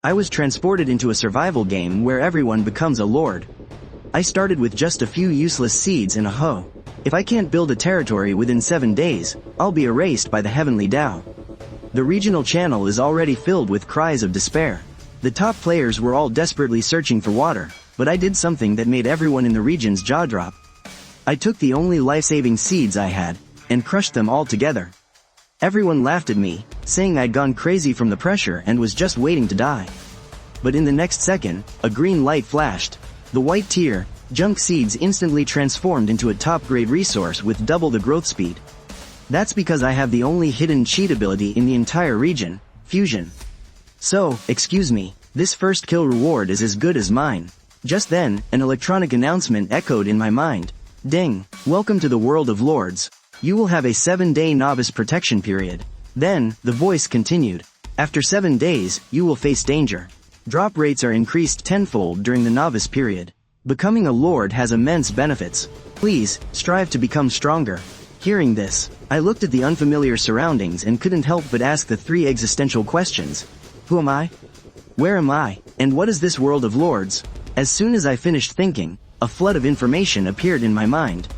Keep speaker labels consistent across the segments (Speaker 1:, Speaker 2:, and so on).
Speaker 1: I was transported into a survival game where everyone becomes a lord. I started with just a few useless seeds and a hoe. If I can't build a territory within 7 days, I'll be erased by the heavenly Tao. The regional channel is already filled with cries of despair. The top players were all desperately searching for water, but I did something that made everyone in the region's jaw drop. I took the only life-saving seeds I had, and crushed them all together. Everyone laughed at me, saying I'd gone crazy from the pressure and was just waiting to die. But in the next second, a green light flashed. The white tier, junk seeds instantly transformed into a top-grade resource with double the growth speed. That's because I have the only hidden cheat ability in the entire region, fusion. So, excuse me, this first kill reward is as good as mine. Just then, an electronic announcement echoed in my mind. Ding! Welcome to the world of lords. You will have a 7-day novice protection period. Then, the voice continued. After 7 days, you will face danger. Drop rates are increased tenfold during the novice period. Becoming a lord has immense benefits. Please, strive to become stronger. Hearing this, I looked at the unfamiliar surroundings and couldn't help but ask the 3 existential questions. Who am I? Where am I? And what is this world of lords? As soon as I finished thinking, a flood of information appeared in my mind.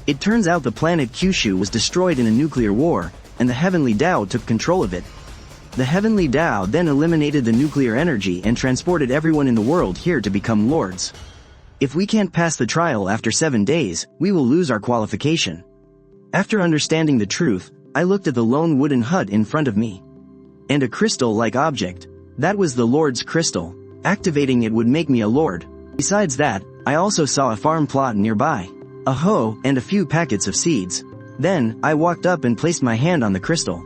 Speaker 1: It turns out the planet Kyushu was destroyed in a nuclear war, and the Heavenly Tao took control of it. The Heavenly Tao then eliminated the nuclear energy and transported everyone in the world here to become lords. If we can't pass the trial after 7 days, we will lose our qualification. After understanding the truth, I looked at the lone wooden hut in front of me. And a crystal-like object. That was the Lord's crystal. Activating it would make me a lord. Besides that, I also saw a farm plot nearby. A hoe and a few packets of seeds. Then, I walked up and placed my hand on the crystal.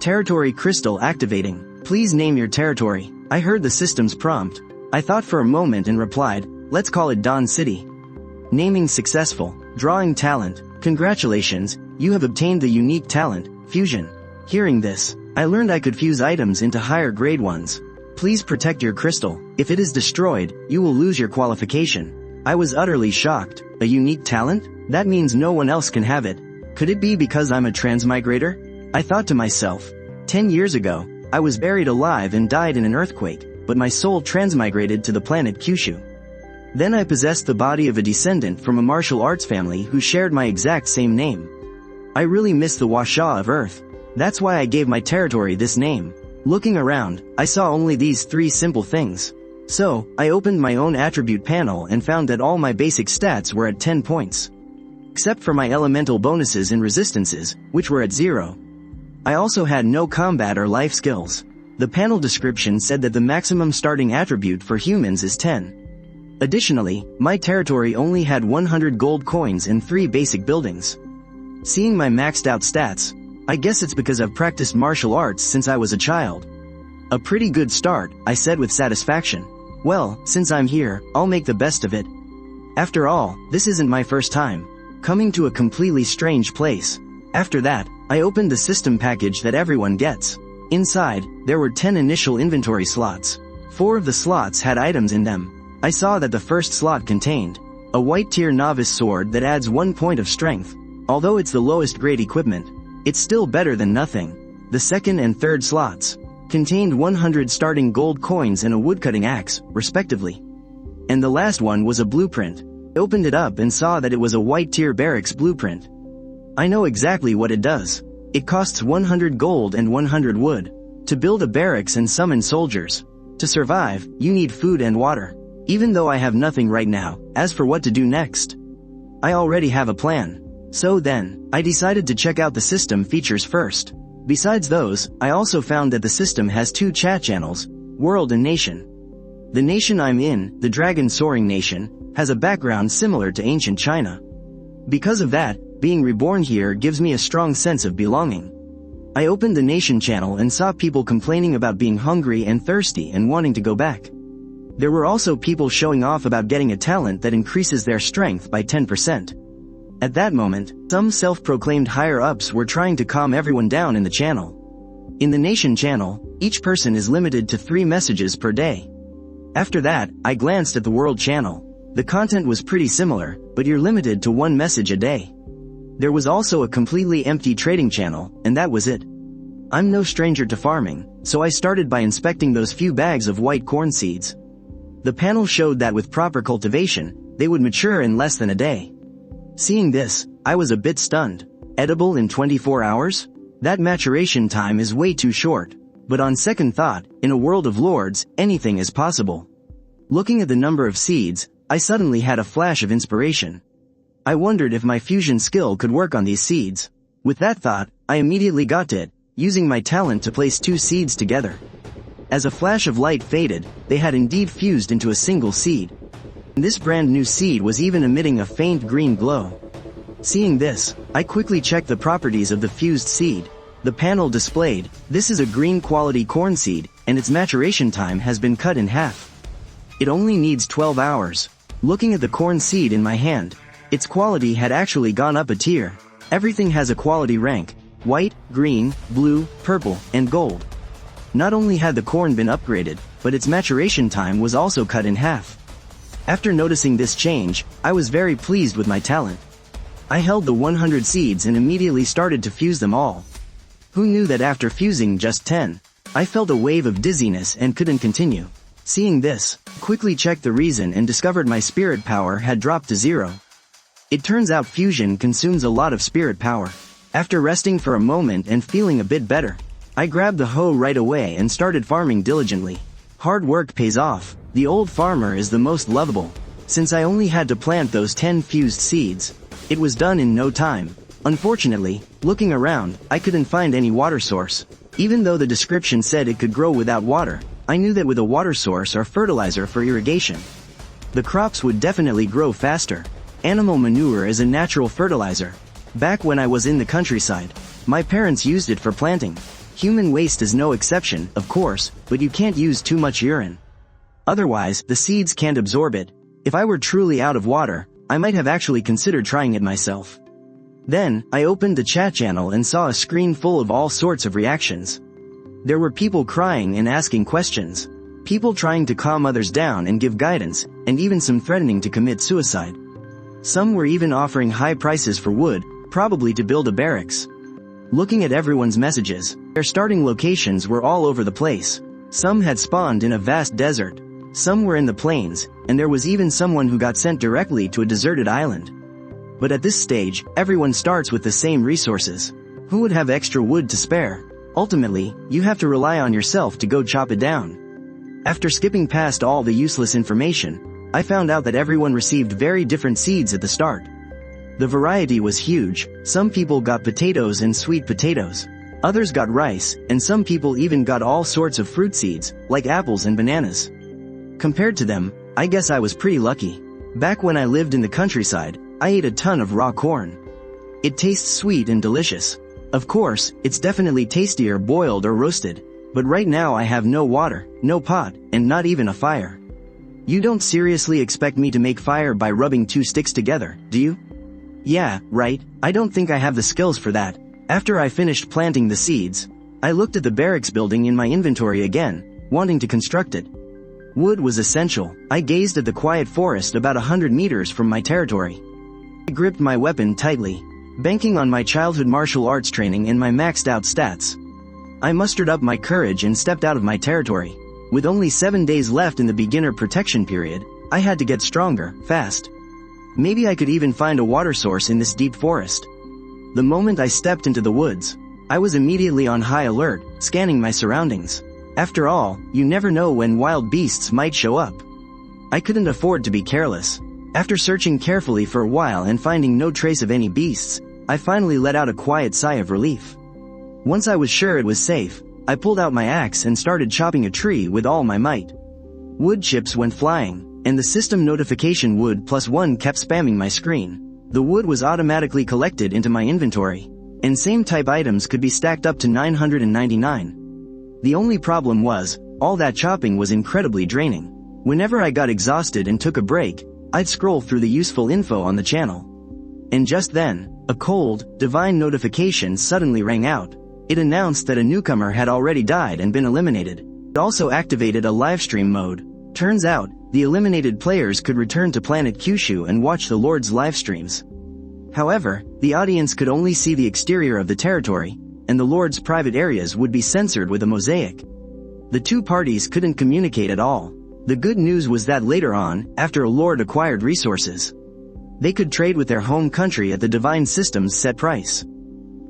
Speaker 1: Territory crystal activating. Please name your territory. I heard the system's prompt. I thought for a moment and replied, let's call it Dawn City. Naming successful. Drawing talent. Congratulations, you have obtained the unique talent, fusion. Hearing this, I learned I could fuse items into higher grade ones. Please protect your crystal. If it is destroyed, you will lose your qualification. I was utterly shocked. A unique talent? That means no one else can have it. Could it be because I'm a transmigrator? I thought to myself. 10 years ago, I was buried alive and died in an earthquake, but my soul transmigrated to the planet Kyushu. Then I possessed the body of a descendant from a martial arts family who shared my exact same name. I really miss the Washa of Earth. That's why I gave my territory this name. Looking around, I saw only these 3 simple things. So, I opened my own attribute panel and found that all my basic stats were at 10 points. Except for my elemental bonuses and resistances, which were at 0. I also had no combat or life skills. The panel description said that the maximum starting attribute for humans is 10. Additionally, my territory only had 100 gold coins and 3 basic buildings. Seeing my maxed out stats, I guess it's because I've practiced martial arts since I was a child. A pretty good start, I said with satisfaction. Well, since I'm here, I'll make the best of it. After all, this isn't my first time coming to a completely strange place. After that, I opened the system package that everyone gets. Inside, there were 10 initial inventory slots. 4 of the slots had items in them. I saw that the first slot contained a white tier novice sword that adds 1 point of strength. Although it's the lowest grade equipment, it's still better than nothing. The second and third slots contained 100 starting gold coins and a woodcutting axe, respectively. And the last one was a blueprint. I opened it up and saw that it was a white tier barracks blueprint. I know exactly what it does. It costs 100 gold and 100 wood to build a barracks and summon soldiers. To survive, you need food and water. Even though I have nothing right now, as for what to do next, I already have a plan. So then, I decided to check out the system features first. Besides those, I also found that the system has 2 chat channels, World and Nation. The nation I'm in, the Dragon Soaring Nation, has a background similar to ancient China. Because of that, being reborn here gives me a strong sense of belonging. I opened the Nation channel and saw people complaining about being hungry and thirsty and wanting to go back. There were also people showing off about getting a talent that increases their strength by 10%. At that moment, some self-proclaimed higher-ups were trying to calm everyone down in the channel. In the Nation channel, each person is limited to 3 messages per day. After that, I glanced at the World channel. The content was pretty similar, but you're limited to 1 message a day. There was also a completely empty trading channel, and that was it. I'm no stranger to farming, so I started by inspecting those few bags of white corn seeds. The panel showed that with proper cultivation, they would mature in less than a day. Seeing this, I was a bit stunned. Edible in 24 hours? That maturation time is way too short. But on second thought, in a world of lords, anything is possible. Looking at the number of seeds, I suddenly had a flash of inspiration. I wondered if my fusion skill could work on these seeds. With that thought, I immediately got to it, using my talent to place 2 seeds together. As a flash of light faded, they had indeed fused into a single seed. This brand new seed was even emitting a faint green glow. Seeing this, I quickly checked the properties of the fused seed. The panel displayed, this is a green quality corn seed, and its maturation time has been cut in half. It only needs 12 hours. Looking at the corn seed in my hand, its quality had actually gone up a tier. Everything has a quality rank: white, green, blue, purple, and gold. Not only had the corn been upgraded, but its maturation time was also cut in half. After noticing this change, I was very pleased with my talent. I held the 100 seeds and immediately started to fuse them all. Who knew that after fusing just 10, I felt a wave of dizziness and couldn't continue. Seeing this, quickly checked the reason and discovered my spirit power had dropped to 0. It turns out fusion consumes a lot of spirit power. After resting for a moment and feeling a bit better, I grabbed the hoe right away and started farming diligently. Hard work pays off. The old farmer is the most lovable. Since I only had to plant those 10 fused seeds, it was done in no time. Unfortunately, looking around, I couldn't find any water source. Even though the description said it could grow without water, I knew that with a water source or fertilizer for irrigation, the crops would definitely grow faster. Animal manure is a natural fertilizer. Back when I was in the countryside, my parents used it for planting. Human waste is no exception, of course, but you can't use too much urine. Otherwise, the seeds can't absorb it. If I were truly out of water, I might have actually considered trying it myself. Then, I opened the chat channel and saw a screen full of all sorts of reactions. There were people crying and asking questions, people trying to calm others down and give guidance, and even some threatening to commit suicide. Some were even offering high prices for wood, probably to build a barracks. Looking at everyone's messages, their starting locations were all over the place. Some had spawned in a vast desert, some were in the plains, and there was even someone who got sent directly to a deserted island. But at this stage, everyone starts with the same resources. Who would have extra wood to spare? Ultimately, you have to rely on yourself to go chop it down. After skipping past all the useless information, I found out that everyone received very different seeds at the start. The variety was huge. Some people got potatoes and sweet potatoes. Others got rice, and some people even got all sorts of fruit seeds, like apples and bananas. Compared to them, I guess I was pretty lucky. Back when I lived in the countryside, I ate a ton of raw corn. It tastes sweet and delicious. Of course, it's definitely tastier boiled or roasted, but right now I have no water, no pot, and not even a fire. You don't seriously expect me to make fire by rubbing 2 sticks together, do you? Yeah, right, I don't think I have the skills for that. After I finished planting the seeds, I looked at the barracks building in my inventory again, wanting to construct it. Wood was essential. I gazed at the quiet forest about 100 meters from my territory. I gripped my weapon tightly, banking on my childhood martial arts training and my maxed out stats. I mustered up my courage and stepped out of my territory. With only 7 days left in the beginner protection period, I had to get stronger, fast. Maybe I could even find a water source in this deep forest. The moment I stepped into the woods, I was immediately on high alert, scanning my surroundings. After all, you never know when wild beasts might show up. I couldn't afford to be careless. After searching carefully for a while and finding no trace of any beasts, I finally let out a quiet sigh of relief. Once I was sure it was safe, I pulled out my axe and started chopping a tree with all my might. Wood chips went flying, and the system notification wood +1 kept spamming my screen. The wood was automatically collected into my inventory, and same type items could be stacked up to 999. The only problem was, all that chopping was incredibly draining. Whenever I got exhausted and took a break, I'd scroll through the useful info on the channel. And just then, a cold, divine notification suddenly rang out. It announced that a newcomer had already died and been eliminated. It also activated a livestream mode. Turns out, the eliminated players could return to planet Kyushu and watch the Lord's livestreams. However, the audience could only see the exterior of the territory, and the Lord's private areas would be censored with a mosaic. The two parties couldn't communicate at all. The good news was that later on, after a Lord acquired resources, they could trade with their home country at the divine system's set price.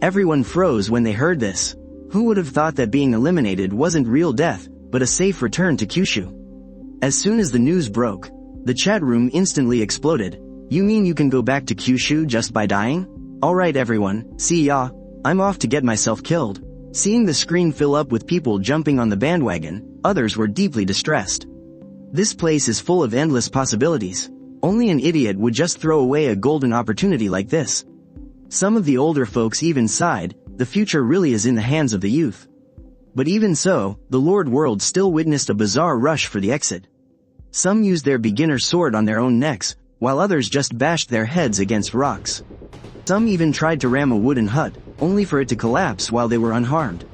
Speaker 1: Everyone froze when they heard this. Who would have thought that being eliminated wasn't real death, but a safe return to Kyushu? As soon as the news broke, the chat room instantly exploded. You mean you can go back to Kyushu just by dying? Alright everyone, see ya. I'm off to get myself killed. Seeing the screen fill up with people jumping on the bandwagon, others were deeply distressed. This place is full of endless possibilities. Only an idiot would just throw away a golden opportunity like this. Some of the older folks even sighed. The future really is in the hands of the youth. But even so, the Lord world still witnessed a bizarre rush for the exit. Some used their beginner sword on their own necks, while others just bashed their heads against rocks. Some even tried to ram a wooden hut, only for it to collapse while they were unharmed.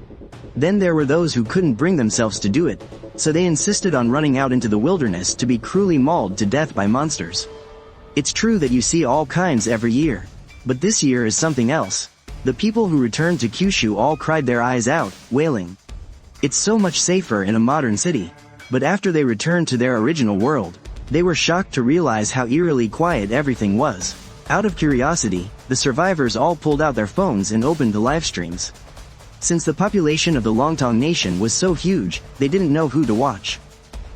Speaker 1: Then there were those who couldn't bring themselves to do it, so they insisted on running out into the wilderness to be cruelly mauled to death by monsters. It's true that you see all kinds every year, but this year is something else. The people who returned to Kyushu all cried their eyes out, wailing. It's so much safer in a modern city. But after they returned to their original world, they were shocked to realize how eerily quiet everything was. Out of curiosity, the survivors all pulled out their phones and opened the live streams. Since the population of the Longtong nation was so huge, they didn't know who to watch.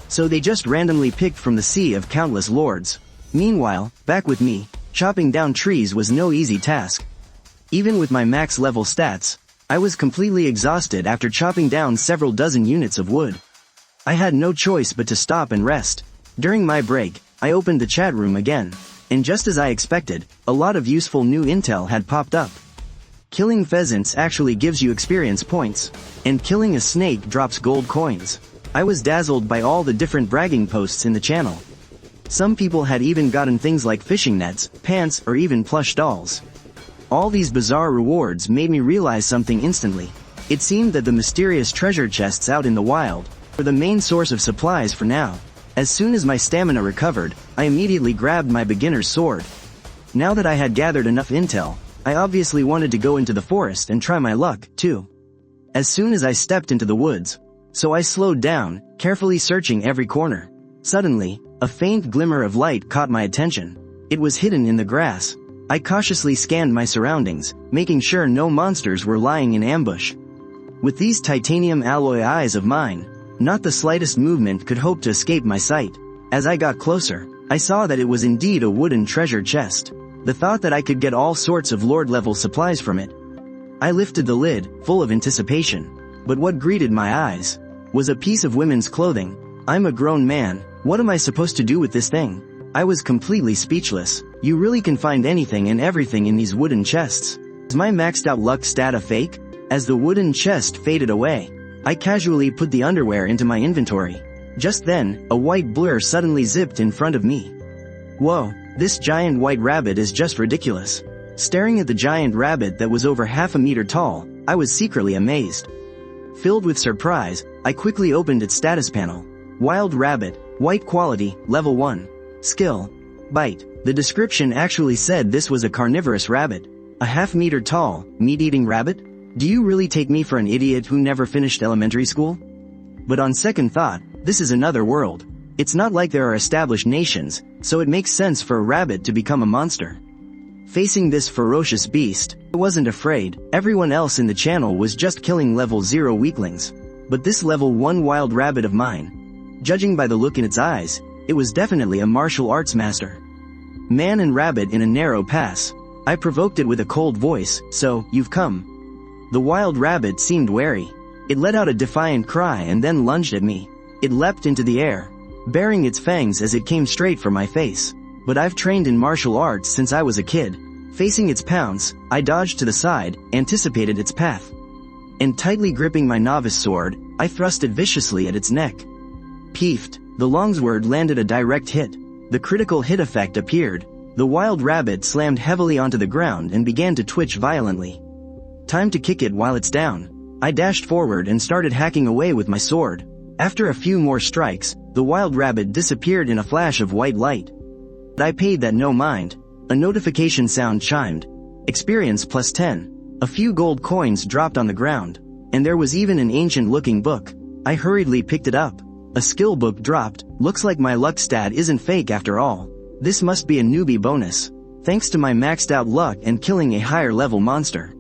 Speaker 1: So they just randomly picked from the sea of countless lords. Meanwhile, back with me, chopping down trees was no easy task. Even with my max level stats, I was completely exhausted after chopping down several dozen units of wood. I had no choice but to stop and rest. During my break, I opened the chat room again, and just as I expected, a lot of useful new intel had popped up. Killing pheasants actually gives you experience points, and killing a snake drops gold coins. I was dazzled by all the different bragging posts in the channel. Some people had even gotten things like fishing nets, pants, or even plush dolls. All these bizarre rewards made me realize something instantly. It seemed that the mysterious treasure chests out in the wild were the main source of supplies for now. As soon as my stamina recovered, I immediately grabbed my beginner's sword. Now that I had gathered enough intel, I obviously wanted to go into the forest and try my luck, too. As soon as I stepped into the woods, so I slowed down, carefully searching every corner. Suddenly, a faint glimmer of light caught my attention. It was hidden in the grass. I cautiously scanned my surroundings, making sure no monsters were lying in ambush. With these titanium alloy eyes of mine, not the slightest movement could hope to escape my sight. As I got closer, I saw that it was indeed a wooden treasure chest. The thought that I could get all sorts of lord-level supplies from it. I lifted the lid, full of anticipation. But what greeted my eyes was a piece of women's clothing. I'm a grown man, what am I supposed to do with this thing? I was completely speechless. You really can find anything and everything in these wooden chests. Is my maxed out luck stat a fake? As the wooden chest faded away, I casually put the underwear into my inventory. Just then, a white blur suddenly zipped in front of me. Whoa, this giant white rabbit is just ridiculous. Staring at the giant rabbit that was over half a meter tall, I was secretly amazed. Filled with surprise, I quickly opened its status panel. Wild rabbit, white quality, level 1. Skill, bite. The description actually said this was a carnivorous rabbit. A half-meter tall, meat-eating rabbit? Do you really take me for an idiot who never finished elementary school? But on second thought, this is another world. It's not like there are established nations, so it makes sense for a rabbit to become a monster. Facing this ferocious beast, I wasn't afraid. Everyone else in the channel was just killing level 0 weaklings. But this level 1 wild rabbit of mine, judging by the look in its eyes, it was definitely a martial arts master. Man and rabbit in a narrow pass. I provoked it with a cold voice, so, you've come. The wild rabbit seemed wary. It let out a defiant cry and then lunged at me. It leapt into the air, baring its fangs as it came straight for my face. But I've trained in martial arts since I was a kid. Facing its pounce, I dodged to the side, anticipated its path. And tightly gripping my novice sword, I thrust it viciously at its neck. Peefed, the longsword landed a direct hit. The critical hit effect appeared. The wild rabbit slammed heavily onto the ground and began to twitch violently. Time to kick it while it's down. I dashed forward and started hacking away with my sword. After a few more strikes, the wild rabbit disappeared in a flash of white light. But I paid that no mind. A notification sound chimed. Experience +10. A few gold coins dropped on the ground, and there was even an ancient-looking book. I hurriedly picked it up. A skill book dropped. Looks like my luck stat isn't fake after all. This must be a newbie bonus, thanks to my maxed out luck and killing a higher level monster.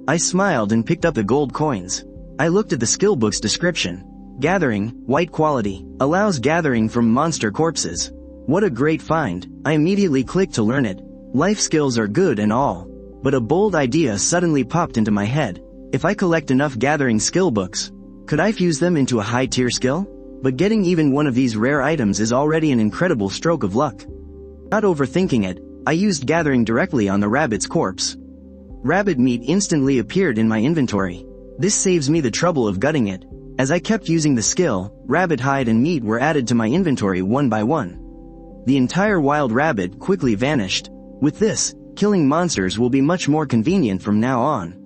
Speaker 1: I smiled and picked up the gold coins. I looked at the skill book's description. Gathering, white quality, allows gathering from monster corpses. What a great find. I immediately clicked to learn it. Life skills are good and all, but a bold idea suddenly popped into my head. If I collect enough gathering skill books, could I fuse them into a high-tier skill? But getting even one of these rare items is already an incredible stroke of luck. Not overthinking it, I used gathering directly on the rabbit's corpse. Rabbit meat instantly appeared in my inventory. This saves me the trouble of gutting it. As I kept using the skill, rabbit hide and meat were added to my inventory one by one. The entire wild rabbit quickly vanished. With this, killing monsters will be much more convenient from now on.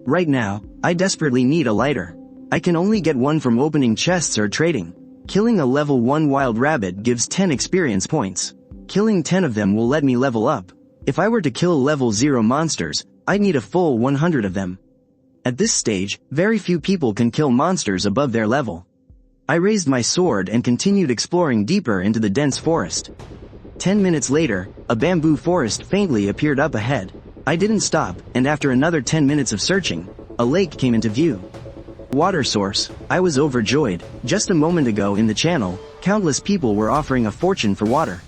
Speaker 1: Right now, I desperately need a lighter. I can only get one from opening chests or trading. Killing a level 1 wild rabbit gives 10 experience points. Killing 10 of them will let me level up. If I were to kill level 0 monsters, I'd need a full 100 of them. At this stage, very few people can kill monsters above their level. I raised my sword and continued exploring deeper into the dense forest. 10 minutes later, a bamboo forest faintly appeared up ahead. I didn't stop, and after another 10 minutes of searching, a lake came into view. Water source. I was overjoyed. Just a moment ago in the channel, countless people were offering a fortune for water.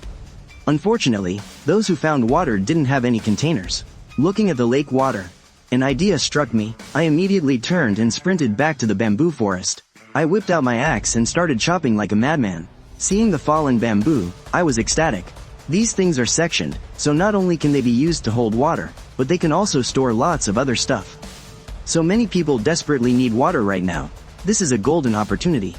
Speaker 1: Unfortunately, those who found water didn't have any containers. Looking at the lake water, an idea struck me. I immediately turned and sprinted back to the bamboo forest. I whipped out my axe and started chopping like a madman. Seeing the fallen bamboo, I was ecstatic. These things are sectioned, so not only can they be used to hold water, but they can also store lots of other stuff. So many people desperately need water right now. This is a golden opportunity.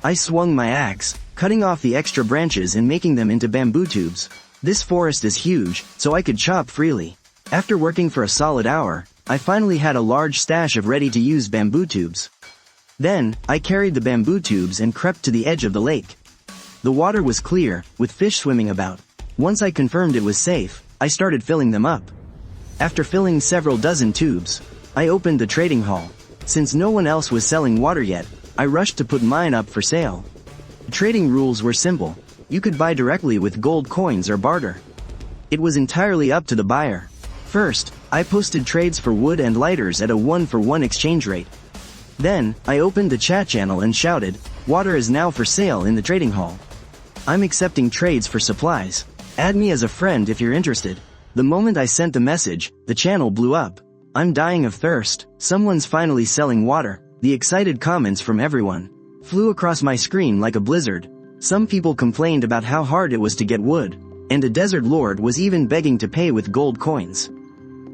Speaker 1: I swung my axe, cutting off the extra branches and making them into bamboo tubes. This forest is huge, so I could chop freely. After working for a solid hour, I finally had a large stash of ready-to-use bamboo tubes. Then, I carried the bamboo tubes and crept to the edge of the lake. The water was clear, with fish swimming about. Once I confirmed it was safe, I started filling them up. After filling several dozen tubes, I opened the trading hall. Since no one else was selling water yet, I rushed to put mine up for sale. The trading rules were simple. You could buy directly with gold coins or barter. It was entirely up to the buyer. First, I posted trades for wood and lighters at a 1-for-1 exchange rate. Then, I opened the chat channel and shouted, "Water is now for sale in the trading hall. I'm accepting trades for supplies. Add me as a friend if you're interested." The moment I sent the message, the channel blew up. "I'm dying of thirst. Someone's finally selling water." The excited comments from everyone flew across my screen like a blizzard. Some people complained about how hard it was to get wood, and a desert lord was even begging to pay with gold coins.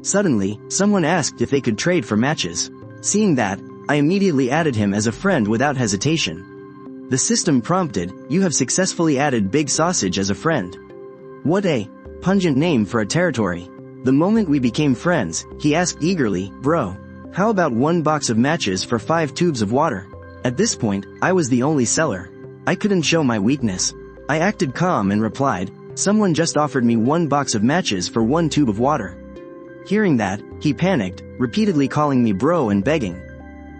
Speaker 1: Suddenly, someone asked if they could trade for matches. Seeing that, I immediately added him as a friend without hesitation. The system prompted, "You have successfully added Big Sausage as a friend." What a pungent name for a territory. The moment we became friends, he asked eagerly, "Bro, how about 1 box of matches for 5 tubes of water?" At this point, I was the only seller. I couldn't show my weakness. I acted calm and replied, "Someone just offered me 1 box of matches for 1 tube of water." Hearing that, he panicked, repeatedly calling me bro and begging.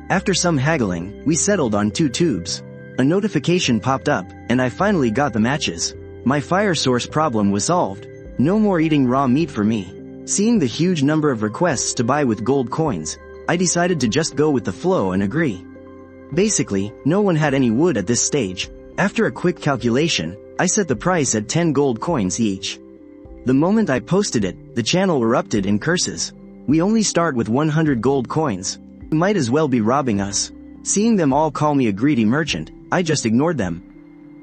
Speaker 1: After some haggling, we settled on 2 tubes. A notification popped up, and I finally got the matches. My fire source problem was solved. No more eating raw meat for me. Seeing the huge number of requests to buy with gold coins, I decided to just go with the flow and agree. Basically, no one had any wood at this stage. After a quick calculation, I set the price at 10 gold coins each. The moment I posted it, the channel erupted in curses. "We only start with 100 gold coins. You might as well be robbing us." Seeing them all call me a greedy merchant, I just ignored them.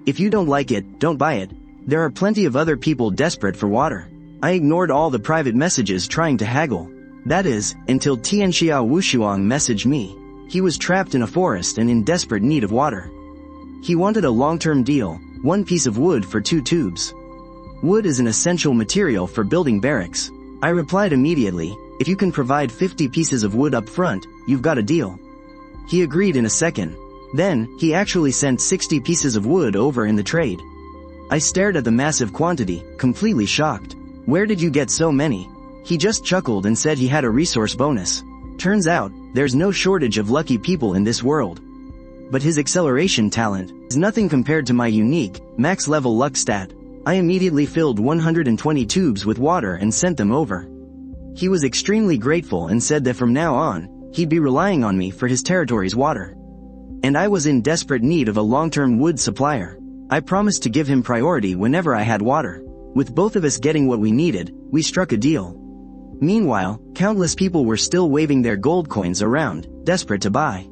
Speaker 1: If you don't like it, don't buy it. There are plenty of other people desperate for water. I ignored all the private messages trying to haggle. That is, until Tianxia Wushuang messaged me. He was trapped in a forest and in desperate need of water. He wanted a long-term deal, 1 piece of wood for 2 tubes. Wood is an essential material for building barracks. I replied immediately, "If you can provide 50 pieces of wood up front, you've got a deal." He agreed in a second. Then, he actually sent 60 pieces of wood over in the trade. I stared at the massive quantity, completely shocked. "Where did you get so many?" He just chuckled and said he had a resource bonus. Turns out, there's no shortage of lucky people in this world. But his acceleration talent is nothing compared to my unique, max-level luck stat. I immediately filled 120 tubes with water and sent them over. He was extremely grateful and said that from now on, he'd be relying on me for his territory's water. And I was in desperate need of a long-term wood supplier. I promised to give him priority whenever I had water. With both of us getting what we needed, we struck a deal. Meanwhile, countless people were still waving their gold coins around, desperate to buy.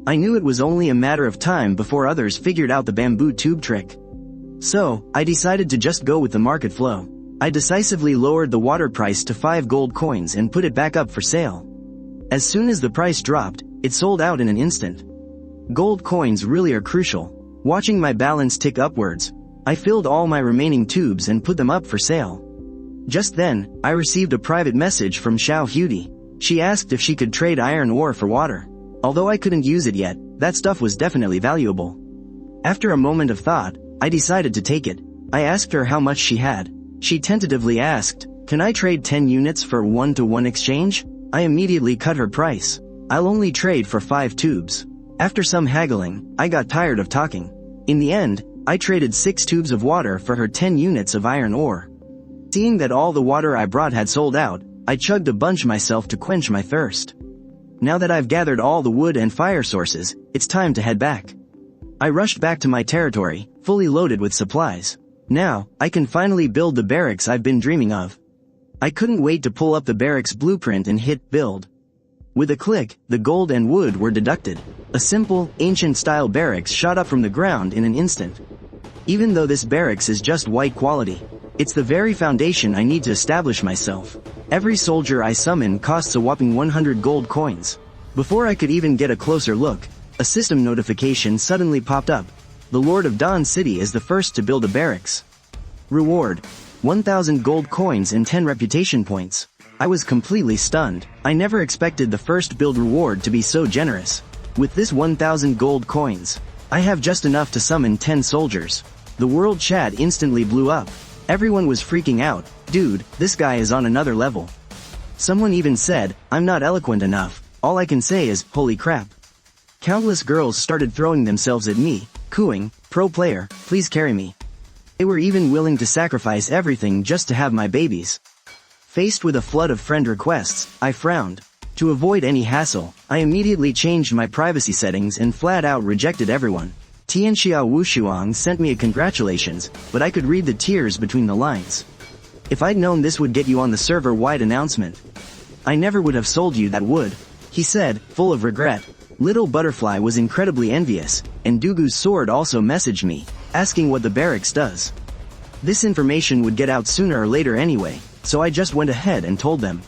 Speaker 1: I knew it was only a matter of time before others figured out the bamboo tube trick. So, I decided to just go with the market flow. I decisively lowered the water price to 5 gold coins and put it back up for sale. As soon as the price dropped, it sold out in an instant. Gold coins really are crucial. Watching my balance tick upwards, I filled all my remaining tubes and put them up for sale. Just then, I received a private message from Xiao Hudi. She asked if she could trade iron ore for water. Although I couldn't use it yet, that stuff was definitely valuable. After a moment of thought, I decided to take it. I asked her how much she had. She tentatively asked, "Can I trade 10 units for 1-to-1 exchange?" I immediately cut her price. "I'll only trade for 5 tubes. After some haggling, I got tired of talking. In the end, I traded 6 tubes of water for her 10 units of iron ore. Seeing that all the water I brought had sold out, I chugged a bunch myself to quench my thirst. Now that I've gathered all the wood and fire sources, it's time to head back. I rushed back to my territory, fully loaded with supplies. Now, I can finally build the barracks I've been dreaming of. I couldn't wait to pull up the barracks blueprint and hit build. With a click, the gold and wood were deducted. A simple, ancient-style barracks shot up from the ground in an instant. Even though this barracks is just white quality, it's the very foundation I need to establish myself. Every soldier I summon costs a whopping 100 gold coins. Before I could even get a closer look, a system notification suddenly popped up. The Lord of Dawn City is the first to build a barracks. Reward: 1,000 gold coins and 10 reputation points. I was completely stunned. I never expected the first build reward to be so generous. With this 1,000 gold coins, I have just enough to summon 10 soldiers. The world chat instantly blew up. Everyone was freaking out. "Dude, this guy is on another level." Someone even said, "I'm not eloquent enough. All I can say is, holy crap." Countless girls started throwing themselves at me, cooing, "Pro player, please carry me." They were even willing to sacrifice everything just to have my babies. Faced with a flood of friend requests, I frowned. To avoid any hassle, I immediately changed my privacy settings and flat out rejected everyone. Tianxia Wushuang sent me a congratulations, but I could read the tears between the lines. "If I'd known this would get you on the server-wide announcement, I never would have sold you that wood," he said, full of regret. Little Butterfly was incredibly envious, and Dugu's sword also messaged me, asking what the barracks does. This information would get out sooner or later anyway, so I just went ahead and told them.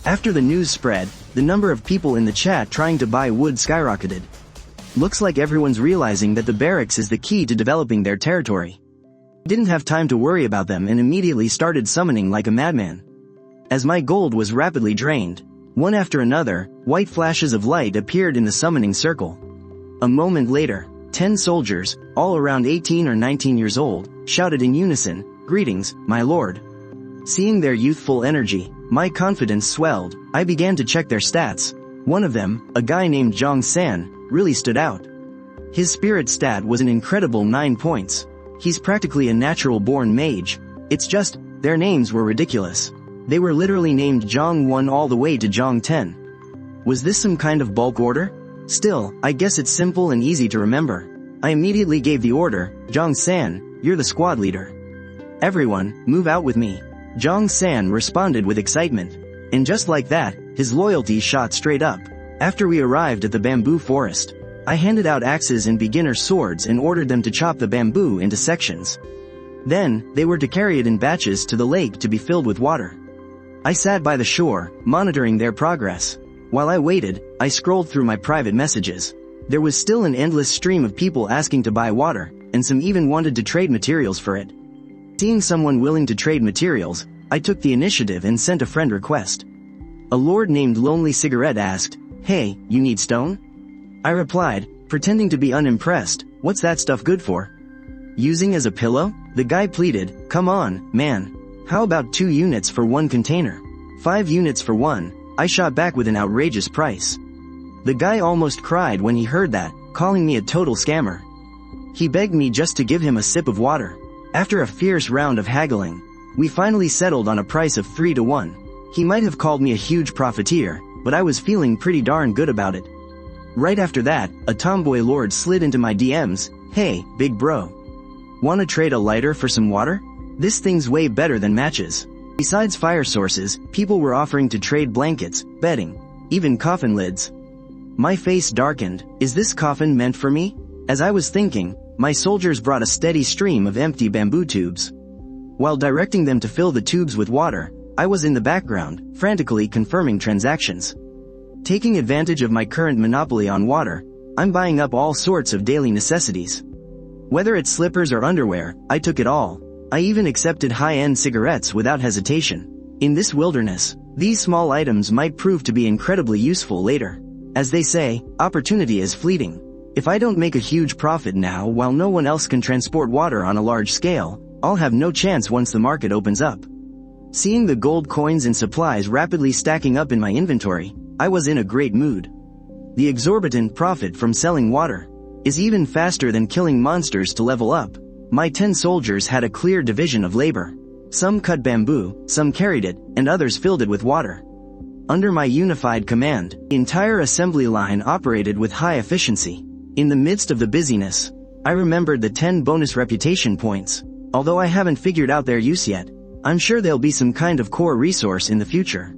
Speaker 1: After the news spread, the number of people in the chat trying to buy wood skyrocketed. Looks like everyone's realizing that the barracks is the key to developing their territory. Didn't have time to worry about them and immediately started summoning like a madman. As my gold was rapidly drained, one after another, white flashes of light appeared in the summoning circle. A moment later, 10 soldiers, all around 18 or 19 years old, shouted in unison, "Greetings, my lord." Seeing their youthful energy, my confidence swelled. I began to check their stats. One of them, a guy named Zhang San, really stood out. His spirit stat was an incredible 9 points. He's practically a natural-born mage. It's just, their names were ridiculous. They were literally named Zhang 1 all the way to Zhang 10. Was this some kind of bulk order? Still, I guess it's simple and easy to remember. I immediately gave the order, "Zhang San, you're the squad leader. Everyone, move out with me." Zhang San responded with excitement. And just like that, his loyalty shot straight up. After we arrived at the bamboo forest, I handed out axes and beginner swords and ordered them to chop the bamboo into sections. Then, they were to carry it in batches to the lake to be filled with water. I sat by the shore, monitoring their progress. While I waited, I scrolled through my private messages. There was still an endless stream of people asking to buy water, and some even wanted to trade materials for it. Seeing someone willing to trade materials, I took the initiative and sent a friend request. A lord named Lonely Cigarette asked, "Hey, you need stone?" I replied, pretending to be unimpressed, "What's that stuff good for?" "Using as a pillow?" The guy pleaded, "Come on, man. How about 2 units for 1 container? 5 units for 1. I shot back with an outrageous price. The guy almost cried when he heard that, calling me a total scammer. He begged me just to give him a sip of water. After a fierce round of haggling, we finally settled on a price of 3 to 1. He might have called me a huge profiteer, but I was feeling pretty darn good about it. Right after that, a tomboy lord slid into my DMs. "Hey, big bro. Wanna trade a lighter for some water? This thing's way better than matches." Besides fire sources, people were offering to trade blankets, bedding, even coffin lids. My face darkened. Is this coffin meant for me? As I was thinking, my soldiers brought a steady stream of empty bamboo tubes. While directing them to fill the tubes with water, I was in the background, frantically confirming transactions. Taking advantage of my current monopoly on water, I'm buying up all sorts of daily necessities. Whether it's slippers or underwear, I took it all. I even accepted high-end cigarettes without hesitation. In this wilderness, these small items might prove to be incredibly useful later. As they say, opportunity is fleeting. If I don't make a huge profit now while no one else can transport water on a large scale, I'll have no chance once the market opens up. Seeing the gold coins and supplies rapidly stacking up in my inventory, I was in a great mood. The exorbitant profit from selling water is even faster than killing monsters to level up. My 10 soldiers had a clear division of labor. Some cut bamboo, some carried it, and others filled it with water. Under my unified command, the entire assembly line operated with high efficiency. In the midst of the busyness, I remembered the 10 bonus reputation points. Although I haven't figured out their use yet, I'm sure they'll be some kind of core resource in the future.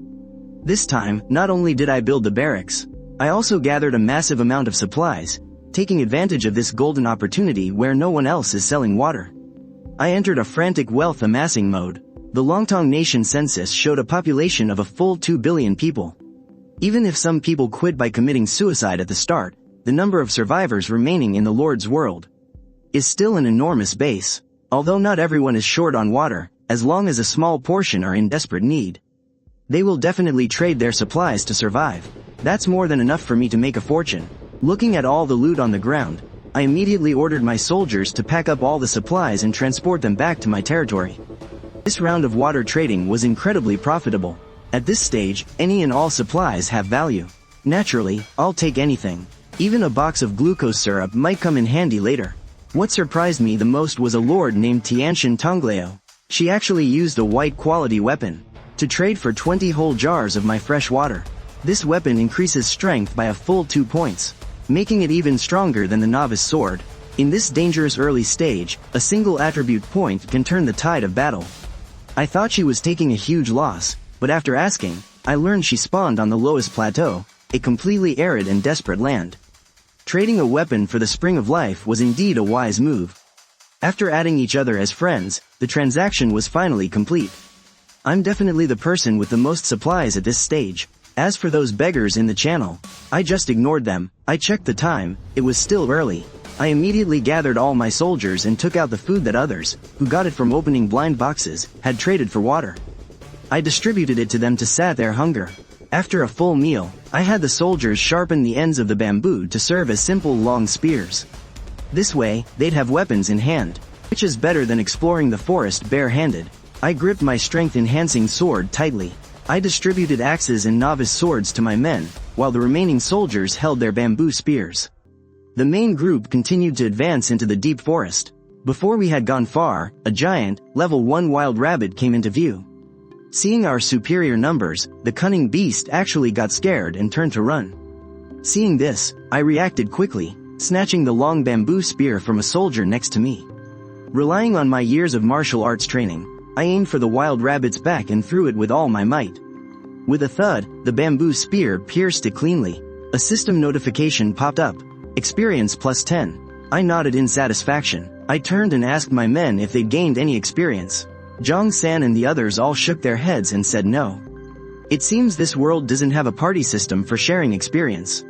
Speaker 1: This time, not only did I build the barracks, I also gathered a massive amount of supplies, taking advantage of this golden opportunity where no one else is selling water. I entered a frantic wealth amassing mode. The Longtong Nation census showed a population of a full 2 billion people. Even if some people quit by committing suicide at the start, the number of survivors remaining in the Lord's world is still an enormous base. Although not everyone is short on water, as long as a small portion are in desperate need, they will definitely trade their supplies to survive. That's more than enough for me to make a fortune. Looking at all the loot on the ground, I immediately ordered my soldiers to pack up all the supplies and transport them back to my territory. This round of water trading was incredibly profitable. At this stage, any and all supplies have value. Naturally, I'll take anything. Even a box of glucose syrup might come in handy later. What surprised me the most was a lord named Tianshan Tongleo. She actually used a white quality weapon to trade for 20 whole jars of my fresh water. This weapon increases strength by a full 2 points, making it even stronger than the novice sword. In this dangerous early stage, a single attribute point can turn the tide of battle. I thought she was taking a huge loss, but after asking, I learned she spawned on the lowest plateau, a completely arid and desperate land. Trading a weapon for the spring of life was indeed a wise move. After adding each other as friends, the transaction was finally complete. I'm definitely the person with the most supplies at this stage. As for those beggars in the channel, I just ignored them. I checked the time, it was still early. I immediately gathered all my soldiers and took out the food that others, who got it from opening blind boxes, had traded for water. I distributed it to them to sat their hunger. After a full meal, I had the soldiers sharpen the ends of the bamboo to serve as simple long spears. This way, they'd have weapons in hand, which is better than exploring the forest bare-handed. I gripped my strength-enhancing sword tightly. I distributed axes and novice swords to my men, while the remaining soldiers held their bamboo spears. The main group continued to advance into the deep forest. Before we had gone far, a giant, level 1 wild rabbit came into view. Seeing our superior numbers, the cunning beast actually got scared and turned to run. Seeing this, I reacted quickly, snatching the long bamboo spear from a soldier next to me. Relying on my years of martial arts training, I aimed for the wild rabbit's back and threw it with all my might. With a thud, the bamboo spear pierced it cleanly. A system notification popped up. Experience plus 10. I nodded in satisfaction. I turned and asked my men if they'd gained any experience. Zhang San and the others all shook their heads and said no. It seems this world doesn't have a party system for sharing experience.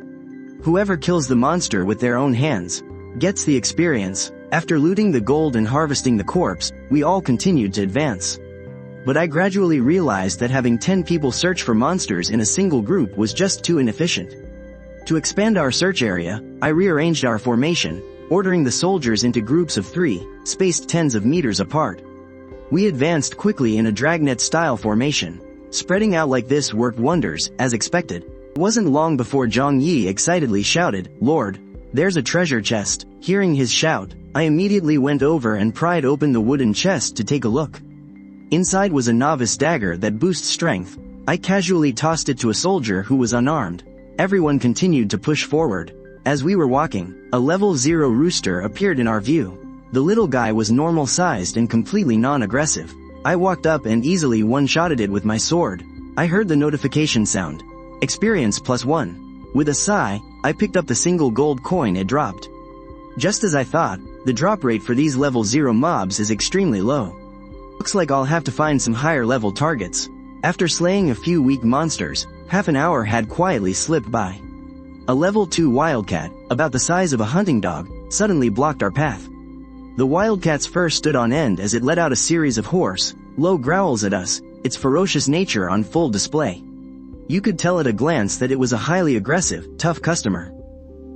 Speaker 1: Whoever kills the monster with their own hands gets the experience. After looting the gold and harvesting the corpse, we all continued to advance. But I gradually realized that having 10 people search for monsters in a single group was just too inefficient. To expand our search area, I rearranged our formation, ordering the soldiers into groups of 3, spaced tens of meters apart. We advanced quickly in a dragnet-style formation. Spreading out like this worked wonders, as expected. It wasn't long before Zhang Yi excitedly shouted, "Lord, there's a treasure chest." Hearing his shout, I immediately went over and pried open the wooden chest to take a look. Inside was a novice dagger that boosts strength. I casually tossed it to a soldier who was unarmed. Everyone continued to push forward. As we were walking, a level 0 rooster appeared in our view. The little guy was normal-sized and completely non-aggressive. I walked up and easily one-shotted it with my sword. I heard the notification sound. Experience +1. With a sigh, I picked up the single gold coin it dropped. Just as I thought, the drop rate for these level 0 mobs is extremely low. Looks like I'll have to find some higher level targets. After slaying a few weak monsters, half an hour had quietly slipped by. A level 2 wildcat, about the size of a hunting dog, suddenly blocked our path. The wildcat's fur stood on end as it let out a series of hoarse, low growls at us, its ferocious nature on full display. You could tell at a glance that it was a highly aggressive, tough customer.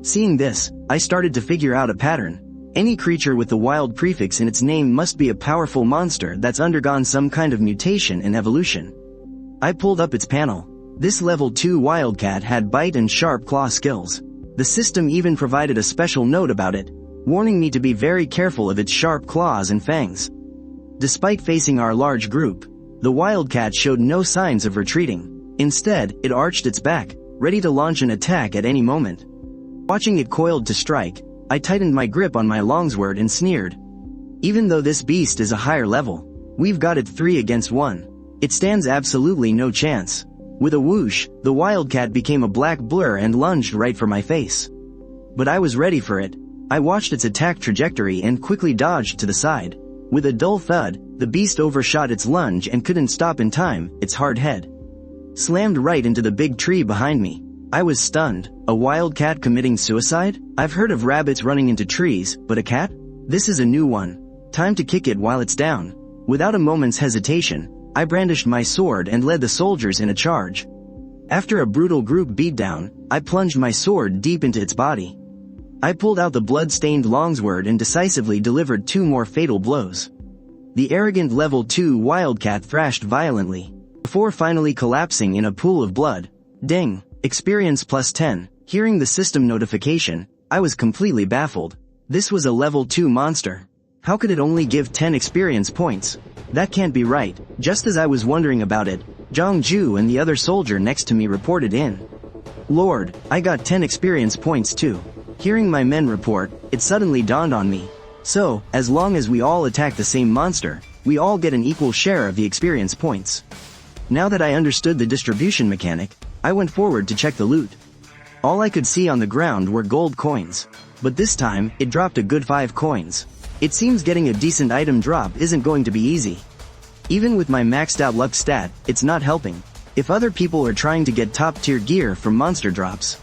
Speaker 1: Seeing this, I started to figure out a pattern. Any creature with the wild prefix in its name must be a powerful monster that's undergone some kind of mutation and evolution. I pulled up its panel. This level 2 wildcat had bite and sharp claw skills. The system even provided a special note about it, warning me to be very careful of its sharp claws and fangs. Despite facing our large group, the wildcat showed no signs of retreating. Instead, it arched its back, ready to launch an attack at any moment. Watching it coiled to strike, I tightened my grip on my longsword and sneered. Even though this beast is a higher level, we've got it 3 against 1. It stands absolutely no chance. With a whoosh, the wildcat became a black blur and lunged right for my face. But I was ready for it. I watched its attack trajectory and quickly dodged to the side. With a dull thud, the beast overshot its lunge and couldn't stop in time. Its hard head slammed right into the big tree behind me. I was stunned. A wildcat committing suicide? I've heard of rabbits running into trees, but a cat? This is a new one. Time to kick it while it's down. Without a moment's hesitation, I brandished my sword and led the soldiers in a charge. After a brutal group beatdown, I plunged my sword deep into its body. I pulled out the blood-stained longsword and decisively delivered 2 more fatal blows. The arrogant level 2 wildcat thrashed violently, before finally collapsing in a pool of blood. Ding! Experience +10. Hearing the system notification, I was completely baffled. This was a level 2 monster. How could it only give 10 experience points? That can't be right. Just as I was wondering about it, Zhang Ju and the other soldier next to me reported in. Lord, I got 10 experience points too. Hearing my men report, it suddenly dawned on me. So, as long as we all attack the same monster, we all get an equal share of the experience points. Now that I understood the distribution mechanic, I went forward to check the loot. All I could see on the ground were gold coins. But this time, it dropped a good 5 coins. It seems getting a decent item drop isn't going to be easy. Even with my maxed out luck stat, it's not helping. If other people are trying to get top tier gear from monster drops,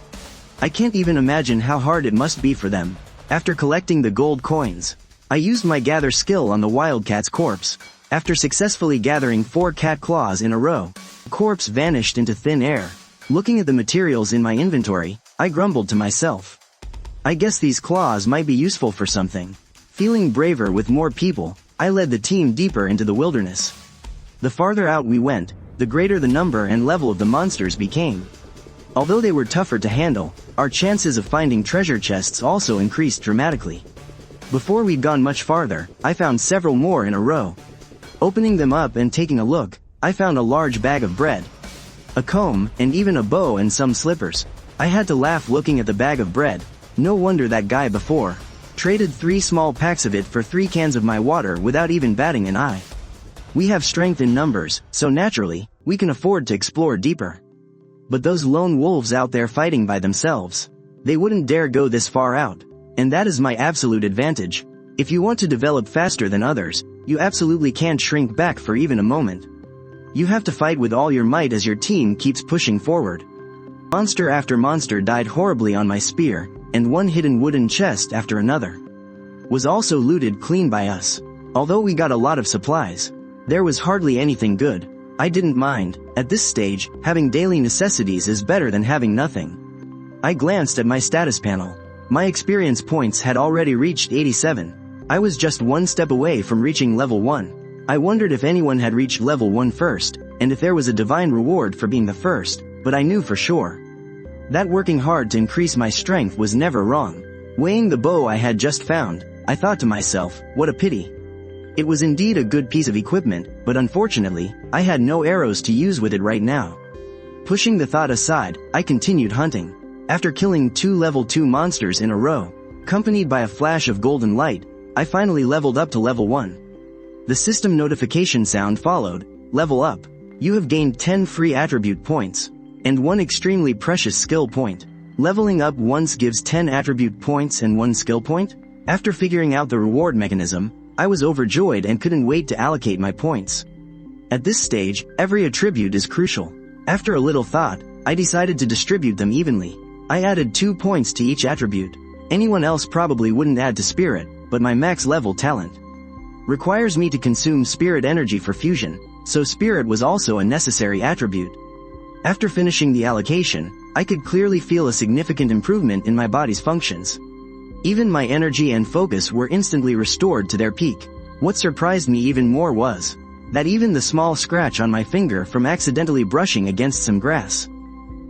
Speaker 1: I can't even imagine how hard it must be for them. After collecting the gold coins, I used my gather skill on the wildcat's corpse. After successfully gathering 4 cat claws in a row, the corpse vanished into thin air. Looking at the materials in my inventory, I grumbled to myself. I guess these claws might be useful for something. Feeling braver with more people, I led the team deeper into the wilderness. The farther out we went, the greater the number and level of the monsters became. Although they were tougher to handle, our chances of finding treasure chests also increased dramatically. Before we'd gone much farther, I found several more in a row. Opening them up and taking a look, I found a large bag of bread, a comb, and even a bow and some slippers. I had to laugh looking at the bag of bread. No wonder that guy before traded 3 small packs of it for 3 cans of my water without even batting an eye. We have strength in numbers, so naturally, we can afford to explore deeper. But those lone wolves out there fighting by themselves, they wouldn't dare go this far out. And that is my absolute advantage. If you want to develop faster than others, you absolutely can't shrink back for even a moment. You have to fight with all your might as your team keeps pushing forward. Monster after monster died horribly on my spear, and one hidden wooden chest after another was also looted clean by us. Although we got a lot of supplies, there was hardly anything good. I didn't mind. At this stage, having daily necessities is better than having nothing. I glanced at my status panel. My experience points had already reached 87. I was just 1 step away from reaching level 1. I wondered if anyone had reached level 1 first, and if there was a divine reward for being the first, but I knew for sure that working hard to increase my strength was never wrong. Weighing the bow I had just found, I thought to myself, what a pity. It was indeed a good piece of equipment, but unfortunately, I had no arrows to use with it right now. Pushing the thought aside, I continued hunting. After killing 2 level 2 monsters in a row, accompanied by a flash of golden light, I finally leveled up to level 1. The system notification sound followed. Level up. You have gained 10 free attribute points, and 1 extremely precious skill point. Leveling up once gives 10 attribute points and 1 skill point? After figuring out the reward mechanism, I was overjoyed and couldn't wait to allocate my points. At this stage, every attribute is crucial. After a little thought, I decided to distribute them evenly. I added 2 points to each attribute. Anyone else probably wouldn't add to spirit, but my max level talent requires me to consume spirit energy for fusion, so spirit was also a necessary attribute. After finishing the allocation, I could clearly feel a significant improvement in my body's functions. Even my energy and focus were instantly restored to their peak. What surprised me even more was that even the small scratch on my finger from accidentally brushing against some grass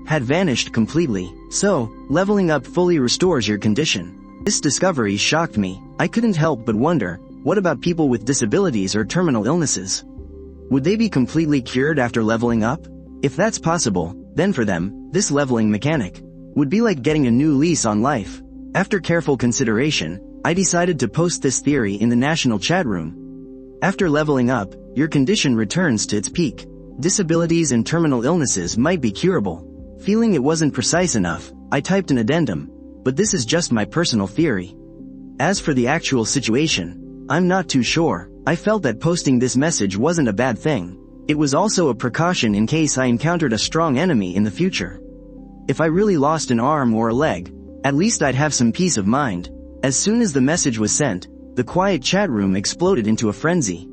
Speaker 1: had vanished completely. So, leveling up fully restores your condition. This discovery shocked me. I couldn't help but wonder, what about people with disabilities or terminal illnesses? Would they be completely cured after leveling up? If that's possible, then for them, this leveling mechanic would be like getting a new lease on life. After careful consideration, I decided to post this theory in the national chat room. After leveling up, your condition returns to its peak. Disabilities and terminal illnesses might be curable. Feeling it wasn't precise enough, I typed an addendum, but this is just my personal theory. As for the actual situation, I'm not too sure. I felt that posting this message wasn't a bad thing. It was also a precaution in case I encountered a strong enemy in the future. If I really lost an arm or a leg, at least I'd have some peace of mind. As soon as the message was sent, the quiet chat room exploded into a frenzy.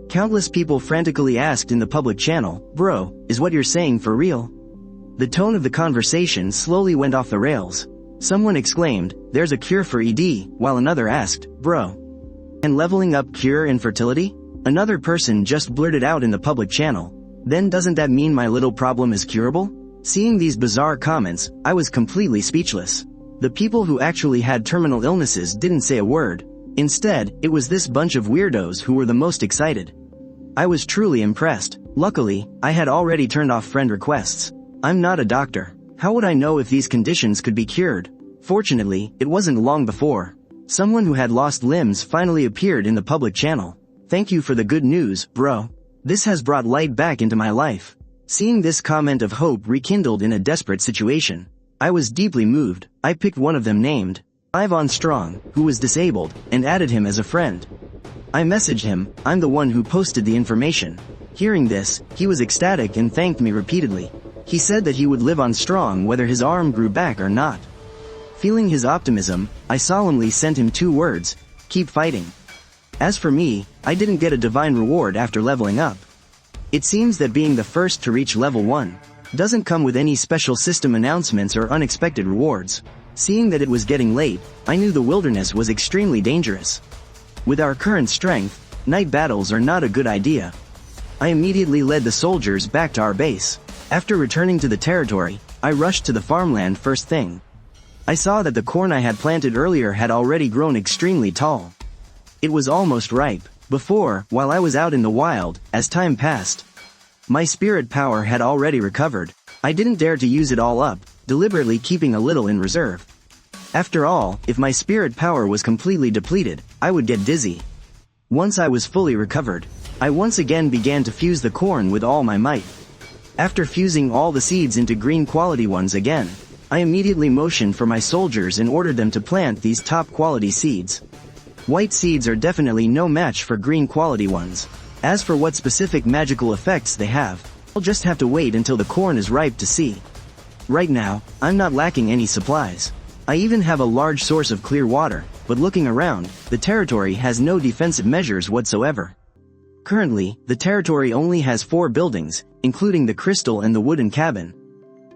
Speaker 1: Countless people frantically asked in the public channel, "Bro, is what you're saying for real?" The tone of the conversation slowly went off the rails. Someone exclaimed, "There's a cure for ED," while another asked, "Bro, can leveling up cure infertility?" Another person just blurted out in the public channel, "Then doesn't that mean my little problem is curable?" Seeing these bizarre comments, I was completely speechless. The people who actually had terminal illnesses didn't say a word. Instead, it was this bunch of weirdos who were the most excited. I was truly impressed. Luckily, I had already turned off friend requests. I'm not a doctor. How would I know if these conditions could be cured? Fortunately, it wasn't long before someone who had lost limbs finally appeared in the public channel. "Thank you for the good news, bro. This has brought light back into my life." Seeing this comment of hope rekindled in a desperate situation, I was deeply moved. I picked one of them named Ivan Strong, who was disabled, and added him as a friend. I messaged him, "I'm the one who posted the information." Hearing this, he was ecstatic and thanked me repeatedly. He said that he would live on strong whether his arm grew back or not. Feeling his optimism, I solemnly sent him 2 words, "Keep fighting." As for me, I didn't get a divine reward after leveling up. It seems that being the first to reach level 1 doesn't come with any special system announcements or unexpected rewards. Seeing that it was getting late, I knew the wilderness was extremely dangerous. With our current strength, night battles are not a good idea. I immediately led the soldiers back to our base. After returning to the territory, I rushed to the farmland first thing. I saw that the corn I had planted earlier had already grown extremely tall. It was almost ripe. Before, while I was out in the wild, as time passed, my spirit power had already recovered. I didn't dare to use it all up, deliberately keeping a little in reserve. After all, if my spirit power was completely depleted, I would get dizzy. Once I was fully recovered, I once again began to fuse the corn with all my might. After fusing all the seeds into green quality ones again, I immediately motioned for my soldiers and ordered them to plant these top quality seeds. White seeds are definitely no match for green quality ones. As for what specific magical effects they have, I'll just have to wait until the corn is ripe to see. Right now, I'm not lacking any supplies. I even have a large source of clear water, but looking around, the territory has no defensive measures whatsoever. Currently, the territory only has 4 buildings, including the crystal and the wooden cabin.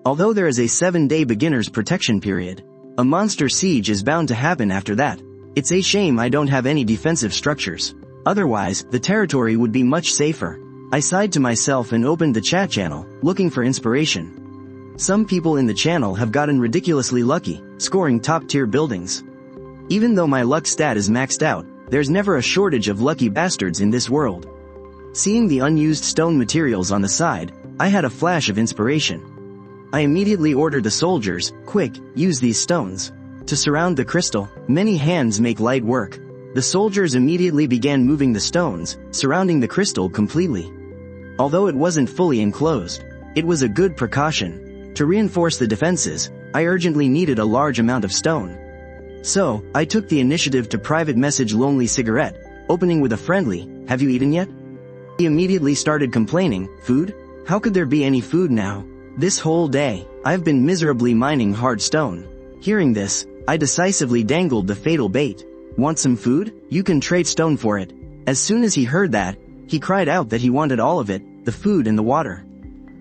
Speaker 1: Although there is a 7-day beginner's protection period, a monster siege is bound to happen after that. It's a shame I don't have any defensive structures. Otherwise, the territory would be much safer. I sighed to myself and opened the chat channel, looking for inspiration. Some people in the channel have gotten ridiculously lucky, scoring top-tier buildings. Even though my luck stat is maxed out, there's never a shortage of lucky bastards in this world. Seeing the unused stone materials on the side, I had a flash of inspiration. I immediately ordered the soldiers, quick, use these stones. To surround the crystal, many hands make light work. The soldiers immediately began moving the stones, surrounding the crystal completely. Although it wasn't fully enclosed, it was a good precaution. To reinforce the defenses, I urgently needed a large amount of stone. So, I took the initiative to private message Lonely Cigarette, opening with a friendly, "Have you eaten yet?" He immediately started complaining, "Food? How could there be any food now? This whole day, I've been miserably mining hard stone." Hearing this, I decisively dangled the fatal bait. "Want some food? You can trade stone for it." As soon as he heard that, he cried out that he wanted all of it, the food and the water.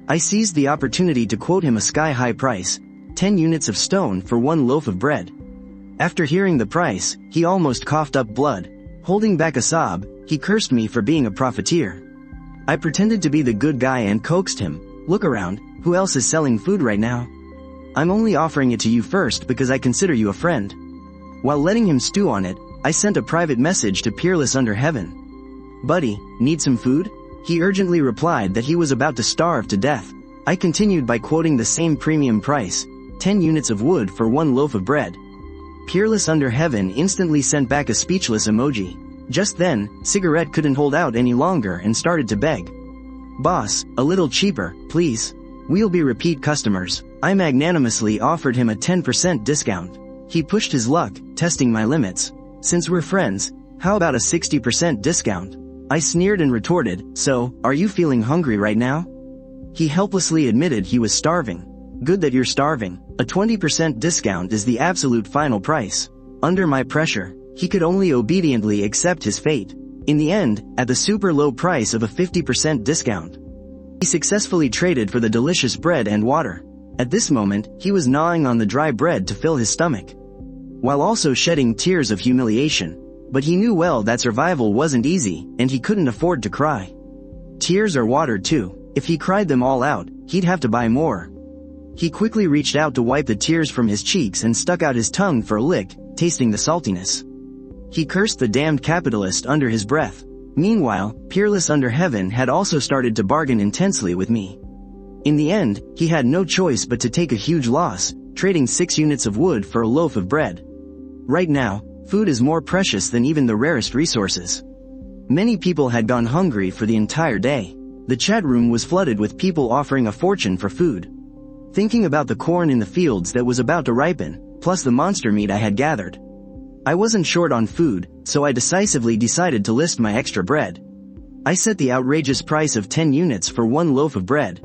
Speaker 1: I seized the opportunity to quote him a sky-high price, 10 units of stone for 1 loaf of bread. After hearing the price, he almost coughed up blood. Holding back a sob, he cursed me for being a profiteer. I pretended to be the good guy and coaxed him, "Look around, who else is selling food right now? I'm only offering it to you first because I consider you a friend." While letting him stew on it, I sent a private message to Peerless Under Heaven. "Buddy, need some food?" He urgently replied that he was about to starve to death. I continued by quoting the same premium price, 10 units of wood for 1 loaf of bread. Peerless Under Heaven instantly sent back a speechless emoji. Just then, Cigarette couldn't hold out any longer and started to beg. "Boss, a little cheaper, please. We'll be repeat customers." I magnanimously offered him a 10% discount. He pushed his luck, testing my limits. "Since we're friends, how about a 60% discount?" I sneered and retorted, "So, are you feeling hungry right now?" He helplessly admitted he was starving. "Good that you're starving. A 20% discount is the absolute final price." Under my pressure, he could only obediently accept his fate. In the end, at the super low price of a 50% discount, he successfully traded for the delicious bread and water. At this moment, he was gnawing on the dry bread to fill his stomach, while also shedding tears of humiliation. But he knew well that survival wasn't easy, and he couldn't afford to cry. Tears are water too. If he cried them all out, he'd have to buy more. He quickly reached out to wipe the tears from his cheeks and stuck out his tongue for a lick, tasting the saltiness. He cursed the damned capitalist under his breath. Meanwhile, Peerless Under Heaven had also started to bargain intensely with me. In the end, he had no choice but to take a huge loss, trading 6 units of wood for a loaf of bread. Right now, food is more precious than even the rarest resources. Many people had gone hungry for the entire day. The chat room was flooded with people offering a fortune for food. Thinking about the corn in the fields that was about to ripen, plus the monster meat I had gathered, I wasn't short on food, so I decisively decided to list my extra bread. I set the outrageous price of 10 units for 1 loaf of bread.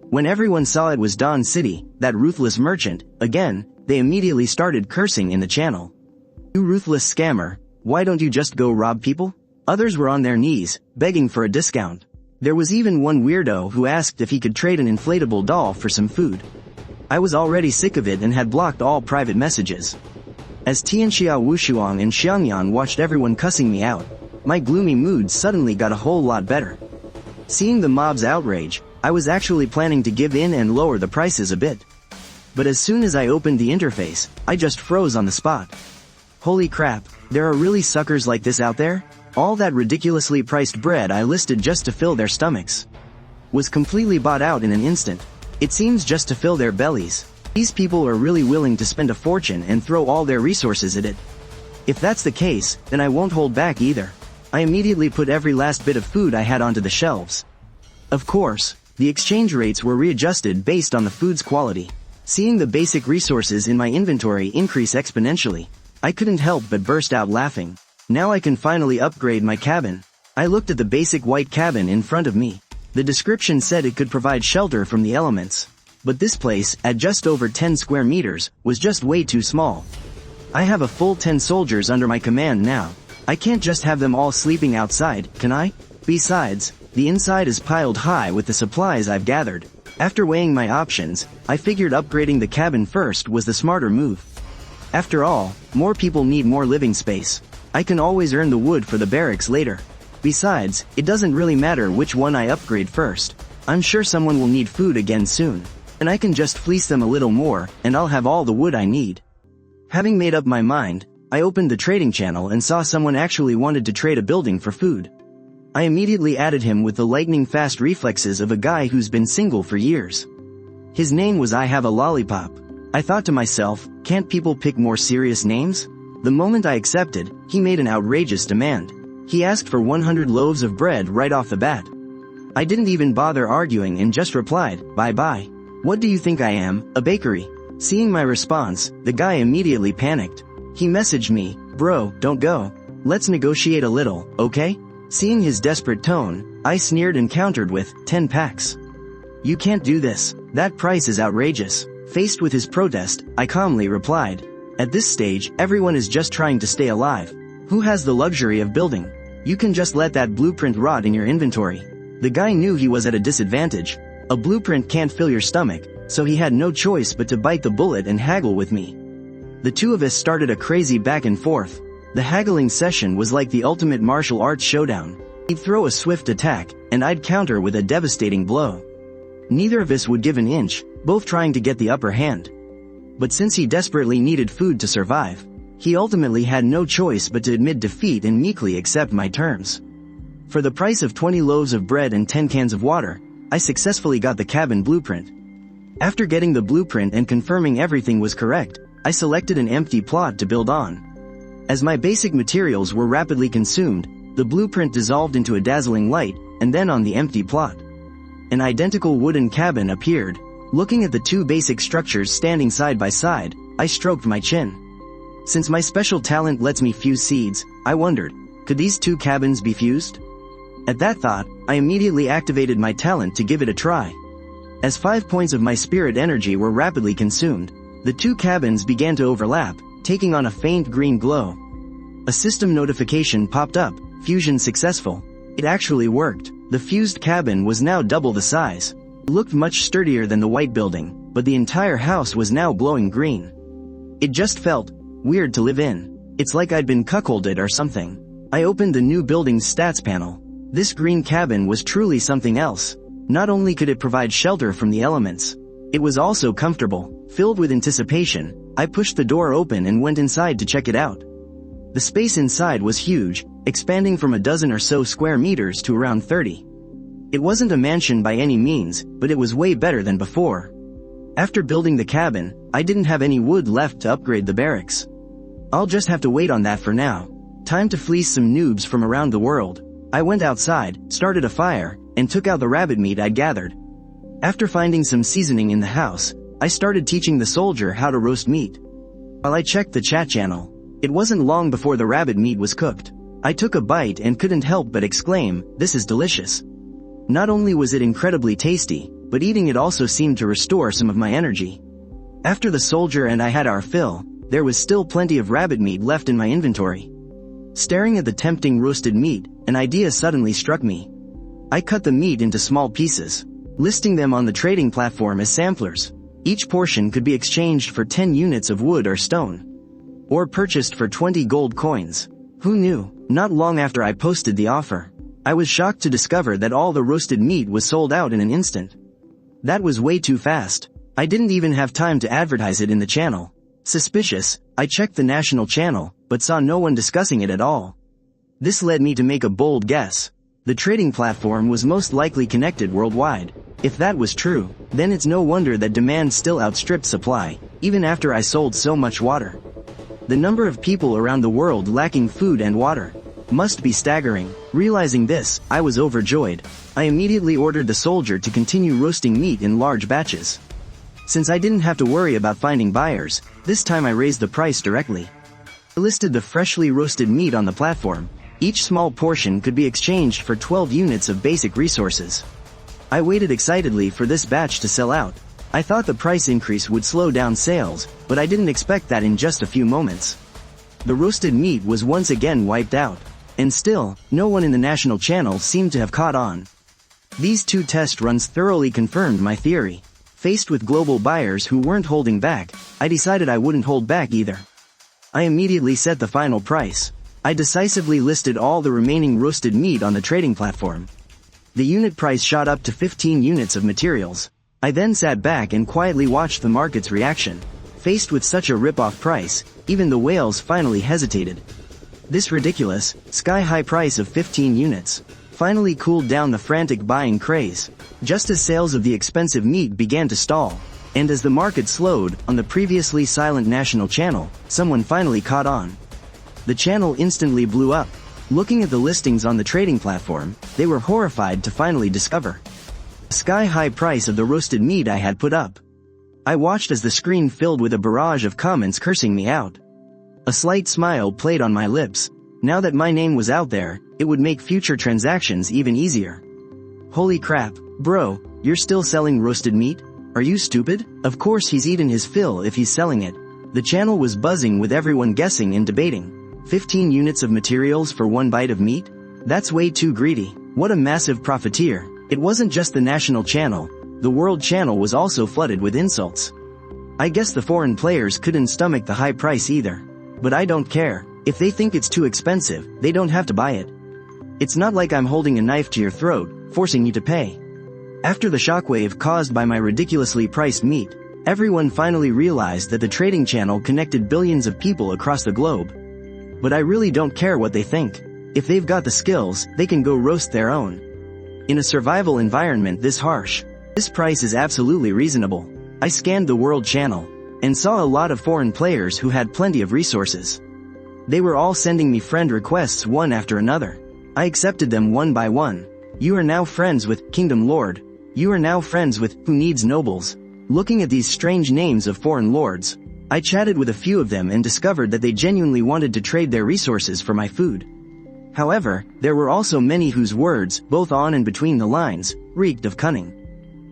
Speaker 1: When everyone saw it was Dawn City, that ruthless merchant, again, they immediately started cursing in the channel. "You ruthless scammer, why don't you just go rob people?" Others were on their knees, begging for a discount. There was even one weirdo who asked if he could trade an inflatable doll for some food. I was already sick of it and had blocked all private messages. As Tianxia Wushuang and Xiangyan watched everyone cussing me out, my gloomy mood suddenly got a whole lot better. Seeing the mob's outrage, I was actually planning to give in and lower the prices a bit. But as soon as I opened the interface, I just froze on the spot. Holy crap, there are really suckers like this out there? All that ridiculously priced bread I listed just to fill their stomachs was completely bought out in an instant. It seems just to fill their bellies. These people are really willing to spend a fortune and throw all their resources at it. If that's the case, then I won't hold back either. I immediately put every last bit of food I had onto the shelves. Of course, the exchange rates were readjusted based on the food's quality. Seeing the basic resources in my inventory increase exponentially, I couldn't help but burst out laughing. Now I can finally upgrade my cabin. I looked at the basic white cabin in front of me. The description said it could provide shelter from the elements. But this place, at just over 10 square meters, was just way too small. I have a full 10 soldiers under my command now. I can't just have them all sleeping outside, can I? Besides, the inside is piled high with the supplies I've gathered. After weighing my options, I figured upgrading the cabin first was the smarter move. After all, more people need more living space. I can always earn the wood for the barracks later. Besides, it doesn't really matter which one I upgrade first. I'm sure someone will need food again soon. And I can just fleece them a little more, and I'll have all the wood I need. Having made up my mind, I opened the trading channel and saw someone actually wanted to trade a building for food. I immediately added him with the lightning-fast reflexes of a guy who's been single for years. His name was I Have a Lollipop. I thought to myself, can't people pick more serious names? The moment I accepted, he made an outrageous demand. He asked for 100 loaves of bread right off the bat. I didn't even bother arguing and just replied, bye-bye. What do you think I am, a bakery? Seeing my response, the guy immediately panicked. He messaged me, bro, don't go. Let's negotiate a little, okay? Seeing his desperate tone, I sneered and countered with, 10 packs. You can't do this. That price is outrageous. Faced with his protest, I calmly replied. At this stage, everyone is just trying to stay alive. Who has the luxury of building? You can just let that blueprint rot in your inventory. The guy knew he was at a disadvantage. A blueprint can't fill your stomach, so he had no choice but to bite the bullet and haggle with me. The two of us started a crazy back and forth. The haggling session was like the ultimate martial arts showdown. He'd throw a swift attack, and I'd counter with a devastating blow. Neither of us would give an inch, both trying to get the upper hand. But since he desperately needed food to survive, he ultimately had no choice but to admit defeat and meekly accept my terms. For the price of 20 loaves of bread and 10 cans of water, I successfully got the cabin blueprint. After getting the blueprint and confirming everything was correct, I selected an empty plot to build on. As my basic materials were rapidly consumed, the blueprint dissolved into a dazzling light, and then on the empty plot, an identical wooden cabin appeared. Looking at the two basic structures standing side by side, I stroked my chin. Since my special talent lets me fuse seeds, I wondered, could these two cabins be fused? At that thought, I immediately activated my talent to give it a try. As 5 points of my spirit energy were rapidly consumed, the two cabins began to overlap, taking on a faint green glow. A system notification popped up, fusion successful. It actually worked. The fused cabin was now double the size. It looked much sturdier than the white building, but the entire house was now glowing green. It just felt weird to live in. It's like I'd been cuckolded or something. I opened the new building's stats panel. This green cabin was truly something else. Not only could it provide shelter from the elements, it was also comfortable. Filled with anticipation, I pushed the door open and went inside to check it out. The space inside was huge, expanding from a dozen or so square meters to around 30. It wasn't a mansion by any means, but it was way better than before. After building the cabin, I didn't have any wood left to upgrade the barracks. I'll just have to wait on that for now. Time to fleece some noobs from around the world. I went outside, started a fire, and took out the rabbit meat I'd gathered. After finding some seasoning in the house, I started teaching the soldier how to roast meat. While I checked the chat channel, it wasn't long before the rabbit meat was cooked. I took a bite and couldn't help but exclaim, "This is delicious." Not only was it incredibly tasty, but eating it also seemed to restore some of my energy. After the soldier and I had our fill, there was still plenty of rabbit meat left in my inventory. Staring at the tempting roasted meat, an idea suddenly struck me. I cut the meat into small pieces, listing them on the trading platform as samplers. Each portion could be exchanged for 10 units of wood or stone, or purchased for 20 gold coins. Who knew? Not long after I posted the offer, I was shocked to discover that all the roasted meat was sold out in an instant. That was way too fast. I didn't even have time to advertise it in the channel. Suspicious, I checked the national channel, but saw no one discussing it at all. This led me to make a bold guess. The trading platform was most likely connected worldwide. If that was true, then it's no wonder that demand still outstripped supply, even after I sold so much water. The number of people around the world lacking food and water must be staggering. Realizing this, I was overjoyed. I immediately ordered the soldier to continue roasting meat in large batches. Since I didn't have to worry about finding buyers, this time I raised the price directly. I listed the freshly roasted meat on the platform. Each small portion could be exchanged for 12 units of basic resources. I waited excitedly for this batch to sell out. I thought the price increase would slow down sales, but I didn't expect that in just a few moments. The roasted meat was once again wiped out. And still, no one in the national channel seemed to have caught on. These two test runs thoroughly confirmed my theory. Faced with global buyers who weren't holding back, I decided I wouldn't hold back either. I immediately set the final price. I decisively listed all the remaining roasted meat on the trading platform. The unit price shot up to 15 units of materials. I then sat back and quietly watched the market's reaction. Faced with such a rip-off price, even the whales finally hesitated. This ridiculous, sky-high price of 15 units finally cooled down the frantic buying craze, just as sales of the expensive meat began to stall. And as the market slowed on the previously silent national channel, someone finally caught on. The channel instantly blew up. Looking at the listings on the trading platform, they were horrified to finally discover the sky-high price of the roasted meat I had put up. I watched as the screen filled with a barrage of comments cursing me out. A slight smile played on my lips. Now that my name was out there, it would make future transactions even easier. Holy crap, bro, you're still selling roasted meat? Are you stupid? Of course he's eaten his fill if he's selling it. The channel was buzzing with everyone guessing and debating. 15 units of materials for one bite of meat? That's way too greedy. What a massive profiteer. It wasn't just the national channel, the world channel was also flooded with insults. I guess the foreign players couldn't stomach the high price either. But I don't care. If they think it's too expensive, they don't have to buy it. It's not like I'm holding a knife to your throat, forcing you to pay. After the shockwave caused by my ridiculously priced meat, everyone finally realized that the trading channel connected billions of people across the globe. But I really don't care what they think. If they've got the skills, they can go roast their own. In a survival environment this harsh, this price is absolutely reasonable. I scanned the world channel and saw a lot of foreign players who had plenty of resources. They were all sending me friend requests one after another. I accepted them one by one. You are now friends with Kingdom Lord. You are now friends with Who Needs Nobles. Looking at these strange names of foreign lords, I chatted with a few of them and discovered that they genuinely wanted to trade their resources for my food. However, there were also many whose words, both on and between the lines, reeked of cunning.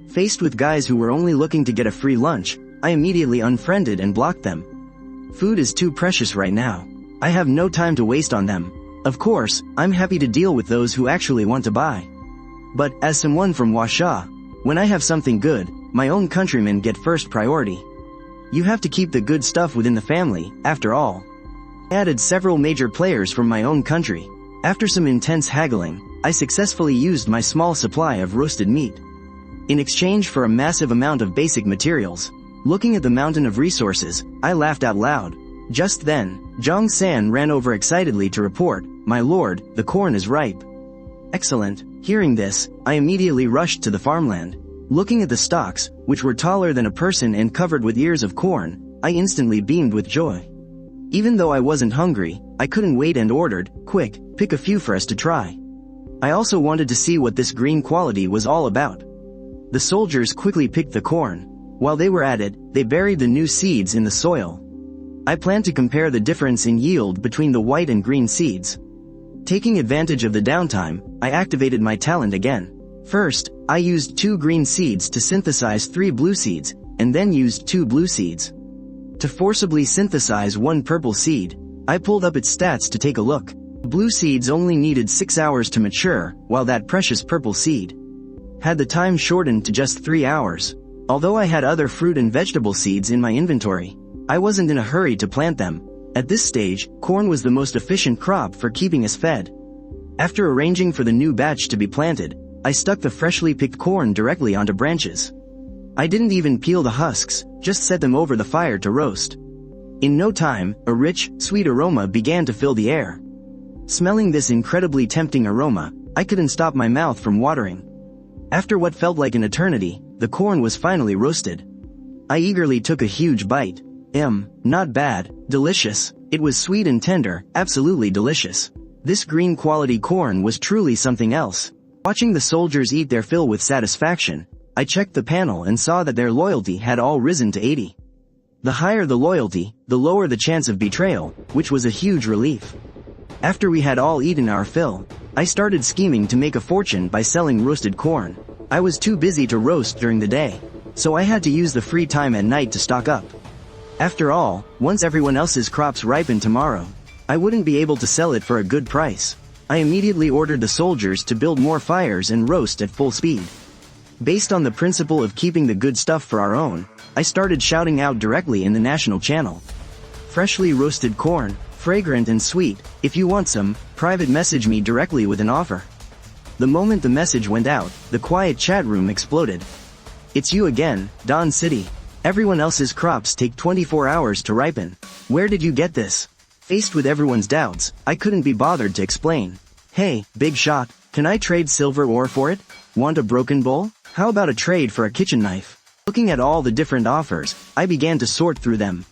Speaker 1: Faced with guys who were only looking to get a free lunch, I immediately unfriended and blocked them. Food is too precious right now. I have no time to waste on them. Of course, I'm happy to deal with those who actually want to buy. But, as someone from Washa, when I have something good, my own countrymen get first priority. You have to keep the good stuff within the family, after all. I added several major players from my own country. After some intense haggling, I successfully used my small supply of roasted meat in exchange for a massive amount of basic materials. Looking at the mountain of resources, I laughed out loud. Just then, Zhang San ran over excitedly to report, "My lord, the corn is ripe." Excellent. Hearing this, I immediately rushed to the farmland. Looking at the stalks, which were taller than a person and covered with ears of corn, I instantly beamed with joy. Even though I wasn't hungry, I couldn't wait and ordered, "Quick, pick a few for us to try." I also wanted to see what this green quality was all about. The soldiers quickly picked the corn. While they were at it, they buried the new seeds in the soil. I planned to compare the difference in yield between the white and green seeds. Taking advantage of the downtime, I activated my talent again. First, I used 2 green seeds to synthesize 3 blue seeds, and then used 2 blue seeds to forcibly synthesize 1 purple seed. I pulled up its stats to take a look. Blue seeds only needed 6 hours to mature, while that precious purple seed had the time shortened to just 3 hours. Although I had other fruit and vegetable seeds in my inventory, I wasn't in a hurry to plant them. At this stage, corn was the most efficient crop for keeping us fed. After arranging for the new batch to be planted, I stuck the freshly picked corn directly onto branches. I didn't even peel the husks, just set them over the fire to roast. In no time, a rich, sweet aroma began to fill the air. Smelling this incredibly tempting aroma, I couldn't stop my mouth from watering. After what felt like an eternity, the corn was finally roasted. I eagerly took a huge bite. Not bad, delicious. It was sweet and tender, absolutely delicious. This green quality corn was truly something else. Watching the soldiers eat their fill with satisfaction, I checked the panel and saw that their loyalty had all risen to 80. The higher the loyalty, the lower the chance of betrayal, which was a huge relief. After we had all eaten our fill, I started scheming to make a fortune by selling roasted corn. I was too busy to roast during the day, so I had to use the free time at night to stock up. After all, once everyone else's crops ripen tomorrow, I wouldn't be able to sell it for a good price. I immediately ordered the soldiers to build more fires and roast at full speed. Based on the principle of keeping the good stuff for our own, I started shouting out directly in the national channel. Freshly roasted corn, fragrant and sweet. If you want some, private message me directly with an offer. The moment the message went out, the quiet chat room exploded. It's you again, Dawn City. Everyone else's crops take 24 hours to ripen. Where did you get this? Faced with everyone's doubts, I couldn't be bothered to explain. Hey, big shot, can I trade silver ore for it? Want a broken bowl? How about a trade for a kitchen knife? Looking at all the different offers, I began to sort through them.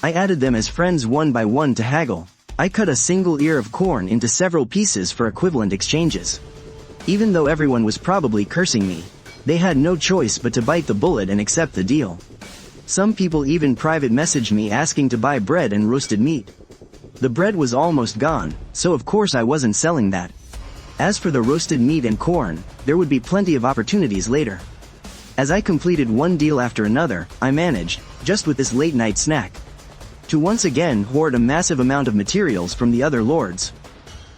Speaker 1: I added them as friends one by one to haggle. I cut a single ear of corn into several pieces for equivalent exchanges. Even though everyone was probably cursing me, they had no choice but to bite the bullet and accept the deal. Some people even private messaged me asking to buy bread and roasted meat. The bread was almost gone, so of course I wasn't selling that. As for the roasted meat and corn, there would be plenty of opportunities later. As I completed one deal after another, I managed, just with this late-night snack, to once again hoard a massive amount of materials from the other lords.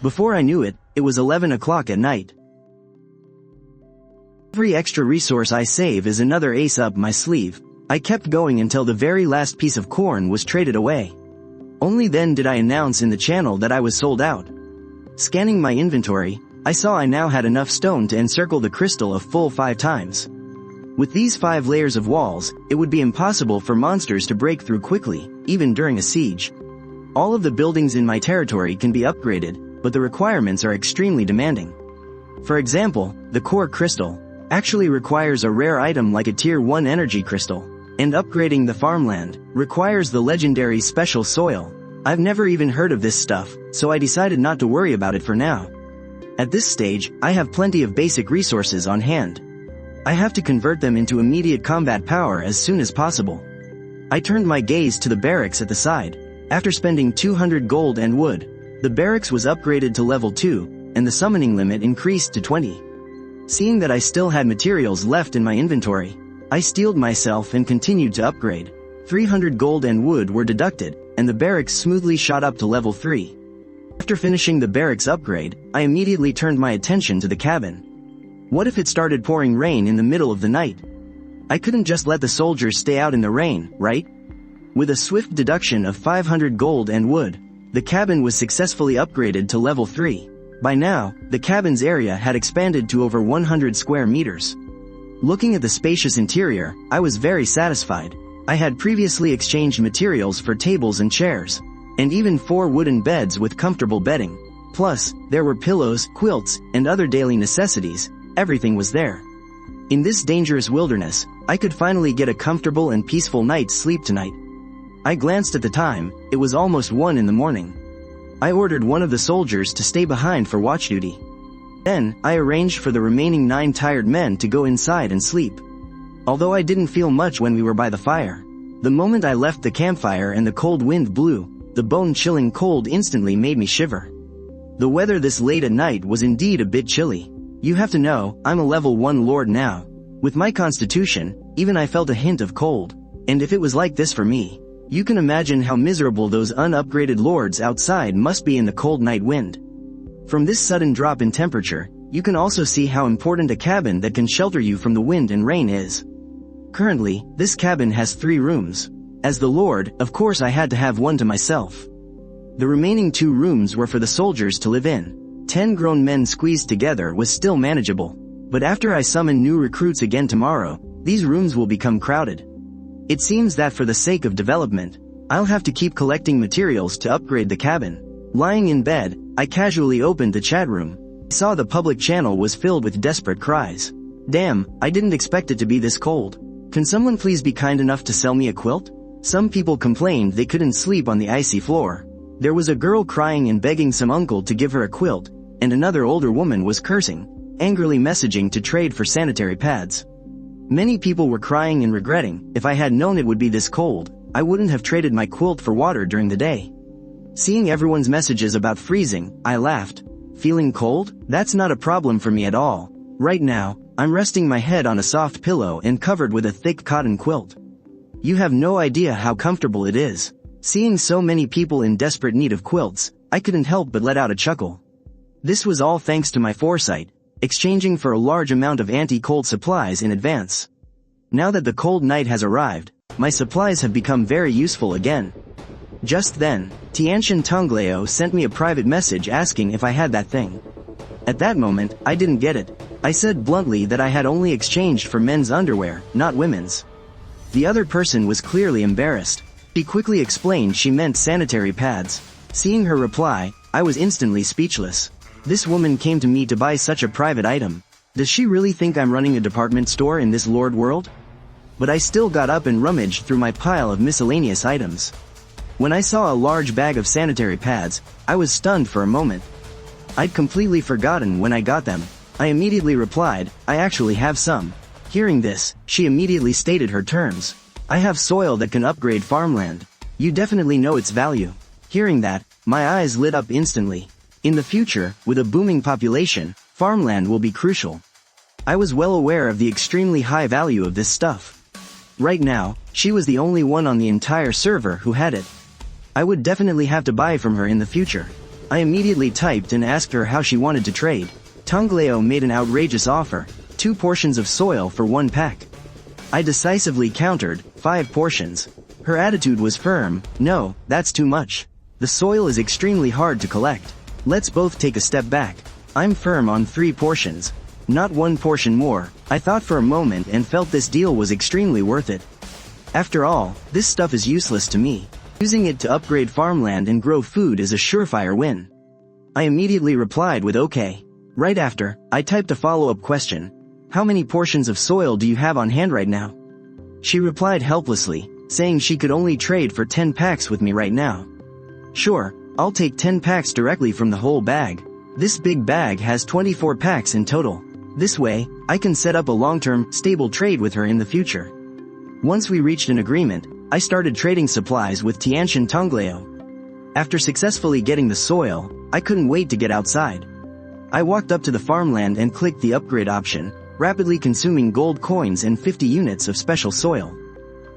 Speaker 1: Before I knew it, it was 11 o'clock at night. Every extra resource I save is another ace up my sleeve. I kept going until the very last piece of corn was traded away. Only then did I announce in the channel that I was sold out. Scanning my inventory, I saw I now had enough stone to encircle the crystal a full 5 times. With these 5 layers of walls, it would be impossible for monsters to break through quickly, even during a siege. All of the buildings in my territory can be upgraded, but the requirements are extremely demanding. For example, the core crystal actually requires a rare item like a tier 1 energy crystal, and upgrading the farmland requires the legendary special soil. I've never even heard of this stuff, so I decided not to worry about it for now. At this stage, I have plenty of basic resources on hand. I have to convert them into immediate combat power as soon as possible. I turned my gaze to the barracks at the side. After spending 200 gold and wood, the barracks was upgraded to level 2, and the summoning limit increased to 20. Seeing that I still had materials left in my inventory, I steeled myself and continued to upgrade. 300 gold and wood were deducted, and the barracks smoothly shot up to level 3. After finishing the barracks upgrade, I immediately turned my attention to the cabin. What if it started pouring rain in the middle of the night? I couldn't just let the soldiers stay out in the rain, right? With a swift deduction of 500 gold and wood, the cabin was successfully upgraded to level 3. By now, the cabin's area had expanded to over 100 square meters. Looking at the spacious interior, I was very satisfied. I had previously exchanged materials for tables and chairs, and even 4 wooden beds with comfortable bedding. Plus, there were pillows, quilts, and other daily necessities. Everything was there. In this dangerous wilderness, I could finally get a comfortable and peaceful night's sleep tonight. I glanced at the time. It was almost 1 in the morning. I ordered one of the soldiers to stay behind for watch duty. Then, I arranged for the remaining 9 tired men to go inside and sleep. Although I didn't feel much when we were by the fire, the moment I left the campfire and the cold wind blew, the bone-chilling cold instantly made me shiver. The weather this late at night was indeed a bit chilly. You have to know, I'm a level 1 lord now. With my constitution, even I felt a hint of cold. And if it was like this for me, you can imagine how miserable those unupgraded lords outside must be in the cold night wind. From this sudden drop in temperature, you can also see how important a cabin that can shelter you from the wind and rain is. Currently, this cabin has 3 rooms. As the lord, of course I had to have one to myself. The remaining 2 rooms were for the soldiers to live in. 10 grown men squeezed together was still manageable. But after I summon new recruits again tomorrow, these rooms will become crowded. It seems that for the sake of development, I'll have to keep collecting materials to upgrade the cabin. Lying in bed, I casually opened the chat room. I saw the public channel was filled with desperate cries. Damn, I didn't expect it to be this cold. Can someone please be kind enough to sell me a quilt? Some people complained they couldn't sleep on the icy floor. There was a girl crying and begging some uncle to give her a quilt, and another older woman was cursing, angrily messaging to trade for sanitary pads. Many people were crying and regretting. If I had known it would be this cold, I wouldn't have traded my quilt for water during the day. Seeing everyone's messages about freezing, I laughed. Feeling cold? That's not a problem for me at all. Right now, I'm resting my head on a soft pillow and covered with a thick cotton quilt. You have no idea how comfortable it is. Seeing so many people in desperate need of quilts, I couldn't help but let out a chuckle. This was all thanks to my foresight, exchanging for a large amount of anti-cold supplies in advance. Now that the cold night has arrived, my supplies have become very useful again. Just then, Tianxian Tongleo sent me a private message asking if I had that thing. At that moment, I didn't get it. I said bluntly that I had only exchanged for men's underwear, not women's. The other person was clearly embarrassed. She quickly explained she meant sanitary pads. Seeing her reply, I was instantly speechless. This woman came to me to buy such a private item. Does she really think I'm running a department store in this lord world? But I still got up and rummaged through my pile of miscellaneous items. When I saw a large bag of sanitary pads, I was stunned for a moment. I'd completely forgotten when I got them. I immediately replied, I actually have some. Hearing this, she immediately stated her terms. I have soil that can upgrade farmland. You definitely know its value. Hearing that, my eyes lit up instantly. In the future, with a booming population, farmland will be crucial. I was well aware of the extremely high value of this stuff. Right now, she was the only one on the entire server who had it. I would definitely have to buy from her in the future. I immediately typed and asked her how she wanted to trade. Tongleo made an outrageous offer, 2 portions of soil for 1 pack. I decisively countered, 5 portions. Her attitude was firm, no, that's too much. The soil is extremely hard to collect. Let's both take a step back. I'm firm on 3 portions. Not 1 portion more. I thought for a moment and felt this deal was extremely worth it. After all, this stuff is useless to me. Using it to upgrade farmland and grow food is a surefire win. I immediately replied with okay. Right after, I typed a follow-up question. How many portions of soil do you have on hand right now? She replied helplessly, saying she could only trade for 10 packs with me right now. Sure, I'll take 10 packs directly from the whole bag. This big bag has 24 packs in total. This way, I can set up a long-term, stable trade with her in the future. Once we reached an agreement, I started trading supplies with Tianxian Tongleo. After successfully getting the soil, I couldn't wait to get outside. I walked up to the farmland and clicked the upgrade option, rapidly consuming gold coins and 50 units of special soil.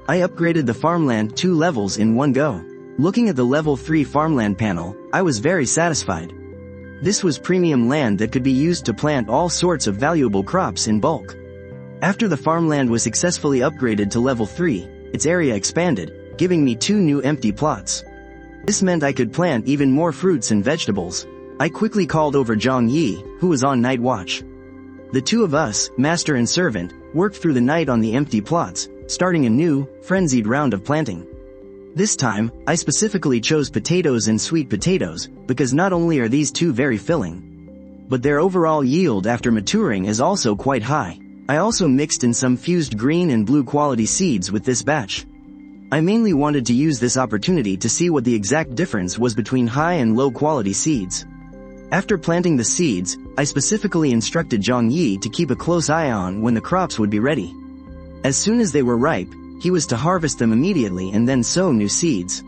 Speaker 1: I upgraded the farmland 2 levels in one go. Looking at the level 3 farmland panel, I was very satisfied. This was premium land that could be used to plant all sorts of valuable crops in bulk. After the farmland was successfully upgraded to level 3, its area expanded, giving me 2 new empty plots. This meant I could plant even more fruits and vegetables. I quickly called over Zhang Yi, who was on night watch. The 2 of us, master and servant, worked through the night on the empty plots, starting a new, frenzied round of planting. This time, I specifically chose potatoes and sweet potatoes, because not only are these 2 very filling, but their overall yield after maturing is also quite high. I also mixed in some fused green and blue quality seeds with this batch. I mainly wanted to use this opportunity to see what the exact difference was between high and low quality seeds. After planting the seeds, I specifically instructed Zhang Yi to keep a close eye on when the crops would be ready. As soon as they were ripe, he was to harvest them immediately and then sow new seeds.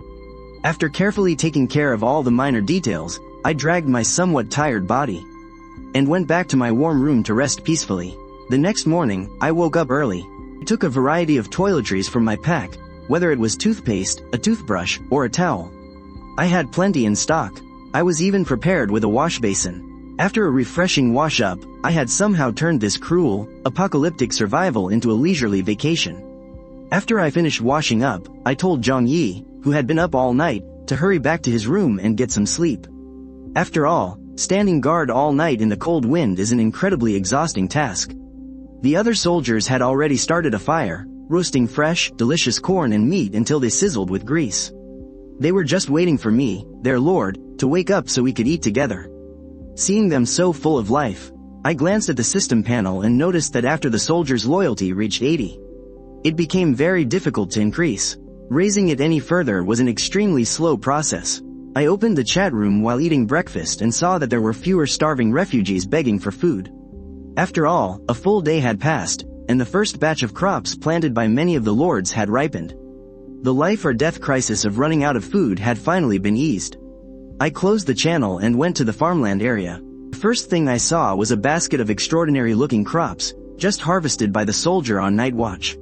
Speaker 1: After carefully taking care of all the minor details, I dragged my somewhat tired body and went back to my warm room to rest peacefully. The next morning, I woke up early. I took a variety of toiletries from my pack, whether it was toothpaste, a toothbrush, or a towel. I had plenty in stock. I was even prepared with a wash basin. After a refreshing wash-up, I had somehow turned this cruel, apocalyptic survival into a leisurely vacation. After I finished washing up, I told Zhang Yi, who had been up all night, to hurry back to his room and get some sleep. After all, standing guard all night in the cold wind is an incredibly exhausting task. The other soldiers had already started a fire, roasting fresh, delicious corn and meat until they sizzled with grease. They were just waiting for me, their lord, to wake up so we could eat together. Seeing them so full of life, I glanced at the system panel and noticed that after the soldiers' loyalty reached 80, it became very difficult to increase. Raising it any further was an extremely slow process. I opened the chat room while eating breakfast and saw that there were fewer starving refugees begging for food. After all, a full day had passed, and the first batch of crops planted by many of the lords had ripened. The life or death crisis of running out of food had finally been eased. I closed the channel and went to the farmland area. The first thing I saw was a basket of extraordinary-looking crops, just harvested by the soldier on night watch.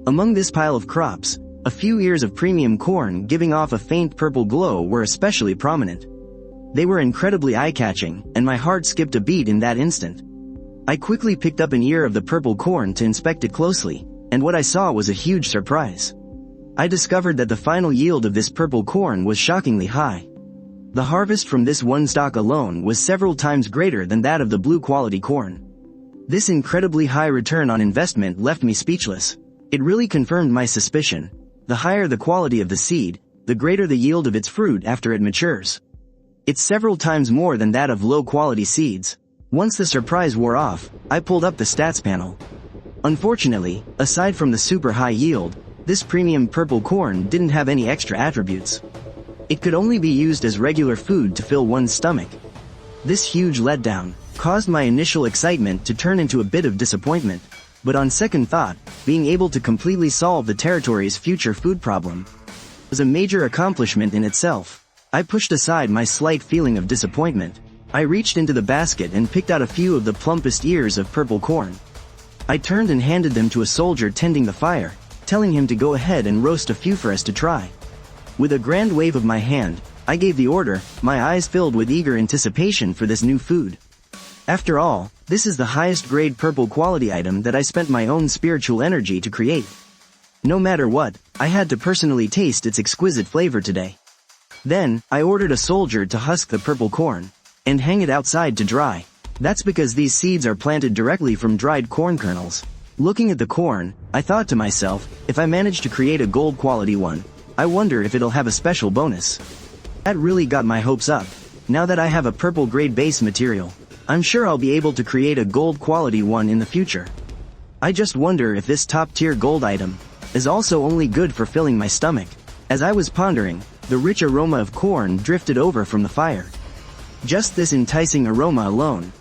Speaker 1: Among this pile of crops, a few ears of premium corn giving off a faint purple glow were especially prominent. They were incredibly eye-catching, and my heart skipped a beat in that instant. I quickly picked up an ear of the purple corn to inspect it closely, and what I saw was a huge surprise. I discovered that the final yield of this purple corn was shockingly high. The harvest from this one stalk alone was several times greater than that of the blue quality corn. This incredibly high return on investment left me speechless. It really confirmed my suspicion. The higher the quality of the seed, the greater the yield of its fruit after it matures. It's several times more than that of low-quality seeds. Once the surprise wore off, I pulled up the stats panel. Unfortunately, aside from the super high yield, this premium purple corn didn't have any extra attributes. It could only be used as regular food to fill one's stomach. This huge letdown caused my initial excitement to turn into a bit of disappointment, but on second thought, being able to completely solve the territory's future food problem was a major accomplishment in itself. I pushed aside my slight feeling of disappointment. I reached into the basket and picked out a few of the plumpest ears of purple corn. I turned and handed them to a soldier tending the fire, telling him to go ahead and roast a few for us to try. With a grand wave of my hand, I gave the order, my eyes filled with eager anticipation for this new food. After all, this is the highest grade purple quality item that I spent my own spiritual energy to create. No matter what, I had to personally taste its exquisite flavor today. Then, I ordered a soldier to husk the purple corn and hang it outside to dry. That's because these seeds are planted directly from dried corn kernels. Looking at the corn, I thought to myself, if I manage to create a gold quality one, I wonder if it'll have a special bonus. That really got my hopes up. Now that I have a purple grade base material, I'm sure I'll be able to create a gold quality one in the future. I just wonder if this top tier gold item is also only good for filling my stomach. As I was pondering, the rich aroma of corn drifted over from the fire. Just this enticing aroma alone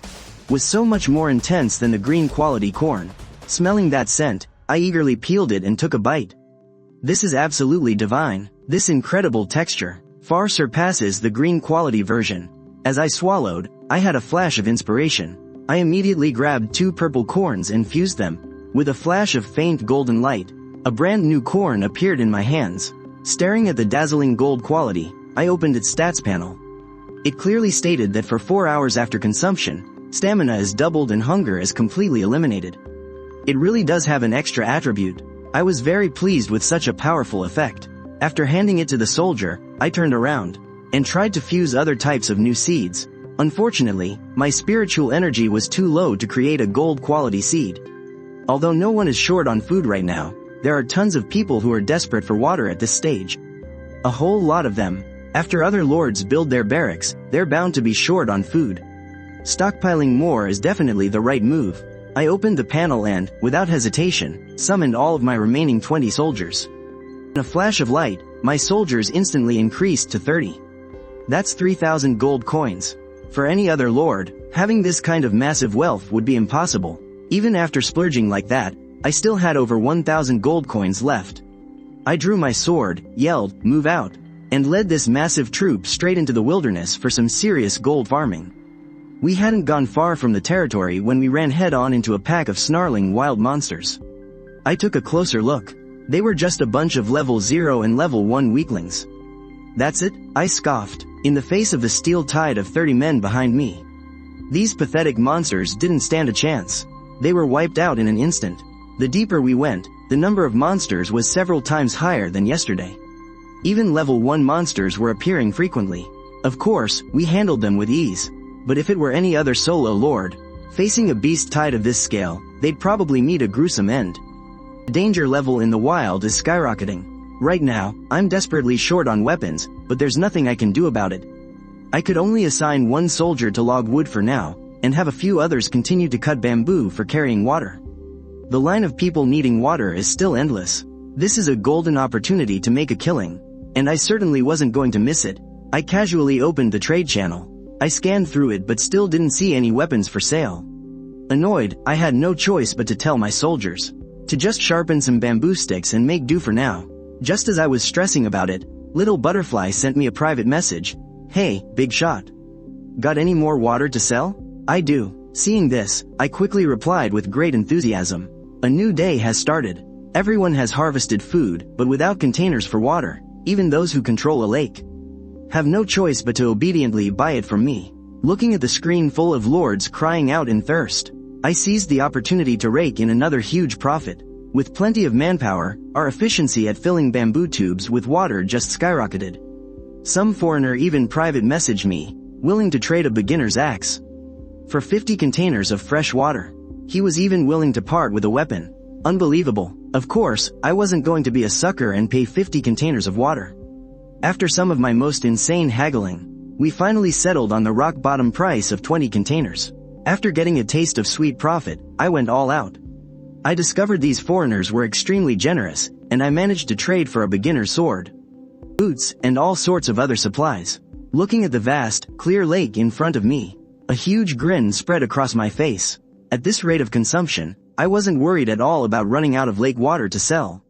Speaker 1: was so much more intense than the green quality corn. Smelling that scent, I eagerly peeled it and took a bite. This is absolutely divine. This incredible texture far surpasses the green quality version. As I swallowed, I had a flash of inspiration. I immediately grabbed 2 purple corns and fused them. With a flash of faint golden light, a brand new corn appeared in my hands. Staring at the dazzling gold quality, I opened its stats panel. It clearly stated that for 4 hours after consumption, stamina is doubled and hunger is completely eliminated. It really does have an extra attribute. I was very pleased with such a powerful effect. After handing it to the soldier, I turned around and tried to fuse other types of new seeds. Unfortunately, my spiritual energy was too low to create a gold quality seed. Although no one is short on food right now, there are tons of people who are desperate for water at this stage. A whole lot of them. After other lords build their barracks, they're bound to be short on food. Stockpiling more is definitely the right move. I opened the panel and, without hesitation, summoned all of my remaining 20 soldiers. In a flash of light, my soldiers instantly increased to 30. That's 3,000 gold coins. For any other lord, having this kind of massive wealth would be impossible. Even after splurging like that, I still had over 1,000 gold coins left. I drew my sword, yelled, "Move out," and led this massive troop straight into the wilderness for some serious gold farming. We hadn't gone far from the territory when we ran head-on into a pack of snarling wild monsters. I took a closer look. They were just a bunch of level 0 and level 1 weaklings. That's it? I scoffed, in the face of the steel tide of 30 men behind me. These pathetic monsters didn't stand a chance. They were wiped out in an instant. The deeper we went, the number of monsters was several times higher than yesterday. Even level 1 monsters were appearing frequently. Of course, we handled them with ease. But if it were any other solo lord, facing a beast tide of this scale, they'd probably meet a gruesome end. The danger level in the wild is skyrocketing. Right now, I'm desperately short on weapons, but there's nothing I can do about it. I could only assign 1 soldier to log wood for now, and have a few others continue to cut bamboo for carrying water. The line of people needing water is still endless. This is a golden opportunity to make a killing, and I certainly wasn't going to miss it. I casually opened the trade channel. I scanned through it but still didn't see any weapons for sale. Annoyed, I had no choice but to tell my soldiers to just sharpen some bamboo sticks and make do for now. Just as I was stressing about it, Little Butterfly sent me a private message. "Hey, big shot. Got any more water to sell?" "I do." Seeing this, I quickly replied with great enthusiasm. A new day has started. Everyone has harvested food, but without containers for water, even those who control a lake have no choice but to obediently buy it from me. Looking at the screen full of lords crying out in thirst, I seized the opportunity to rake in another huge profit. With plenty of manpower, our efficiency at filling bamboo tubes with water just skyrocketed. Some foreigner even private messaged me, willing to trade a beginner's axe for 50 containers of fresh water. He was even willing to part with a weapon. Unbelievable. Of course, I wasn't going to be a sucker and pay 50 containers of water. After some of my most insane haggling, we finally settled on the rock-bottom price of 20 containers. After getting a taste of sweet profit, I went all out. I discovered these foreigners were extremely generous, and I managed to trade for a beginner's sword, boots, and all sorts of other supplies. Looking at the vast, clear lake in front of me, a huge grin spread across my face. At this rate of consumption, I wasn't worried at all about running out of lake water to sell.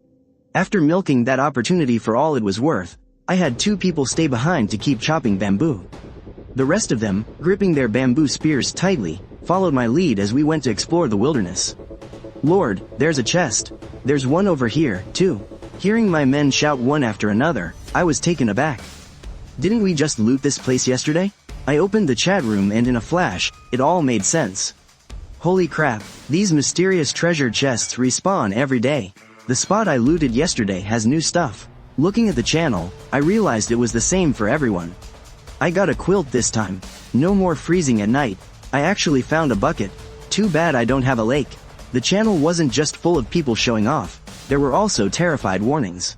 Speaker 1: After milking that opportunity for all it was worth, I had 2 people stay behind to keep chopping bamboo. The rest of them, gripping their bamboo spears tightly, followed my lead as we went to explore the wilderness. Lord, there's a chest. There's one over here, too. Hearing my men shout one after another, I was taken aback. Didn't we just loot this place yesterday? I opened the chat room and in a flash, it all made sense. Holy crap, these mysterious treasure chests respawn every day. The spot I looted yesterday has new stuff. Looking at the channel, I realized it was the same for everyone. I got a quilt this time. No more freezing at night. I actually found a bucket. Too bad I don't have a lake. The channel wasn't just full of people showing off, there were also terrified warnings.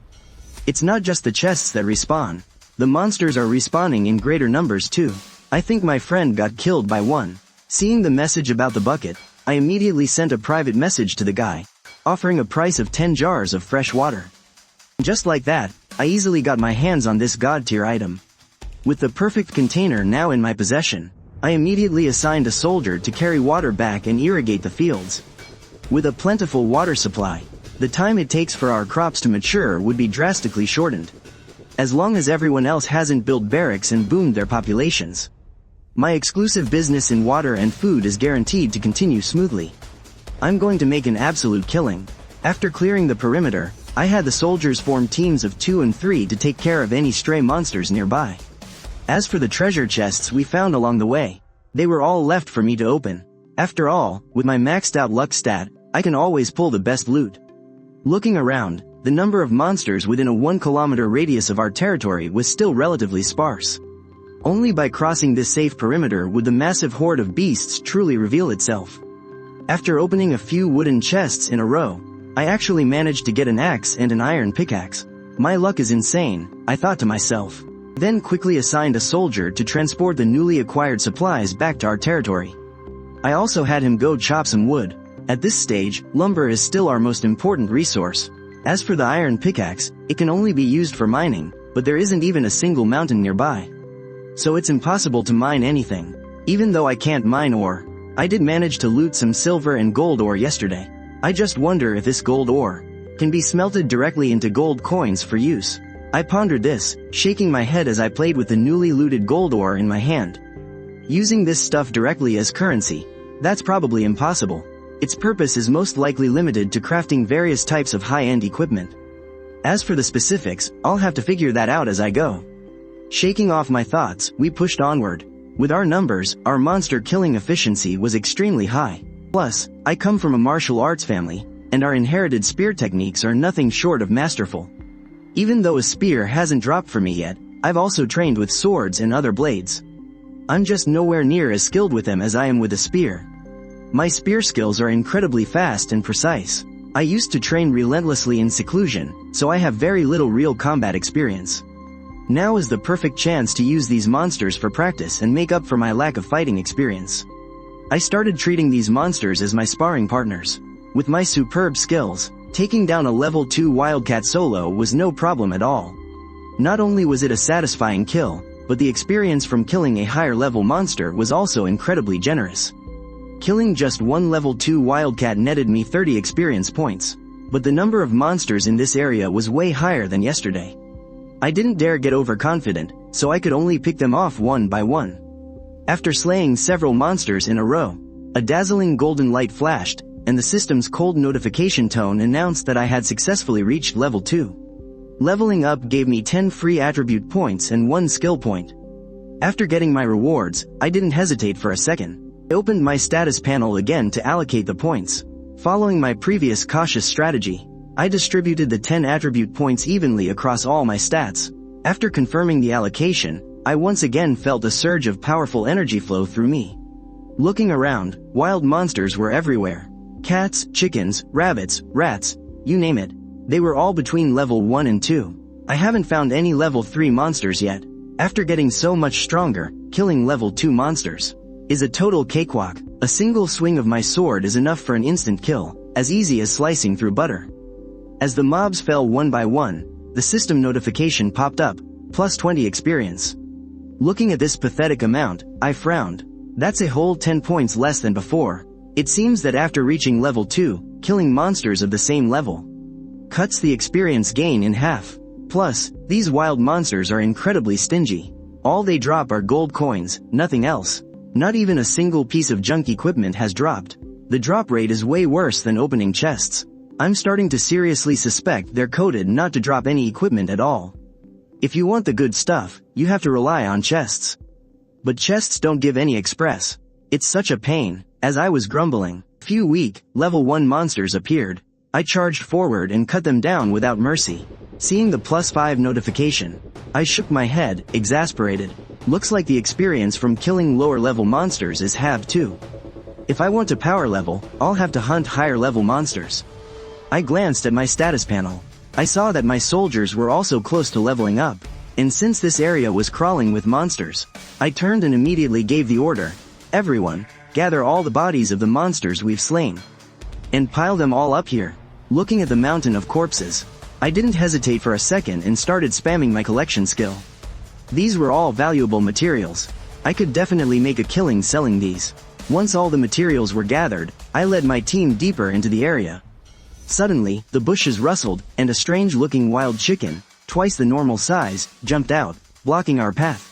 Speaker 1: It's not just the chests that respawn. The monsters are respawning in greater numbers too. I think my friend got killed by one. Seeing the message about the bucket, I immediately sent a private message to the guy, offering a price of 10 jars of fresh water. Just like that, I easily got my hands on this god-tier item. With the perfect container now in my possession, I immediately assigned a soldier to carry water back and irrigate the fields. With a plentiful water supply, the time it takes for our crops to mature would be drastically shortened. As long as everyone else hasn't built barracks and boomed their populations, my exclusive business in water and food is guaranteed to continue smoothly. I'm going to make an absolute killing. After clearing the perimeter, I had the soldiers form teams of 2 and 3 to take care of any stray monsters nearby. As for the treasure chests we found along the way, they were all left for me to open. After all, with my maxed out luck stat, I can always pull the best loot. Looking around, the number of monsters within a 1-kilometer radius of our territory was still relatively sparse. Only by crossing this safe perimeter would the massive horde of beasts truly reveal itself. After opening a few wooden chests in a row, I actually managed to get an axe and an iron pickaxe. My luck is insane, I thought to myself. Then quickly assigned a soldier to transport the newly acquired supplies back to our territory. I also had him go chop some wood. At this stage, lumber is still our most important resource. As for the iron pickaxe, it can only be used for mining, but there isn't even a single mountain nearby. So it's impossible to mine anything. Even though I can't mine ore, I did manage to loot some silver and gold ore yesterday. I just wonder if this gold ore can be smelted directly into gold coins for use. I pondered this, shaking my head as I played with the newly looted gold ore in my hand. Using this stuff directly as currency, that's probably impossible. Its purpose is most likely limited to crafting various types of high-end equipment. As for the specifics, I'll have to figure that out as I go. Shaking off my thoughts, we pushed onward. With our numbers, our monster killing efficiency was extremely high. Plus, I come from a martial arts family, and our inherited spear techniques are nothing short of masterful. Even though a spear hasn't dropped for me yet, I've also trained with swords and other blades. I'm just nowhere near as skilled with them as I am with a spear. My spear skills are incredibly fast and precise. I used to train relentlessly in seclusion, so I have very little real combat experience. Now is the perfect chance to use these monsters for practice and make up for my lack of fighting experience. I started treating these monsters as my sparring partners. With my superb skills, taking down a level 2 wildcat solo was no problem at all. Not only was it a satisfying kill, but the experience from killing a higher level monster was also incredibly generous. Killing just one level 2 wildcat netted me 30 experience points, but the number of monsters in this area was way higher than yesterday. I didn't dare get overconfident, so I could only pick them off one by one. After slaying several monsters in a row, a dazzling golden light flashed, and the system's cold notification tone announced that I had successfully reached level 2. Leveling up gave me 10 free attribute points and 1 skill point. After getting my rewards, I didn't hesitate for a second. I opened my status panel again to allocate the points. Following my previous cautious strategy, I distributed the 10 attribute points evenly across all my stats. After confirming the allocation, I once again felt a surge of powerful energy flow through me. Looking around, wild monsters were everywhere. Cats, chickens, rabbits, rats, you name it. They were all between level 1 and 2. I haven't found any level 3 monsters yet. After getting so much stronger, killing level 2 monsters is a total cakewalk. A single swing of my sword is enough for an instant kill, as easy as slicing through butter. As the mobs fell one by one, the system notification popped up, plus 20 experience. Looking at this pathetic amount, I frowned. That's a whole 10 points less than before. It seems that after reaching level 2, killing monsters of the same level cuts the experience gain in half. Plus, these wild monsters are incredibly stingy. All they drop are gold coins, nothing else. Not even a single piece of junk equipment has dropped. The drop rate is way worse than opening chests. I'm starting to seriously suspect they're coded not to drop any equipment at all. If you want the good stuff, you have to rely on chests. But chests don't give any express. It's such a pain. As I was grumbling, few weak, level 1 monsters appeared. I charged forward and cut them down without mercy. Seeing the plus 5 notification, I shook my head, exasperated. Looks like the experience from killing lower level monsters is halved too. If I want to power level, I'll have to hunt higher level monsters. I glanced at my status panel. I saw that my soldiers were also close to leveling up, and since this area was crawling with monsters, I turned and immediately gave the order, everyone, gather all the bodies of the monsters we've slain, and pile them all up here. Looking at the mountain of corpses, I didn't hesitate for a second and started spamming my collection skill. These were all valuable materials. I could definitely make a killing selling these. Once all the materials were gathered, I led my team deeper into the area. Suddenly, the bushes rustled, and a strange-looking wild chicken, twice the normal size, jumped out, blocking our path.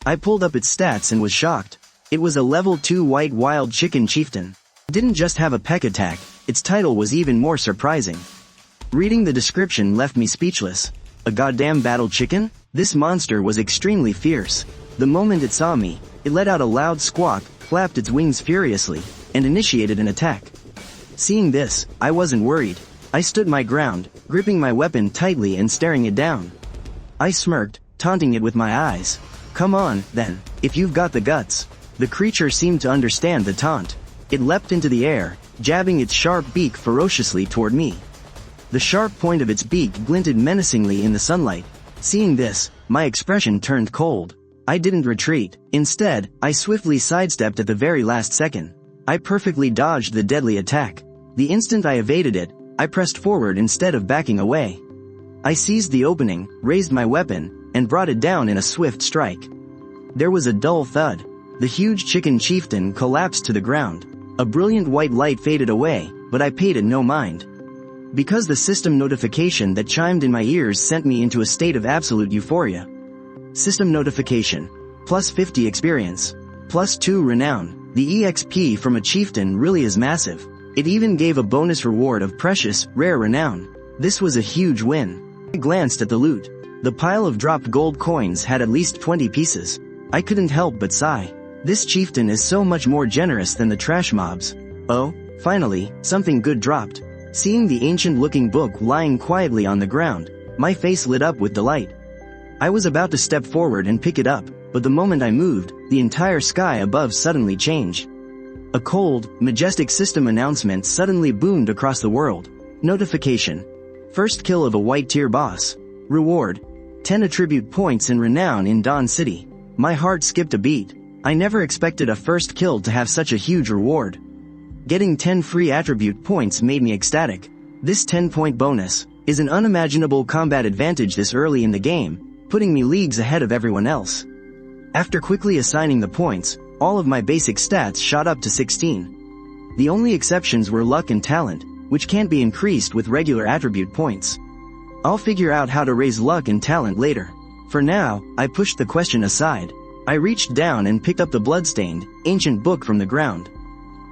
Speaker 1: I pulled up its stats and was shocked. It was a level 2 white wild chicken chieftain. It didn't just have a peck attack, its title was even more surprising. Reading the description left me speechless. A goddamn battle chicken? This monster was extremely fierce. The moment it saw me, it let out a loud squawk, flapped its wings furiously, and initiated an attack. Seeing this, I wasn't worried. I stood my ground, gripping my weapon tightly and staring it down. I smirked, taunting it with my eyes. Come on, then, if you've got the guts. The creature seemed to understand the taunt. It leapt into the air, jabbing its sharp beak ferociously toward me. The sharp point of its beak glinted menacingly in the sunlight. Seeing this, my expression turned cold. I didn't retreat. Instead, I swiftly sidestepped at the very last second. I perfectly dodged the deadly attack. The instant I evaded it, I pressed forward instead of backing away. I seized the opening, raised my weapon, and brought it down in a swift strike. There was a dull thud. The huge chicken chieftain collapsed to the ground. A brilliant white light faded away, but I paid it no mind. Because the system notification that chimed in my ears sent me into a state of absolute euphoria. System notification. Plus 50 experience. Plus 2 renown. The EXP from a chieftain really is massive. It even gave a bonus reward of precious, rare renown. This was a huge win. I glanced at the loot. The pile of dropped gold coins had at least 20 pieces. I couldn't help but sigh. This chieftain is so much more generous than the trash mobs. Oh, finally, something good dropped. Seeing the ancient-looking book lying quietly on the ground, my face lit up with delight. I was about to step forward and pick it up, but the moment I moved, the entire sky above suddenly changed. A cold, majestic system announcement suddenly boomed across the world. Notification. First kill of a white-tier boss. Reward. 10 attribute points and renown in Dawn City. My heart skipped a beat. I never expected a first kill to have such a huge reward. Getting 10 free attribute points made me ecstatic. This 10-point bonus is an unimaginable combat advantage this early in the game, putting me leagues ahead of everyone else. After quickly assigning the points, all of my basic stats shot up to 16. The only exceptions were luck and talent, which can't be increased with regular attribute points. I'll figure out how to raise luck and talent later. For now, I pushed the question aside. I reached down and picked up the bloodstained, ancient book from the ground.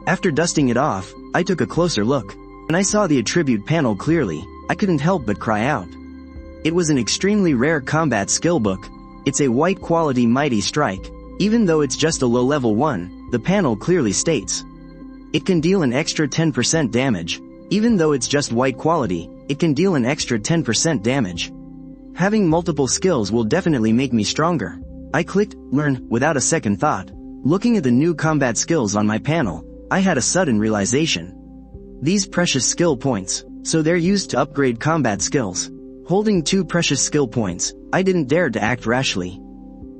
Speaker 1: After dusting it off, I took a closer look. When I saw the attribute panel clearly, I couldn't help but cry out. It was an extremely rare combat skill book. It's a white quality mighty strike. Even though it's just a low level one, the panel clearly states, It can deal an extra 10% damage. Even though it's just white quality, it can deal an extra 10% damage. Having multiple skills will definitely make me stronger. I clicked Learn without a second thought. Looking at the new combat skills on my panel, I had a sudden realization. These precious skill points, so they're used to upgrade combat skills. Holding 2 precious skill points, I didn't dare to act rashly.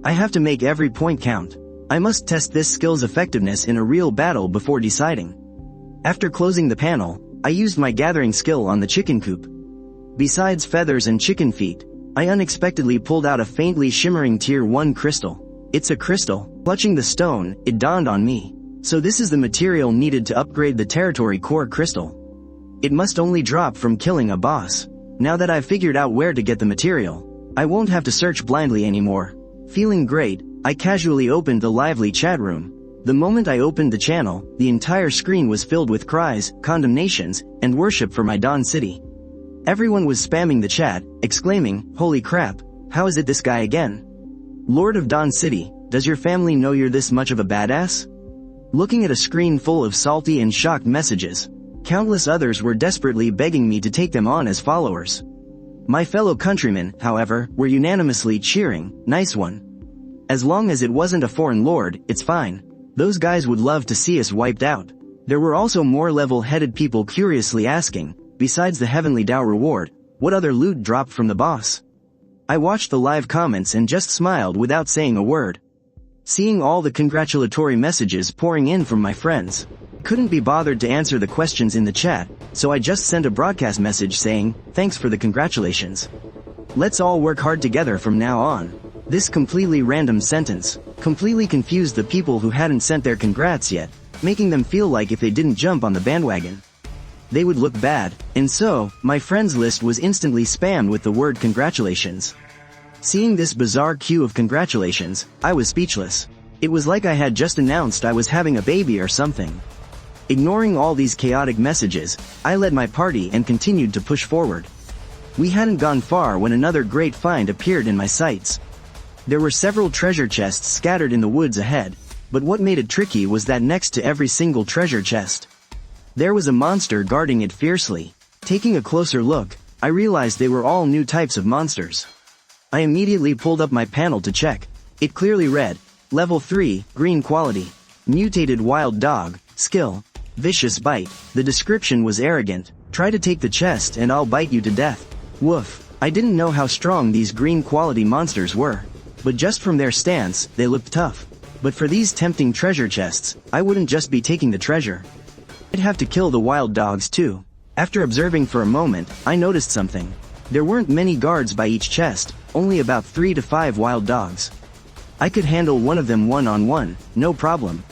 Speaker 1: I have to make every point count. I must test this skill's effectiveness in a real battle before deciding. After closing the panel, I used my gathering skill on the chicken coop. Besides feathers and chicken feet, I unexpectedly pulled out a faintly shimmering tier 1 crystal. It's a crystal. Clutching the stone, it dawned on me. So this is the material needed to upgrade the territory core crystal. It must only drop from killing a boss. Now that I've figured out where to get the material, I won't have to search blindly anymore. Feeling great, I casually opened the lively chat room. The moment I opened the channel, the entire screen was filled with cries, condemnations, and worship for my Dawn City. Everyone was spamming the chat, exclaiming, "Holy crap, how is it this guy again? Lord of Dawn City, does your family know you're this much of a badass?" Looking at a screen full of salty and shocked messages, countless others were desperately begging me to take them on as followers. My fellow countrymen, however, were unanimously cheering, "Nice one. As long as it wasn't a foreign lord, it's fine. Those guys would love to see us wiped out." There were also more level-headed people curiously asking, besides the heavenly Dao reward, what other loot dropped from the boss? I watched the live comments and just smiled without saying a word. Seeing all the congratulatory messages pouring in from my friends, couldn't be bothered to answer the questions in the chat, so I just sent a broadcast message saying, "Thanks for the congratulations. Let's all work hard together from now on." This completely random sentence completely confused the people who hadn't sent their congrats yet, making them feel like if they didn't jump on the bandwagon, they would look bad, and so, my friends list was instantly spammed with the word congratulations. Seeing this bizarre queue of congratulations, I was speechless. It was like I had just announced I was having a baby or something. Ignoring all these chaotic messages, I led my party and continued to push forward. We hadn't gone far when another great find appeared in my sights. There were several treasure chests scattered in the woods ahead, but what made it tricky was that next to every single treasure chest, there was a monster guarding it fiercely. Taking a closer look, I realized they were all new types of monsters. I immediately pulled up my panel to check. It clearly read, Level 3, Green Quality, Mutated Wild Dog, Skill, Vicious Bite. The description was arrogant, "Try to take the chest and I'll bite you to death." Woof. I didn't know how strong these green quality monsters were, but just from their stance, they looked tough. But for these tempting treasure chests, I wouldn't just be taking the treasure. I'd have to kill the wild dogs too. After observing for a moment, I noticed something. There weren't many guards by each chest, only about 3 to 5 wild dogs. I could handle one of them one-on-one, no problem.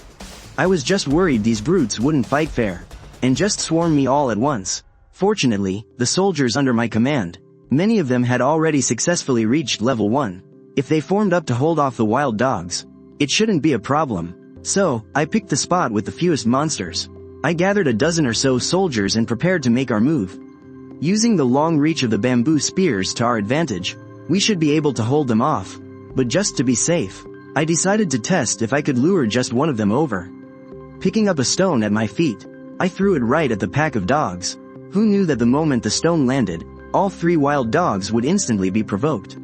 Speaker 1: I was just worried these brutes wouldn't fight fair, and just swarm me all at once. Fortunately, the soldiers under my command, many of them had already successfully reached level 1. If they formed up to hold off the wild dogs, it shouldn't be a problem. So, I picked the spot with the fewest monsters. I gathered a dozen or so soldiers and prepared to make our move. Using the long reach of the bamboo spears to our advantage, we should be able to hold them off. But just to be safe, I decided to test if I could lure just one of them over. Picking up a stone at my feet, I threw it right at the pack of dogs. Who knew that the moment the stone landed, all 3 wild dogs would instantly be provoked?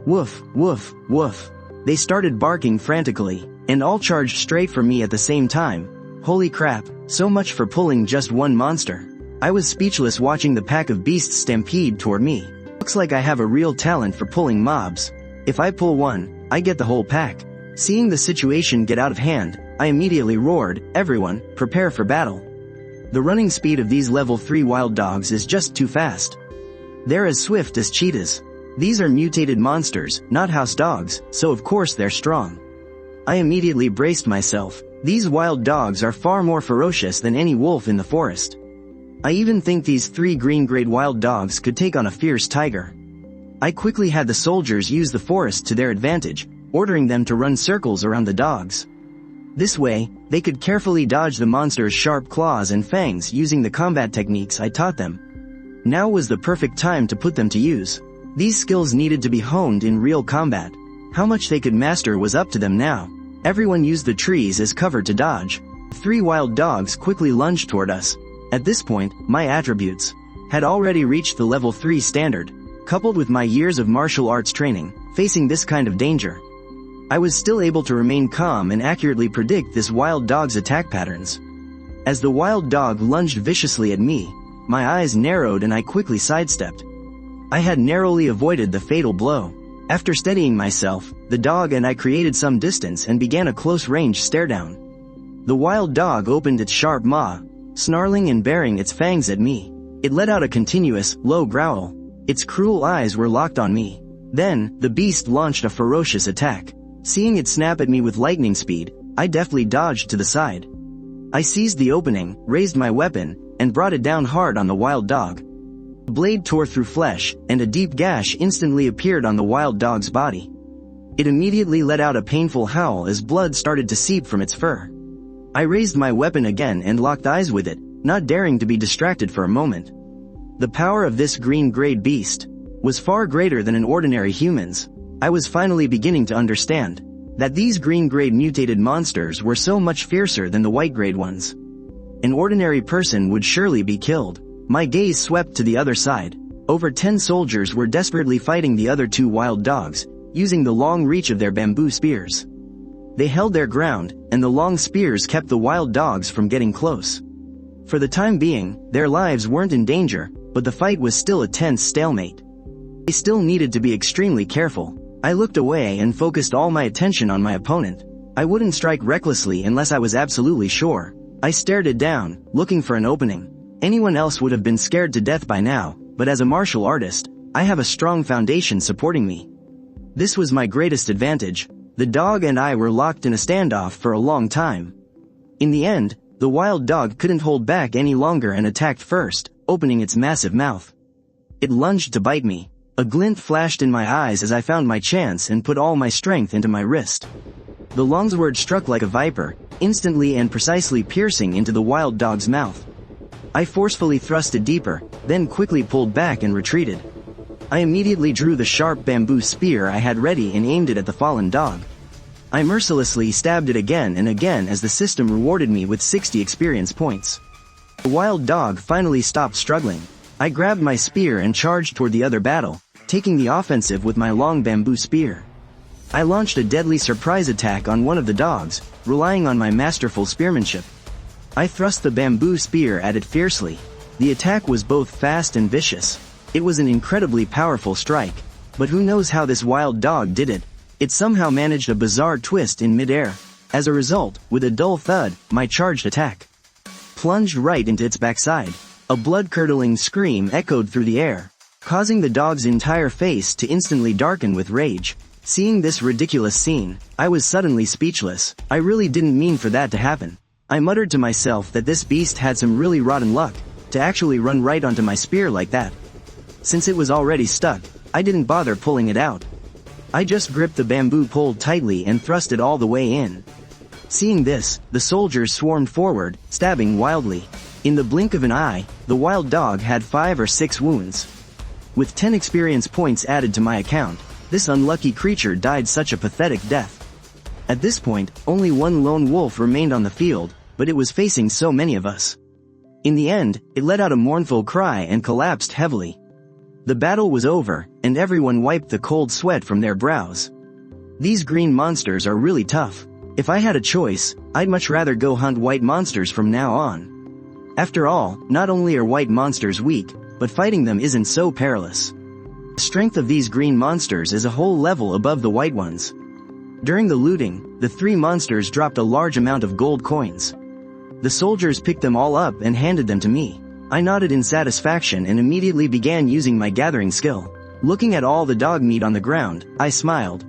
Speaker 1: Woof, woof, woof. They started barking frantically, and all charged straight for me at the same time. Holy crap, so much for pulling just one monster. I was speechless watching the pack of beasts stampede toward me. Looks like I have a real talent for pulling mobs. If I pull one, I get the whole pack. Seeing the situation get out of hand, I immediately roared, "Everyone, prepare for battle." The running speed of these level 3 wild dogs is just too fast. They're as swift as cheetahs. These are mutated monsters, not house dogs, so of course they're strong. I immediately braced myself. These wild dogs are far more ferocious than any wolf in the forest. I even think these 3 green-grade wild dogs could take on a fierce tiger. I quickly had the soldiers use the forest to their advantage, ordering them to run circles around the dogs. This way, they could carefully dodge the monster's sharp claws and fangs using the combat techniques I taught them. Now was the perfect time to put them to use. These skills needed to be honed in real combat. How much they could master was up to them now. Everyone used the trees as cover to dodge. 3 wild dogs quickly lunged toward us. At this point, my attributes had already reached the level 3 standard. Coupled with my years of martial arts training, facing this kind of danger, I was still able to remain calm and accurately predict this wild dog's attack patterns. As the wild dog lunged viciously at me, my eyes narrowed and I quickly sidestepped. I had narrowly avoided the fatal blow. After steadying myself, the dog and I created some distance and began a close-range stare-down. The wild dog opened its sharp maw, snarling and baring its fangs at me. It let out a continuous, low growl. Its cruel eyes were locked on me. Then, the beast launched a ferocious attack. Seeing it snap at me with lightning speed, I deftly dodged to the side. I seized the opening, raised my weapon, and brought it down hard on the wild dog. The blade tore through flesh, and a deep gash instantly appeared on the wild dog's body. It immediately let out a painful howl as blood started to seep from its fur. I raised my weapon again and locked eyes with it, not daring to be distracted for a moment. The power of this green-grayed beast was far greater than an ordinary human's. I was finally beginning to understand that these green-grayed mutated monsters were so much fiercer than the white-grayed ones. An ordinary person would surely be killed. My gaze swept to the other side. Over 10 soldiers were desperately fighting the other 2 wild dogs, using the long reach of their bamboo spears. They held their ground, and the long spears kept the wild dogs from getting close. For the time being, their lives weren't in danger, but the fight was still a tense stalemate. They still needed to be extremely careful. I looked away and focused all my attention on my opponent. I wouldn't strike recklessly unless I was absolutely sure. I stared it down, looking for an opening. Anyone else would have been scared to death by now, but as a martial artist, I have a strong foundation supporting me. This was my greatest advantage. The dog and I were locked in a standoff for a long time. In the end, the wild dog couldn't hold back any longer and attacked first, opening its massive mouth. It lunged to bite me. A glint flashed in my eyes as I found my chance and put all my strength into my wrist. The longsword struck like a viper, instantly and precisely piercing into the wild dog's mouth. I forcefully thrust it deeper, then quickly pulled back and retreated. I immediately drew the sharp bamboo spear I had ready and aimed it at the fallen dog. I mercilessly stabbed it again and again as the system rewarded me with 60 experience points. The wild dog finally stopped struggling. I grabbed my spear and charged toward the other battle, taking the offensive with my long bamboo spear. I launched a deadly surprise attack on one of the dogs, relying on my masterful spearmanship. I thrust the bamboo spear at it fiercely. The attack was both fast and vicious. It was an incredibly powerful strike, but who knows how this wild dog did it. It somehow managed a bizarre twist in midair. As a result, with a dull thud, my charged attack plunged right into its backside. A blood-curdling scream echoed through the air, causing the dog's entire face to instantly darken with rage. Seeing this ridiculous scene, I was suddenly speechless. I really didn't mean for that to happen. I muttered to myself that this beast had some really rotten luck to actually run right onto my spear like that. Since it was already stuck, I didn't bother pulling it out. I just gripped the bamboo pole tightly and thrust it all the way in. Seeing this, the soldiers swarmed forward, stabbing wildly. In the blink of an eye, the wild dog had 5 or 6 wounds. With 10 experience points added to my account, this unlucky creature died such a pathetic death. At this point, only one lone wolf remained on the field, but it was facing so many of us. In the end, it let out a mournful cry and collapsed heavily. The battle was over, and everyone wiped the cold sweat from their brows. These green monsters are really tough. If I had a choice, I'd much rather go hunt white monsters from now on. After all, not only are white monsters weak, but fighting them isn't so perilous. The strength of these green monsters is a whole level above the white ones. During the looting, the 3 monsters dropped a large amount of gold coins. The soldiers picked them all up and handed them to me. I nodded in satisfaction and immediately began using my gathering skill. Looking at all the dog meat on the ground, I smiled.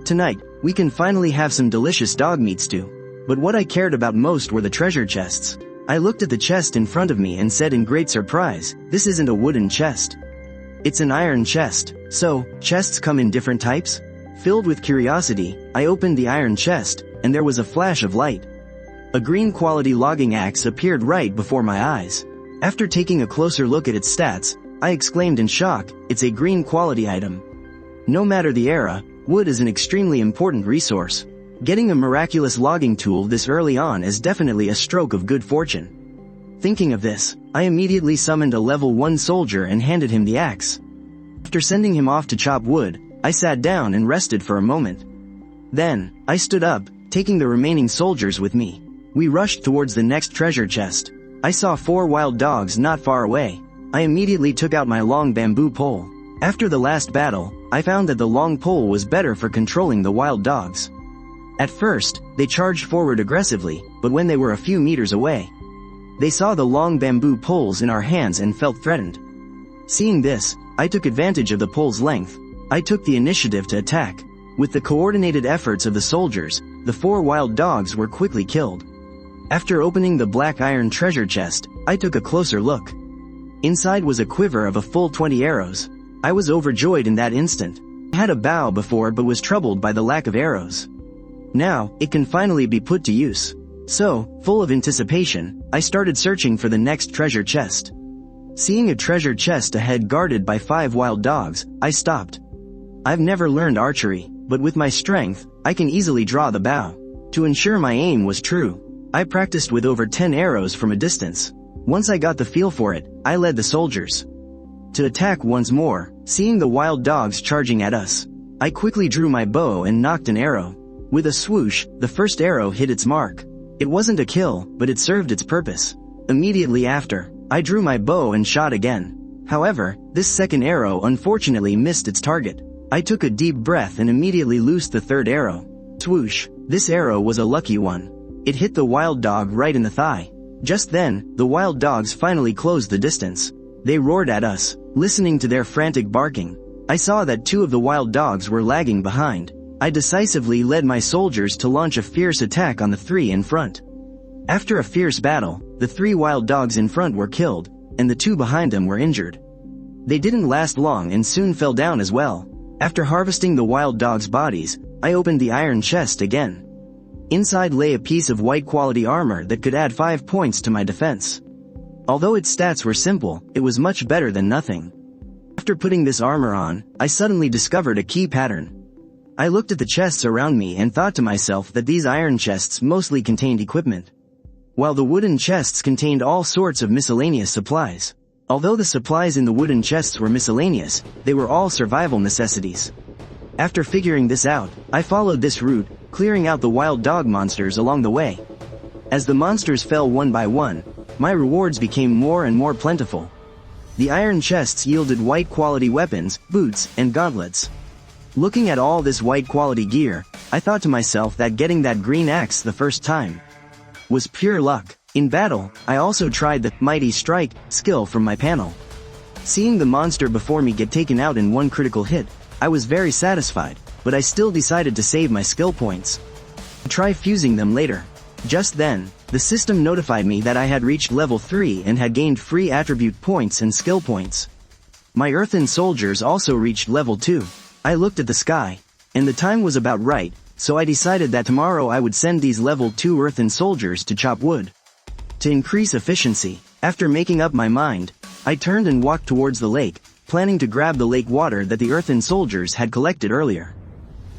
Speaker 1: Tonight, we can finally have some delicious dog meat stew. But what I cared about most were the treasure chests. I looked at the chest in front of me and said in great surprise, "This isn't a wooden chest. It's an iron chest." So, chests come in different types? Filled with curiosity, I opened the iron chest, and there was a flash of light. A green quality logging axe appeared right before my eyes. After taking a closer look at its stats, I exclaimed in shock, "It's a green quality item." No matter the era, wood is an extremely important resource. Getting a miraculous logging tool this early on is definitely a stroke of good fortune. Thinking of this, I immediately summoned a level 1 soldier and handed him the axe. After sending him off to chop wood, I sat down and rested for a moment. Then, I stood up, taking the remaining soldiers with me. We rushed towards the next treasure chest. I saw 4 wild dogs not far away. I immediately took out my long bamboo pole. After the last battle, I found that the long pole was better for controlling the wild dogs. At first, they charged forward aggressively, but when they were a few meters away, they saw the long bamboo poles in our hands and felt threatened. Seeing this, I took advantage of the pole's length. I took the initiative to attack. With the coordinated efforts of the soldiers, the 4 wild dogs were quickly killed. After opening the black iron treasure chest, I took a closer look. Inside was a quiver of a full 20 arrows. I was overjoyed in that instant. I had a bow before but was troubled by the lack of arrows. Now, it can finally be put to use. So, full of anticipation, I started searching for the next treasure chest. Seeing a treasure chest ahead guarded by 5 wild dogs, I stopped. I've never learned archery, but with my strength, I can easily draw the bow. To ensure my aim was true, I practiced with over 10 arrows from a distance. Once I got the feel for it, I led the soldiers to attack once more. Seeing the wild dogs charging at us, I quickly drew my bow and nocked an arrow. With a swoosh, the first arrow hit its mark. It wasn't a kill, but it served its purpose. Immediately after, I drew my bow and shot again. However, this second arrow unfortunately missed its target. I took a deep breath and immediately loosed the third arrow. Swoosh! This arrow was a lucky one. It hit the wild dog right in the thigh. Just then, the wild dogs finally closed the distance. They roared at us. Listening to their frantic barking, I saw that 2 of the wild dogs were lagging behind. I decisively led my soldiers to launch a fierce attack on the 3 in front. After a fierce battle, the 3 wild dogs in front were killed, and the 2 behind them were injured. They didn't last long and soon fell down as well. After harvesting the wild dogs' bodies, I opened the iron chest again. Inside lay a piece of white quality armor that could add 5 points to my defense. Although its stats were simple, it was much better than nothing. After putting this armor on, I suddenly discovered a key pattern. I looked at the chests around me and thought to myself that these iron chests mostly contained equipment, while the wooden chests contained all sorts of miscellaneous supplies. Although the supplies in the wooden chests were miscellaneous, they were all survival necessities. After figuring this out, I followed this route, clearing out the wild dog monsters along the way. As the monsters fell one by one, my rewards became more and more plentiful. The iron chests yielded white quality weapons, boots, and gauntlets. Looking at all this white quality gear, I thought to myself that getting that green axe the first time was pure luck. In battle, I also tried the Mighty Strike skill from my panel. Seeing the monster before me get taken out in one critical hit, I was very satisfied, but I still decided to save my skill points to try fusing them later. Just then, the system notified me that I had reached level 3 and had gained free attribute points and skill points. My earthen soldiers also reached level 2. I looked at the sky, and the time was about right, so I decided that tomorrow I would send these level 2 earthen soldiers to chop wood. To increase efficiency, after making up my mind, I turned and walked towards the lake, planning to grab the lake water that the earthen soldiers had collected earlier.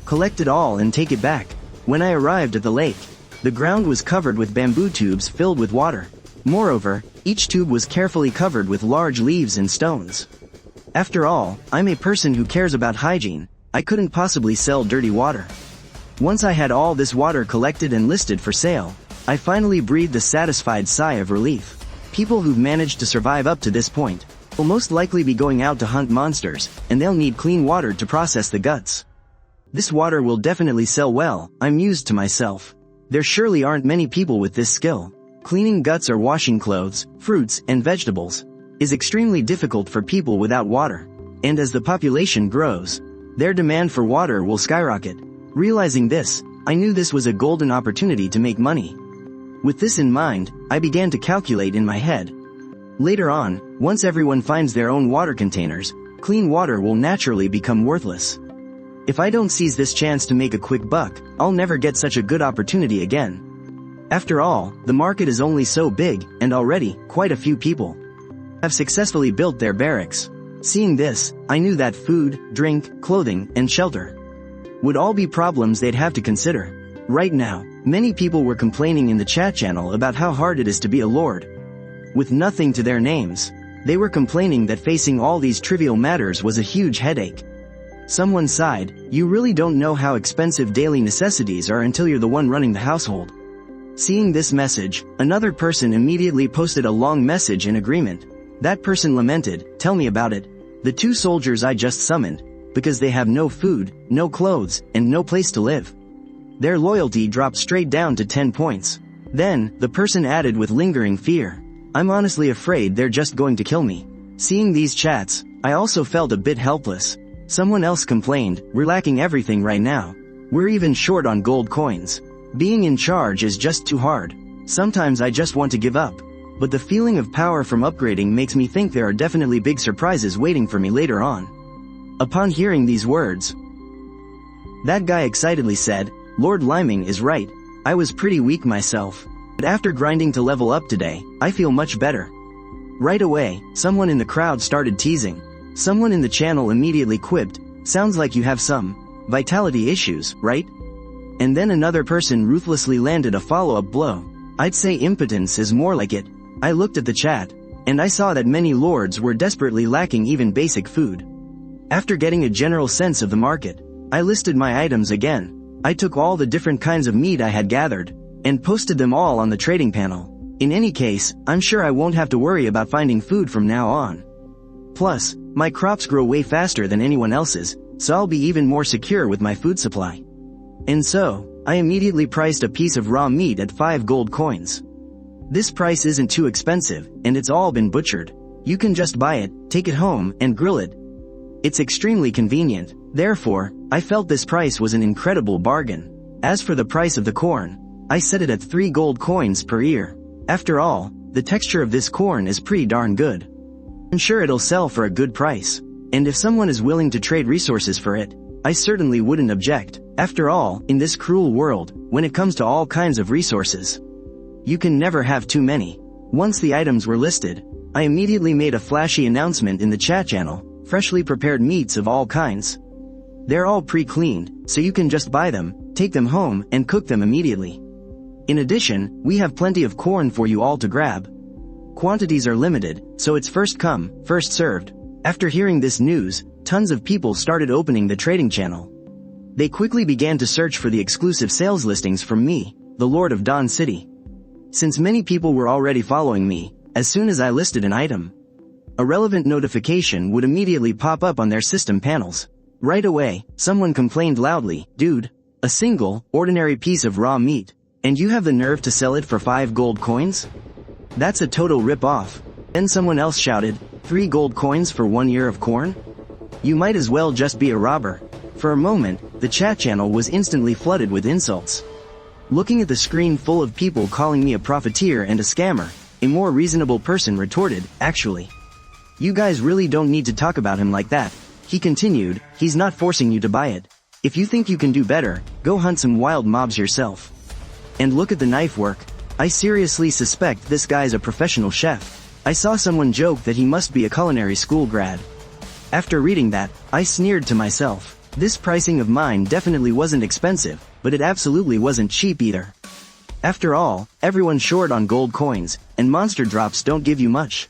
Speaker 1: Collect it all and take it back. When I arrived at the lake, the ground was covered with bamboo tubes filled with water. Moreover, each tube was carefully covered with large leaves and stones. After all, I'm a person who cares about hygiene. I couldn't possibly sell dirty water. Once I had all this water collected and listed for sale, I finally breathed a satisfied sigh of relief. People who've managed to survive up to this point will most likely be going out to hunt monsters, and they'll need clean water to process the guts. This water will definitely sell well, I mused to myself. There surely aren't many people with this skill. Cleaning guts or washing clothes, fruits, and vegetables is extremely difficult for people without water. And as the population grows, their demand for water will skyrocket. Realizing this, I knew this was a golden opportunity to make money. With this in mind, I began to calculate in my head. Later on, once everyone finds their own water containers, clean water will naturally become worthless. If I don't seize this chance to make a quick buck, I'll never get such a good opportunity again. After all, the market is only so big, and already, quite a few people have successfully built their barracks. Seeing this, I knew that food, drink, clothing, and shelter would all be problems they'd have to consider. Right now, many people were complaining in the chat channel about how hard it is to be a lord. With nothing to their names, they were complaining that facing all these trivial matters was a huge headache. Someone sighed, "You really don't know how expensive daily necessities are until you're the one running the household." Seeing this message, another person immediately posted a long message in agreement. That person lamented, "Tell me about it. The 2 soldiers I just summoned, because they have no food, no clothes, and no place to live. Their loyalty dropped straight down to 10 points. Then, the person added with lingering fear, "I'm honestly afraid they're just going to kill me." Seeing these chats, I also felt a bit helpless. Someone else complained, "We're lacking everything right now. We're even short on gold coins. Being in charge is just too hard. Sometimes I just want to give up. But the feeling of power from upgrading makes me think there are definitely big surprises waiting for me later on." Upon hearing these words, that guy excitedly said, "Lord Liming is right. I was pretty weak myself. But after grinding to level up today, I feel much better." Right away, someone in the crowd started teasing. Someone in the channel immediately quipped, "Sounds like you have some vitality issues, right?" And then another person ruthlessly landed a follow-up blow. "I'd say impotence is more like it." I looked at the chat, and I saw that many lords were desperately lacking even basic food. After getting a general sense of the market, I listed my items again. I took all the different kinds of meat I had gathered, and posted them all on the trading panel. In any case, I'm sure I won't have to worry about finding food from now on. Plus, my crops grow way faster than anyone else's, so I'll be even more secure with my food supply. And so, I immediately priced a piece of raw meat at 5 gold coins. This price isn't too expensive, and it's all been butchered. You can just buy it, take it home, and grill it. It's extremely convenient. Therefore, I felt this price was an incredible bargain. As for the price of the corn, I set it at 3 gold coins per ear. After all, the texture of this corn is pretty darn good. I'm sure it'll sell for a good price. And if someone is willing to trade resources for it, I certainly wouldn't object. After all, in this cruel world, when it comes to all kinds of resources, you can never have too many. Once the items were listed, I immediately made a flashy announcement in the chat channel, freshly prepared meats of all kinds. They're all pre-cleaned, so you can just buy them, take them home, and cook them immediately. In addition, we have plenty of corn for you all to grab. Quantities are limited, so it's first come, first served. After hearing this news, tons of people started opening the trading channel. They quickly began to search for the exclusive sales listings from me, the Lord of Dawn City. Since many people were already following me, as soon as I listed an item, a relevant notification would immediately pop up on their system panels. Right away, someone complained loudly, "Dude, a single, ordinary piece of raw meat, and you have the nerve to sell it for 5 gold coins? That's a total rip-off." Then someone else shouted, 3 gold coins for 1 ear of corn? You might as well just be a robber." For a moment, the chat channel was instantly flooded with insults. Looking at the screen full of people calling me a profiteer and a scammer, a more reasonable person retorted, "Actually, you guys really don't need to talk about him like that." He continued, "He's not forcing you to buy it. If you think you can do better, go hunt some wild mobs yourself. And look at the knife work. I seriously suspect this guy's a professional chef." I saw someone joke that he must be a culinary school grad. After reading that, I sneered to myself. This pricing of mine definitely wasn't expensive, but it absolutely wasn't cheap either. After all, everyone's short on gold coins, and monster drops don't give you much.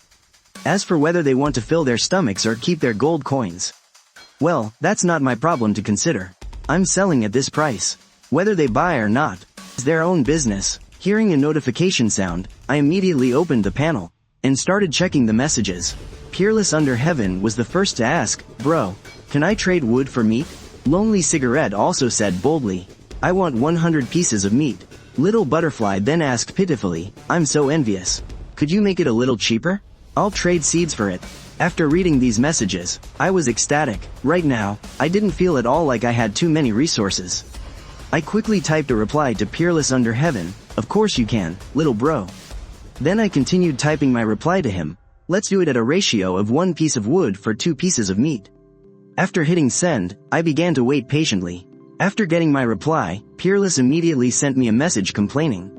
Speaker 1: As for whether they want to fill their stomachs or keep their gold coins, well, that's not my problem to consider. I'm selling at this price. Whether they buy or not, it's their own business. Hearing a notification sound, I immediately opened the panel and started checking the messages. Peerless Under Heaven was the first to ask, "Bro, can I trade wood for meat?" Lonely Cigarette also said boldly, "I want 100 pieces of meat." Little Butterfly then asked pitifully, "I'm so envious. Could you make it a little cheaper? I'll trade seeds for it." After reading these messages, I was ecstatic. Right now, I didn't feel at all like I had too many resources. I quickly typed a reply to Peerless Under Heaven, "Of course you can, little bro." Then I continued typing my reply to him, "Let's do it at a ratio of 1 piece of wood for 2 pieces of meat." After hitting send, I began to wait patiently. After getting my reply, Peerless immediately sent me a message complaining,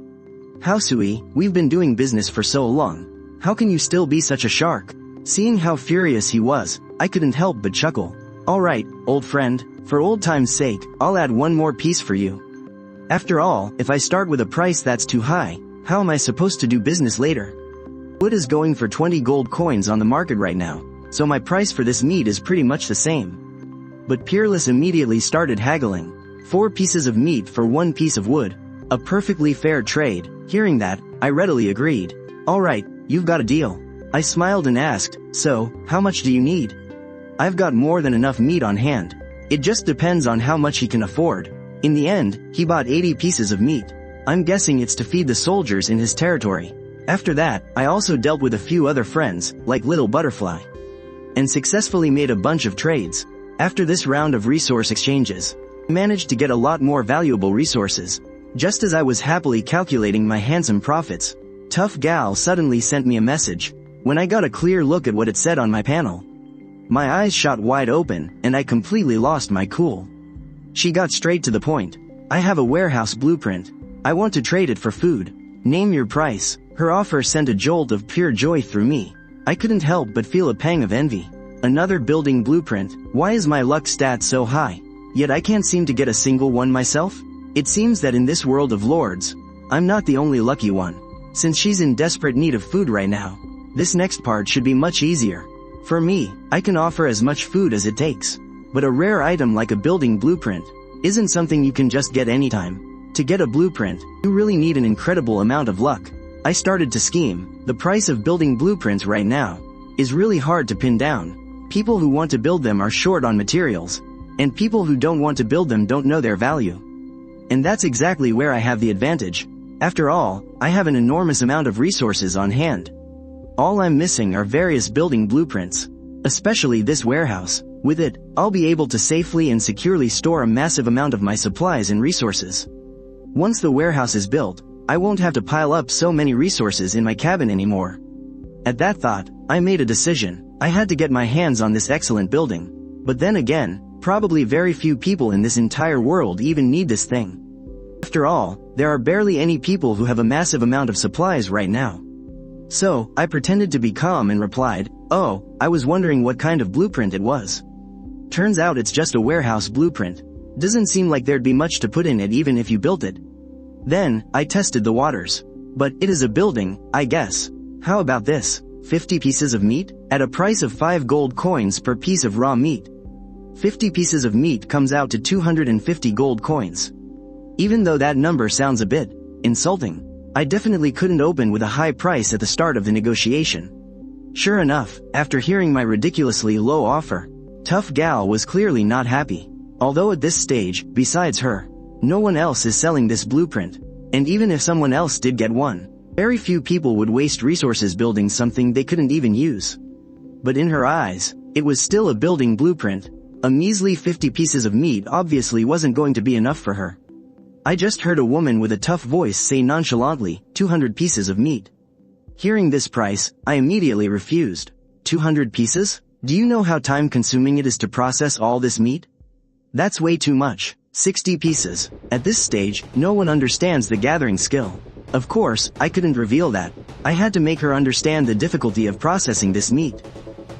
Speaker 1: "Housui, we've been doing business for so long. How can you still be such a shark?" Seeing how furious he was, I couldn't help but chuckle. "Alright, old friend, for old time's sake, I'll add 1 more piece for you." After all, if I start with a price that's too high, how am I supposed to do business later? Wood is going for 20 gold coins on the market right now, so my price for this meat is pretty much the same. But Peerless immediately started haggling. 4 pieces of meat for 1 piece of wood. A perfectly fair trade. Hearing that, I readily agreed. Alright, you've got a deal. I smiled and asked, so, how much do you need? I've got more than enough meat on hand. It just depends on how much he can afford. In the end, he bought 80 pieces of meat. I'm guessing it's to feed the soldiers in his territory. After that, I also dealt with a few other friends, like Little Butterfly, and successfully made a bunch of trades. After this round of resource exchanges, I managed to get a lot more valuable resources. Just as I was happily calculating my handsome profits, Tough Gal suddenly sent me a message. When I got a clear look at what it said on my panel, my eyes shot wide open, and I completely lost my cool. She got straight to the point. I have a warehouse blueprint. I want to trade it for food. Name your price. Her offer sent a jolt of pure joy through me. I couldn't help but feel a pang of envy. Another building blueprint. Why is my luck stat so high? Yet I can't seem to get a single one myself? It seems that in this world of lords, I'm not the only lucky one. Since she's in desperate need of food right now, this next part should be much easier. For me, I can offer as much food as it takes. But a rare item like a building blueprint isn't something you can just get anytime. To get a blueprint, you really need an incredible amount of luck. I started to scheme. The price of building blueprints right now is really hard to pin down. People who want to build them are short on materials, and people who don't want to build them don't know their value. And that's exactly where I have the advantage. After all, I have an enormous amount of resources on hand. All I'm missing are various building blueprints, especially this warehouse. With it, I'll be able to safely and securely store a massive amount of my supplies and resources. Once the warehouse is built, I won't have to pile up so many resources in my cabin anymore. At that thought, I made a decision. I had to get my hands on this excellent building. But then again, probably very few people in this entire world even need this thing. After all, there are barely any people who have a massive amount of supplies right now. So, I pretended to be calm and replied, "Oh, I was wondering what kind of blueprint it was." Turns out it's just a warehouse blueprint. Doesn't seem like there'd be much to put in it even if you built it. Then, I tested the waters. But it is a building, I guess. How about this? 50 pieces of meat? At a price of 5 gold coins per piece of raw meat. 50 pieces of meat comes out to 250 gold coins. Even though that number sounds a bit insulting, I definitely couldn't open with a high price at the start of the negotiation. Sure enough, after hearing my ridiculously low offer, Tough Gal was clearly not happy. Although at this stage, besides her, no one else is selling this blueprint. And even if someone else did get one, very few people would waste resources building something they couldn't even use. But in her eyes, it was still a building blueprint. A measly 50 pieces of meat obviously wasn't going to be enough for her. I just heard a woman with a tough voice say nonchalantly, 200 pieces of meat. Hearing this price, I immediately refused. 200 pieces? Do you know how time-consuming it is to process all this meat? That's way too much. 60 pieces. At this stage, no one understands the gathering skill. Of course, I couldn't reveal that. I had to make her understand the difficulty of processing this meat.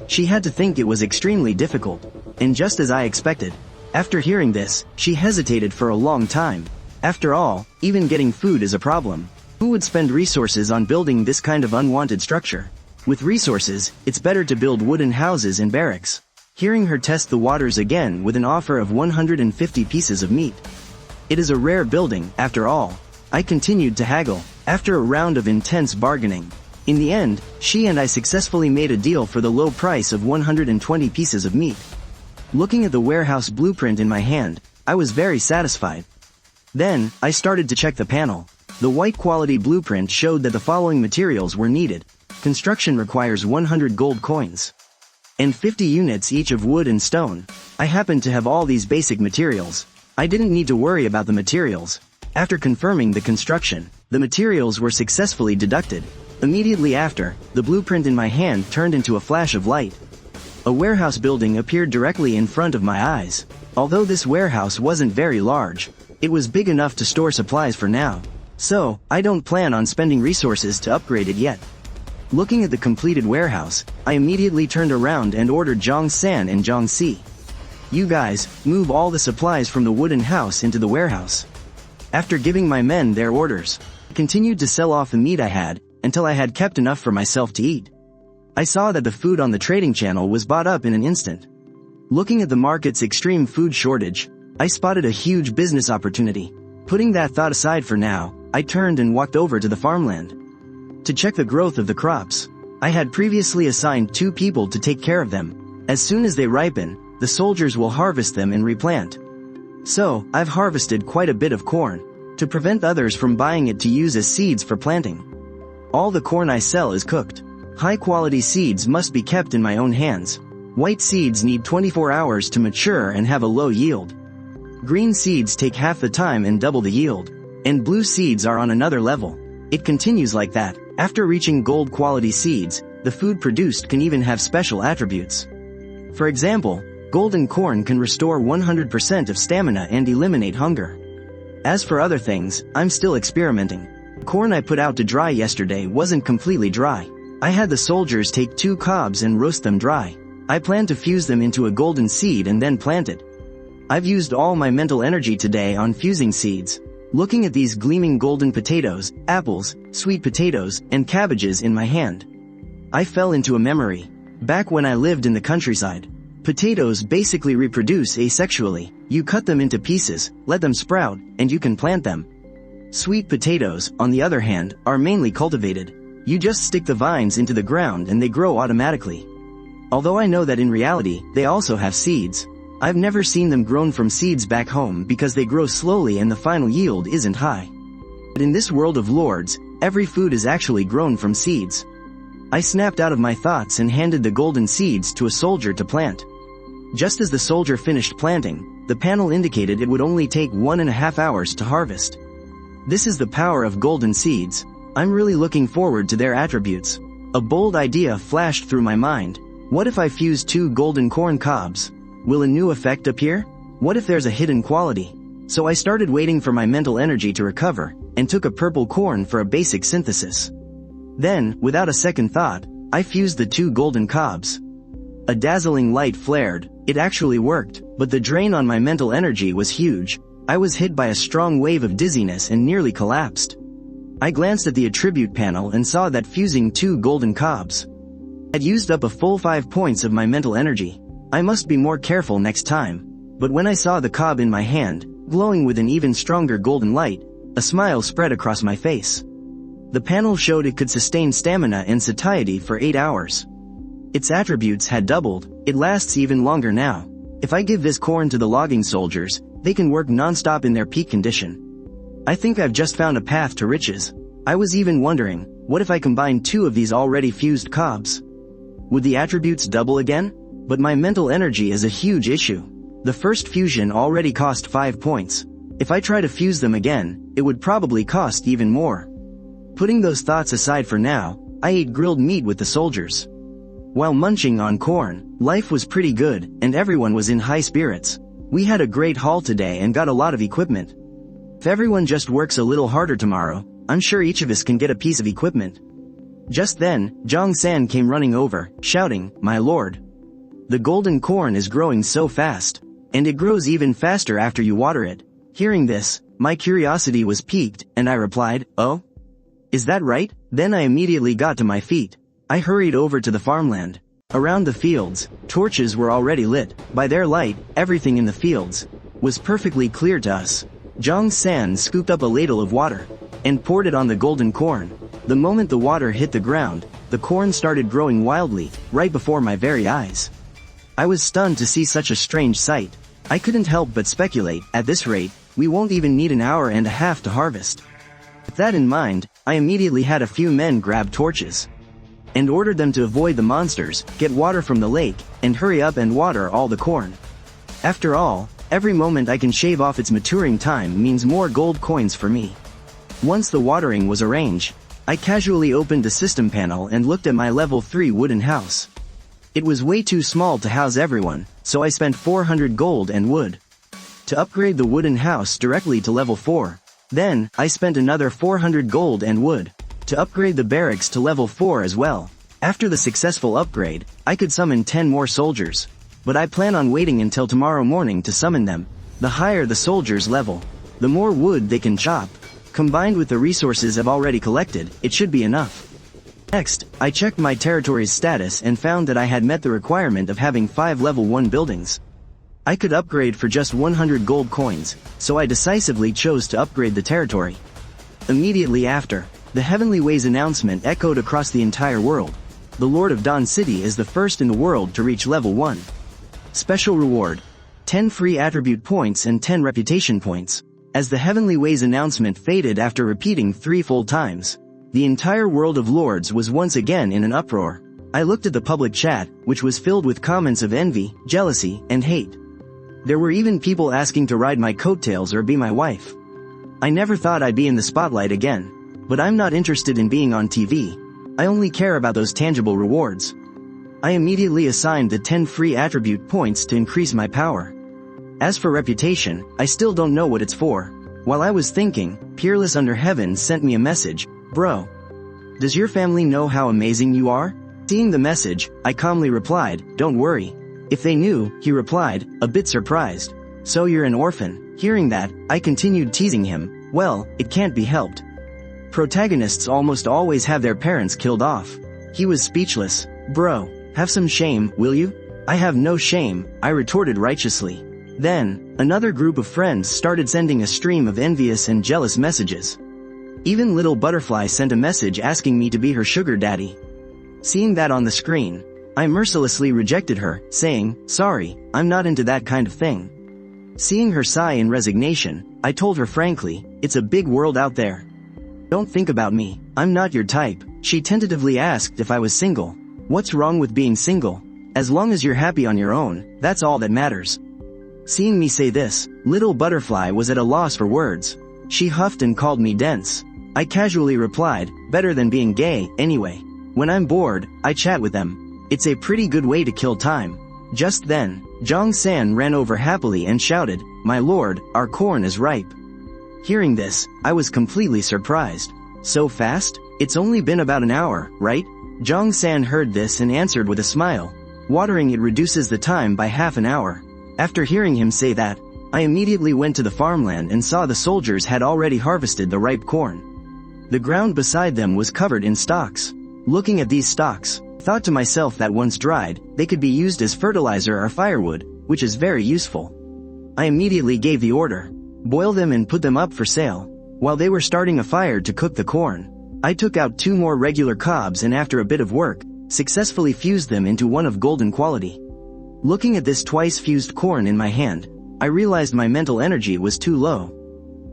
Speaker 1: She had to think it was extremely difficult. And just as I expected, after hearing this, she hesitated for a long time. After all, even getting food is a problem. Who would spend resources on building this kind of unwanted structure? With resources, it's better to build wooden houses and barracks. Hearing her test the waters again with an offer of 150 pieces of meat. It is a rare building, after all. I continued to haggle. After a round of intense bargaining, in the end, she and I successfully made a deal for the low price of 120 pieces of meat. Looking at the warehouse blueprint in my hand, I was very satisfied. Then, I started to check the panel. The white quality blueprint showed that the following materials were needed. Construction requires 100 gold coins. And 50 units each of wood and stone. I happened to have all these basic materials. I didn't need to worry about the materials. After confirming the construction, the materials were successfully deducted. Immediately after, the blueprint in my hand turned into a flash of light. A warehouse building appeared directly in front of my eyes. Although this warehouse wasn't very large, it was big enough to store supplies for now. So, I don't plan on spending resources to upgrade it yet. Looking at the completed warehouse, I immediately turned around and ordered Zhang San and Zhang Si. You guys, move all the supplies from the wooden house into the warehouse. After giving my men their orders, I continued to sell off the meat I had, until I had kept enough for myself to eat. I saw that the food on the trading channel was bought up in an instant. Looking at the market's extreme food shortage, I spotted a huge business opportunity. Putting that thought aside for now, I turned and walked over to the farmland to check the growth of the crops. I had previously assigned 2 people to take care of them. As soon as they ripen, the soldiers will harvest them and replant. So, I've harvested quite a bit of corn, to prevent others from buying it to use as seeds for planting. All the corn I sell is cooked. High-quality seeds must be kept in my own hands. White seeds need 24 hours to mature and have a low yield. Green seeds take half the time and double the yield. And blue seeds are on another level. It continues like that. After reaching gold quality seeds, the food produced can even have special attributes. For example, golden corn can restore 100% of stamina and eliminate hunger. As for other things, I'm still experimenting. The corn I put out to dry yesterday wasn't completely dry. I had the soldiers take 2 cobs and roast them dry. I plan to fuse them into a golden seed and then plant it. I've used all my mental energy today on fusing seeds. Looking at these gleaming golden potatoes, apples, sweet potatoes, and cabbages in my hand, I fell into a memory. Back when I lived in the countryside, potatoes basically reproduce asexually. You cut them into pieces, let them sprout, and you can plant them. Sweet potatoes, on the other hand, are mainly cultivated. You just stick the vines into the ground and they grow automatically. Although I know that in reality, they also have seeds. I've never seen them grown from seeds back home because they grow slowly and the final yield isn't high. But in this world of lords, every food is actually grown from seeds. I snapped out of my thoughts and handed the golden seeds to a soldier to plant. Just as the soldier finished planting, the panel indicated it would only take 1.5 hours to harvest. This is the power of golden seeds. I'm really looking forward to their attributes. A bold idea flashed through my mind. What if I fuse 2 golden corn cobs? Will a new effect appear? What if there's a hidden quality? So I started waiting for my mental energy to recover, and took a purple corn for a basic synthesis. Then, without a second thought, I fused the 2 golden cobs. A dazzling light flared. It actually worked, but the drain on my mental energy was huge. I was hit by a strong wave of dizziness and nearly collapsed. I glanced at the attribute panel and saw that fusing 2 golden cobs had used up a full 5 points of my mental energy. I must be more careful next time. But when I saw the cob in my hand, glowing with an even stronger golden light, a smile spread across my face. The panel showed it could sustain stamina and satiety for 8 hours. Its attributes had doubled. It lasts even longer now. If I give this corn to the logging soldiers, they can work non-stop in their peak condition. I think I've just found a path to riches. I was even wondering, what if I combined 2 of these already fused cobs? Would the attributes double again? But my mental energy is a huge issue. The first fusion already cost 5 points. If I try to fuse them again, it would probably cost even more. Putting those thoughts aside for now, I ate grilled meat with the soldiers. While munching on corn, life was pretty good, and everyone was in high spirits. We had a great haul today and got a lot of equipment. If everyone just works a little harder tomorrow, I'm sure each of us can get a piece of equipment. Just then, Jong-san came running over, shouting, "My lord! The golden corn is growing so fast. And it grows even faster after you water it." Hearing this, my curiosity was piqued, and I replied, "Oh? Is that right?" Then I immediately got to my feet. I hurried over to the farmland. Around the fields, torches were already lit. By their light, everything in the fields was perfectly clear to us. Jong-san scooped up a ladle of water and poured it on the golden corn. The moment the water hit the ground, the corn started growing wildly, right before my very eyes. I was stunned to see such a strange sight. I couldn't help but speculate, at this rate, we won't even need an hour and a half to harvest. With that in mind, I immediately had a few men grab torches and ordered them to avoid the monsters, get water from the lake, and hurry up and water all the corn. After all, every moment I can shave off its maturing time means more gold coins for me. Once the watering was arranged, I casually opened the system panel and looked at my level 3 wooden house. It was way too small to house everyone, so I spent 400 gold and wood to upgrade the wooden house directly to level 4. Then, I spent another 400 gold and wood to upgrade the barracks to level 4 as well. After the successful upgrade, I could summon 10 more soldiers. But I plan on waiting until tomorrow morning to summon them. The higher the soldier's level, The more wood they can chop, combined with the resources I've already collected, it should be enough. Next, I checked my territory's status and found that I had met the requirement of having 5 level 1 buildings. I could upgrade for just 100 gold coins, so I decisively chose to upgrade the territory. Immediately after, the Heavenly Ways announcement echoed across the entire world. The Lord of Dawn City is the first in the world to reach level 1. Special reward: 10 free attribute points and 10 reputation points. As the Heavenly Ways announcement faded after repeating 3 full times, the entire world of lords was once again in an uproar. I looked at the public chat, which was filled with comments of envy, jealousy, and hate. There were even people asking to ride my coattails or be my wife. I never thought I'd be in the spotlight again. But I'm not interested in being on TV. I only care about those tangible rewards. I immediately assigned the 10 free attribute points to increase my power. As for reputation, I still don't know what it's for. While I was thinking, Peerless Under Heaven sent me a message: "Bro, does your family know how amazing you are?" Seeing the message, I calmly replied, "Don't worry." "If they knew," he replied, a bit surprised. "So you're an orphan." Hearing that, I continued teasing him. Well, it can't be helped. Protagonists almost always have their parents killed off. He was speechless. "Bro, have some shame, will you?" "I have no shame," I retorted righteously. Then, another group of friends started sending a stream of envious and jealous messages. Even Little Butterfly sent a message asking me to be her sugar daddy. Seeing that on the screen, I mercilessly rejected her, saying, "Sorry, I'm not into that kind of thing." Seeing her sigh in resignation, I told her frankly, "It's a big world out there. Don't think about me, I'm not your type." She tentatively asked if I was single. "What's wrong with being single? As long as you're happy on your own, that's all that matters." Seeing me say this, Little Butterfly was at a loss for words. She huffed and called me dense. I casually replied, "Better than being gay, anyway. When I'm bored, I chat with them. It's a pretty good way to kill time." Just then, Jong-san ran over happily and shouted, "My lord, our corn is ripe." Hearing this, I was completely surprised. "So fast? It's only been about an hour, right?" Jong-san heard this and answered with a smile. "Watering it reduces the time by half an hour." After hearing him say that, I immediately went to the farmland and saw the soldiers had already harvested the ripe corn. The ground beside them was covered in stalks. Looking at these stalks, I thought to myself that once dried, they could be used as fertilizer or firewood, which is very useful. I immediately gave the order: boil them and put them up for sale. While they were starting a fire to cook the corn, I took out 2 more regular cobs and after a bit of work, successfully fused them into one of golden quality. Looking at this twice fused corn in my hand, I realized my mental energy was too low.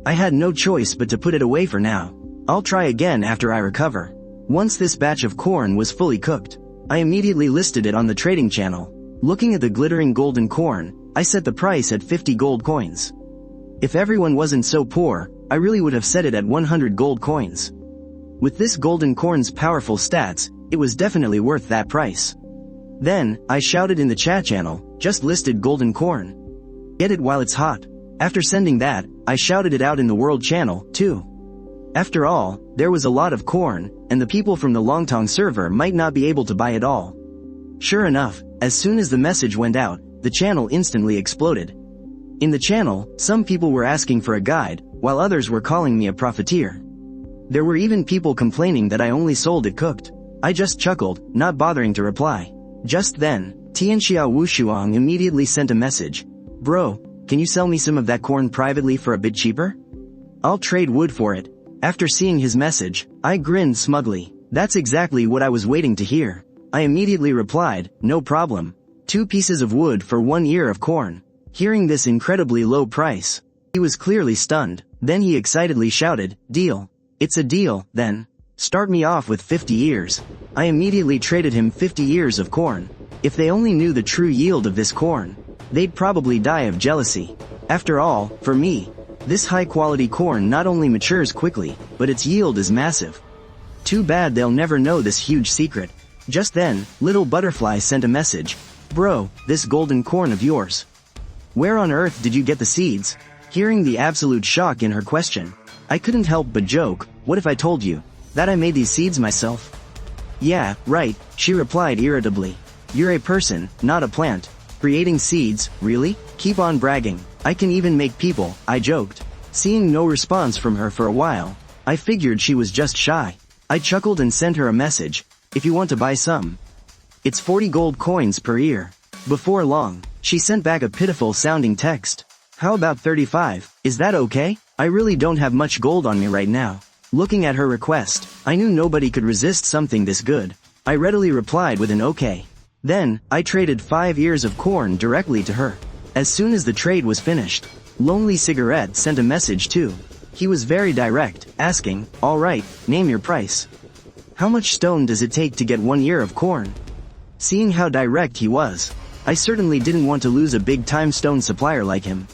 Speaker 1: I had no choice but to put it away for now. I'll try again after I recover. Once this batch of corn was fully cooked, I immediately listed it on the trading channel. Looking at the glittering golden corn, I set the price at 50 gold coins. If everyone wasn't so poor, I really would have set it at 100 gold coins. With this golden corn's powerful stats, it was definitely worth that price. Then, I shouted in the chat channel, "Just listed golden corn. Get it while it's hot." After sending that, I shouted it out in the world channel, too. After all, there was a lot of corn, and the people from the Longtong server might not be able to buy it all. Sure enough, as soon as the message went out, the channel instantly exploded. In the channel, some people were asking for a guide, while others were calling me a profiteer. There were even people complaining that I only sold it cooked. I just chuckled, not bothering to reply. Just then, Tianxia Wushuang immediately sent a message: "Bro, can you sell me some of that corn privately for a bit cheaper? I'll trade wood for it." After seeing his message, I grinned smugly. That's exactly what I was waiting to hear. I immediately replied, "No problem. 2 pieces of wood for 1 ear of corn." Hearing this incredibly low price, he was clearly stunned. Then he excitedly shouted, "Deal. It's a deal, then. Start me off with 50 ears." I immediately traded him 50 ears of corn. If they only knew the true yield of this corn, they'd probably die of jealousy. After all, for me, this high-quality corn not only matures quickly, but its yield is massive. Too bad they'll never know this huge secret. Just then, Little Butterfly sent a message: "Bro, this golden corn of yours. Where on earth did you get the seeds?" Hearing the absolute shock in her question, I couldn't help but joke, "What if I told you that I made these seeds myself?" "Yeah, right," she replied irritably. "You're a person, not a plant. Creating seeds, really? Keep on bragging. I can even make people," I joked. Seeing no response from her for a while, I figured she was just shy. I chuckled and sent her a message, "If you want to buy some. It's 40 gold coins per ear." Before long, she sent back a pitiful sounding text. "How about 35, is that okay? I really don't have much gold on me right now." Looking at her request, I knew nobody could resist something this good. I readily replied with an okay. Then, I traded 5 ears of corn directly to her. As soon as the trade was finished, Lonely Cigarette sent a message too. He was very direct, asking, "Alright, name your price. How much stone does it take to get 1 ear of corn?" Seeing how direct he was, I certainly didn't want to lose a big-time stone supplier like him.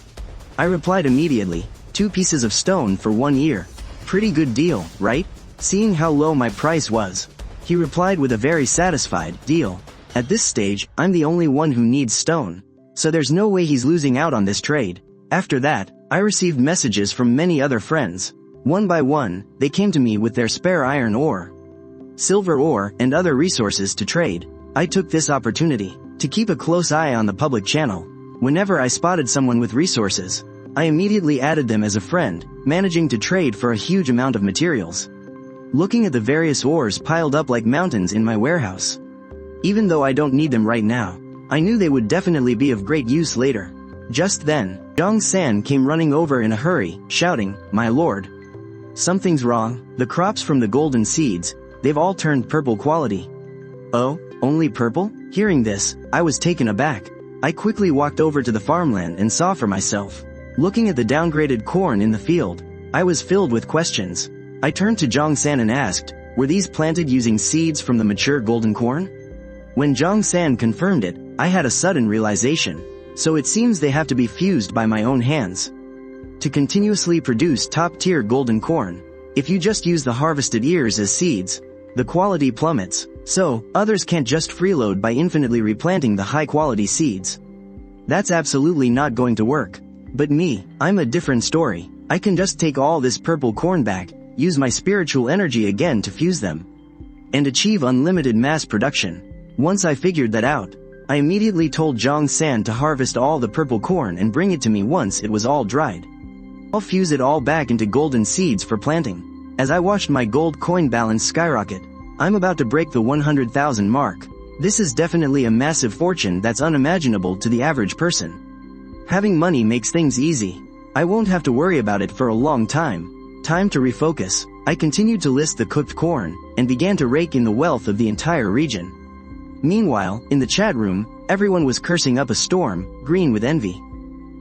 Speaker 1: I replied immediately, 2 pieces of stone for 1 ear. Pretty good deal, right? Seeing how low my price was, he replied with a very satisfied deal. At this stage, I'm the only one who needs stone, so there's no way he's losing out on this trade. After that, I received messages from many other friends. One by one, they came to me with their spare iron ore, silver ore, and other resources to trade. I took this opportunity to keep a close eye on the public channel. Whenever I spotted someone with resources, I immediately added them as a friend, managing to trade for a huge amount of materials. Looking at the various ores piled up like mountains in my warehouse, even though I don't need them right now, I knew they would definitely be of great use later. Just then, Jong-san came running over in a hurry, shouting, "My lord, something's wrong. The crops from the golden seeds, they've all turned purple quality." "Oh, only purple?" Hearing this, I was taken aback. I quickly walked over to the farmland and saw for myself. Looking at the downgraded corn in the field, I was filled with questions. I turned to Jong-san and asked, "Were these planted using seeds from the mature golden corn?" When Jong-san confirmed it, I had a sudden realization. So it seems they have to be fused by my own hands to continuously produce top-tier golden corn. If you just use the harvested ears as seeds, the quality plummets, so others can't just freeload by infinitely replanting the high-quality seeds. That's absolutely not going to work. But me, I'm a different story. I can just take all this purple corn back, use my spiritual energy again to fuse them, and achieve unlimited mass production. Once I figured that out, I immediately told Jong-san to harvest all the purple corn and bring it to me once it was all dried. I'll fuse it all back into golden seeds for planting. As I watched my gold coin balance skyrocket, I'm about to break the 100,000 mark. This is definitely a massive fortune that's unimaginable to the average person. Having money makes things easy. I won't have to worry about it for a long time. Time to refocus. I continued to list the cooked corn, and began to rake in the wealth of the entire region. Meanwhile, in the chat room, everyone was cursing up a storm, green with envy.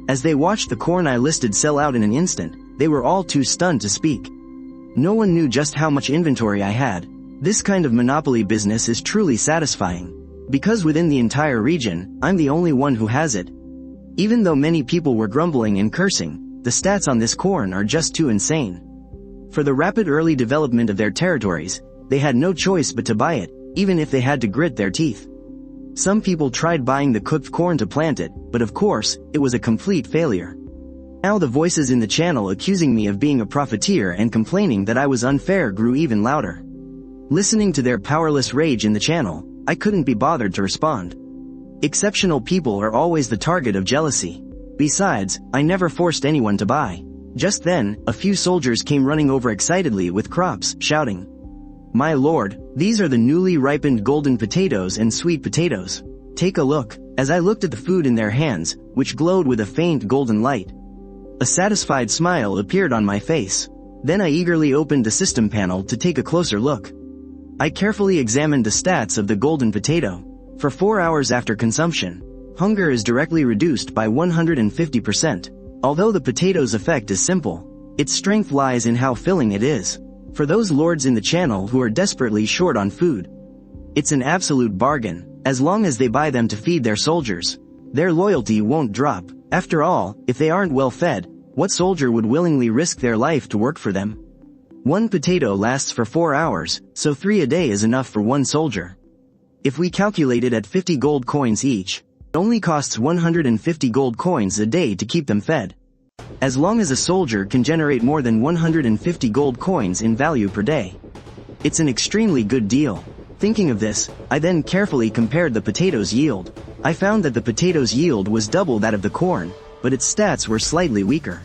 Speaker 1: As they watched the corn I listed sell out in an instant, they were all too stunned to speak. No one knew just how much inventory I had. This kind of monopoly business is truly satisfying. Because within the entire region, I'm the only one who has it. Even though many people were grumbling and cursing, the stats on this corn are just too insane. For the rapid early development of their territories, they had no choice but to buy it, even if they had to grit their teeth. Some people tried buying the cooked corn to plant it, but of course, it was a complete failure. Now the voices in the channel accusing me of being a profiteer and complaining that I was unfair grew even louder. Listening to their powerless rage in the channel, I couldn't be bothered to respond. Exceptional people are always the target of jealousy. Besides, I never forced anyone to buy. Just then, a few soldiers came running over excitedly with crops, shouting, "My lord, these are the newly ripened golden potatoes and sweet potatoes. Take a look." As I looked at the food in their hands, which glowed with a faint golden light, a satisfied smile appeared on my face. Then I eagerly opened the system panel to take a closer look. I carefully examined the stats of the golden potato. For 4 hours after consumption, hunger is directly reduced by 150%. Although the potato's effect is simple, its strength lies in how filling it is. For those lords in the channel who are desperately short on food, it's an absolute bargain. As long as they buy them to feed their soldiers, their loyalty won't drop. After all, if they aren't well fed, what soldier would willingly risk their life to work for them? One potato lasts for 4 hours, so 3 a day is enough for one soldier. If we calculate it at 50 gold coins each, it only costs 150 gold coins a day to keep them fed. As long as a soldier can generate more than 150 gold coins in value per day, it's an extremely good deal. Thinking of this, I then carefully compared the potato's yield. I found that the potato's yield was double that of the corn, but its stats were slightly weaker.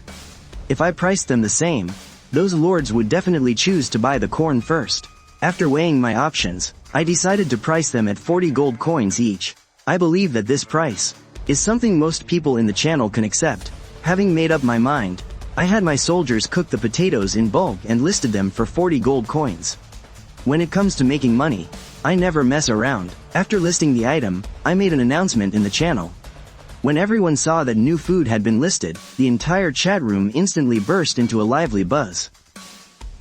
Speaker 1: If I priced them the same, those lords would definitely choose to buy the corn first. After weighing my options, I decided to price them at 40 gold coins each. I believe that this price is something most people in the channel can accept. Having made up my mind, I had my soldiers cook the potatoes in bulk and listed them for 40 gold coins. When it comes to making money, I never mess around. After listing the item, I made an announcement in the channel. When everyone saw that new food had been listed, the entire chat room instantly burst into a lively buzz.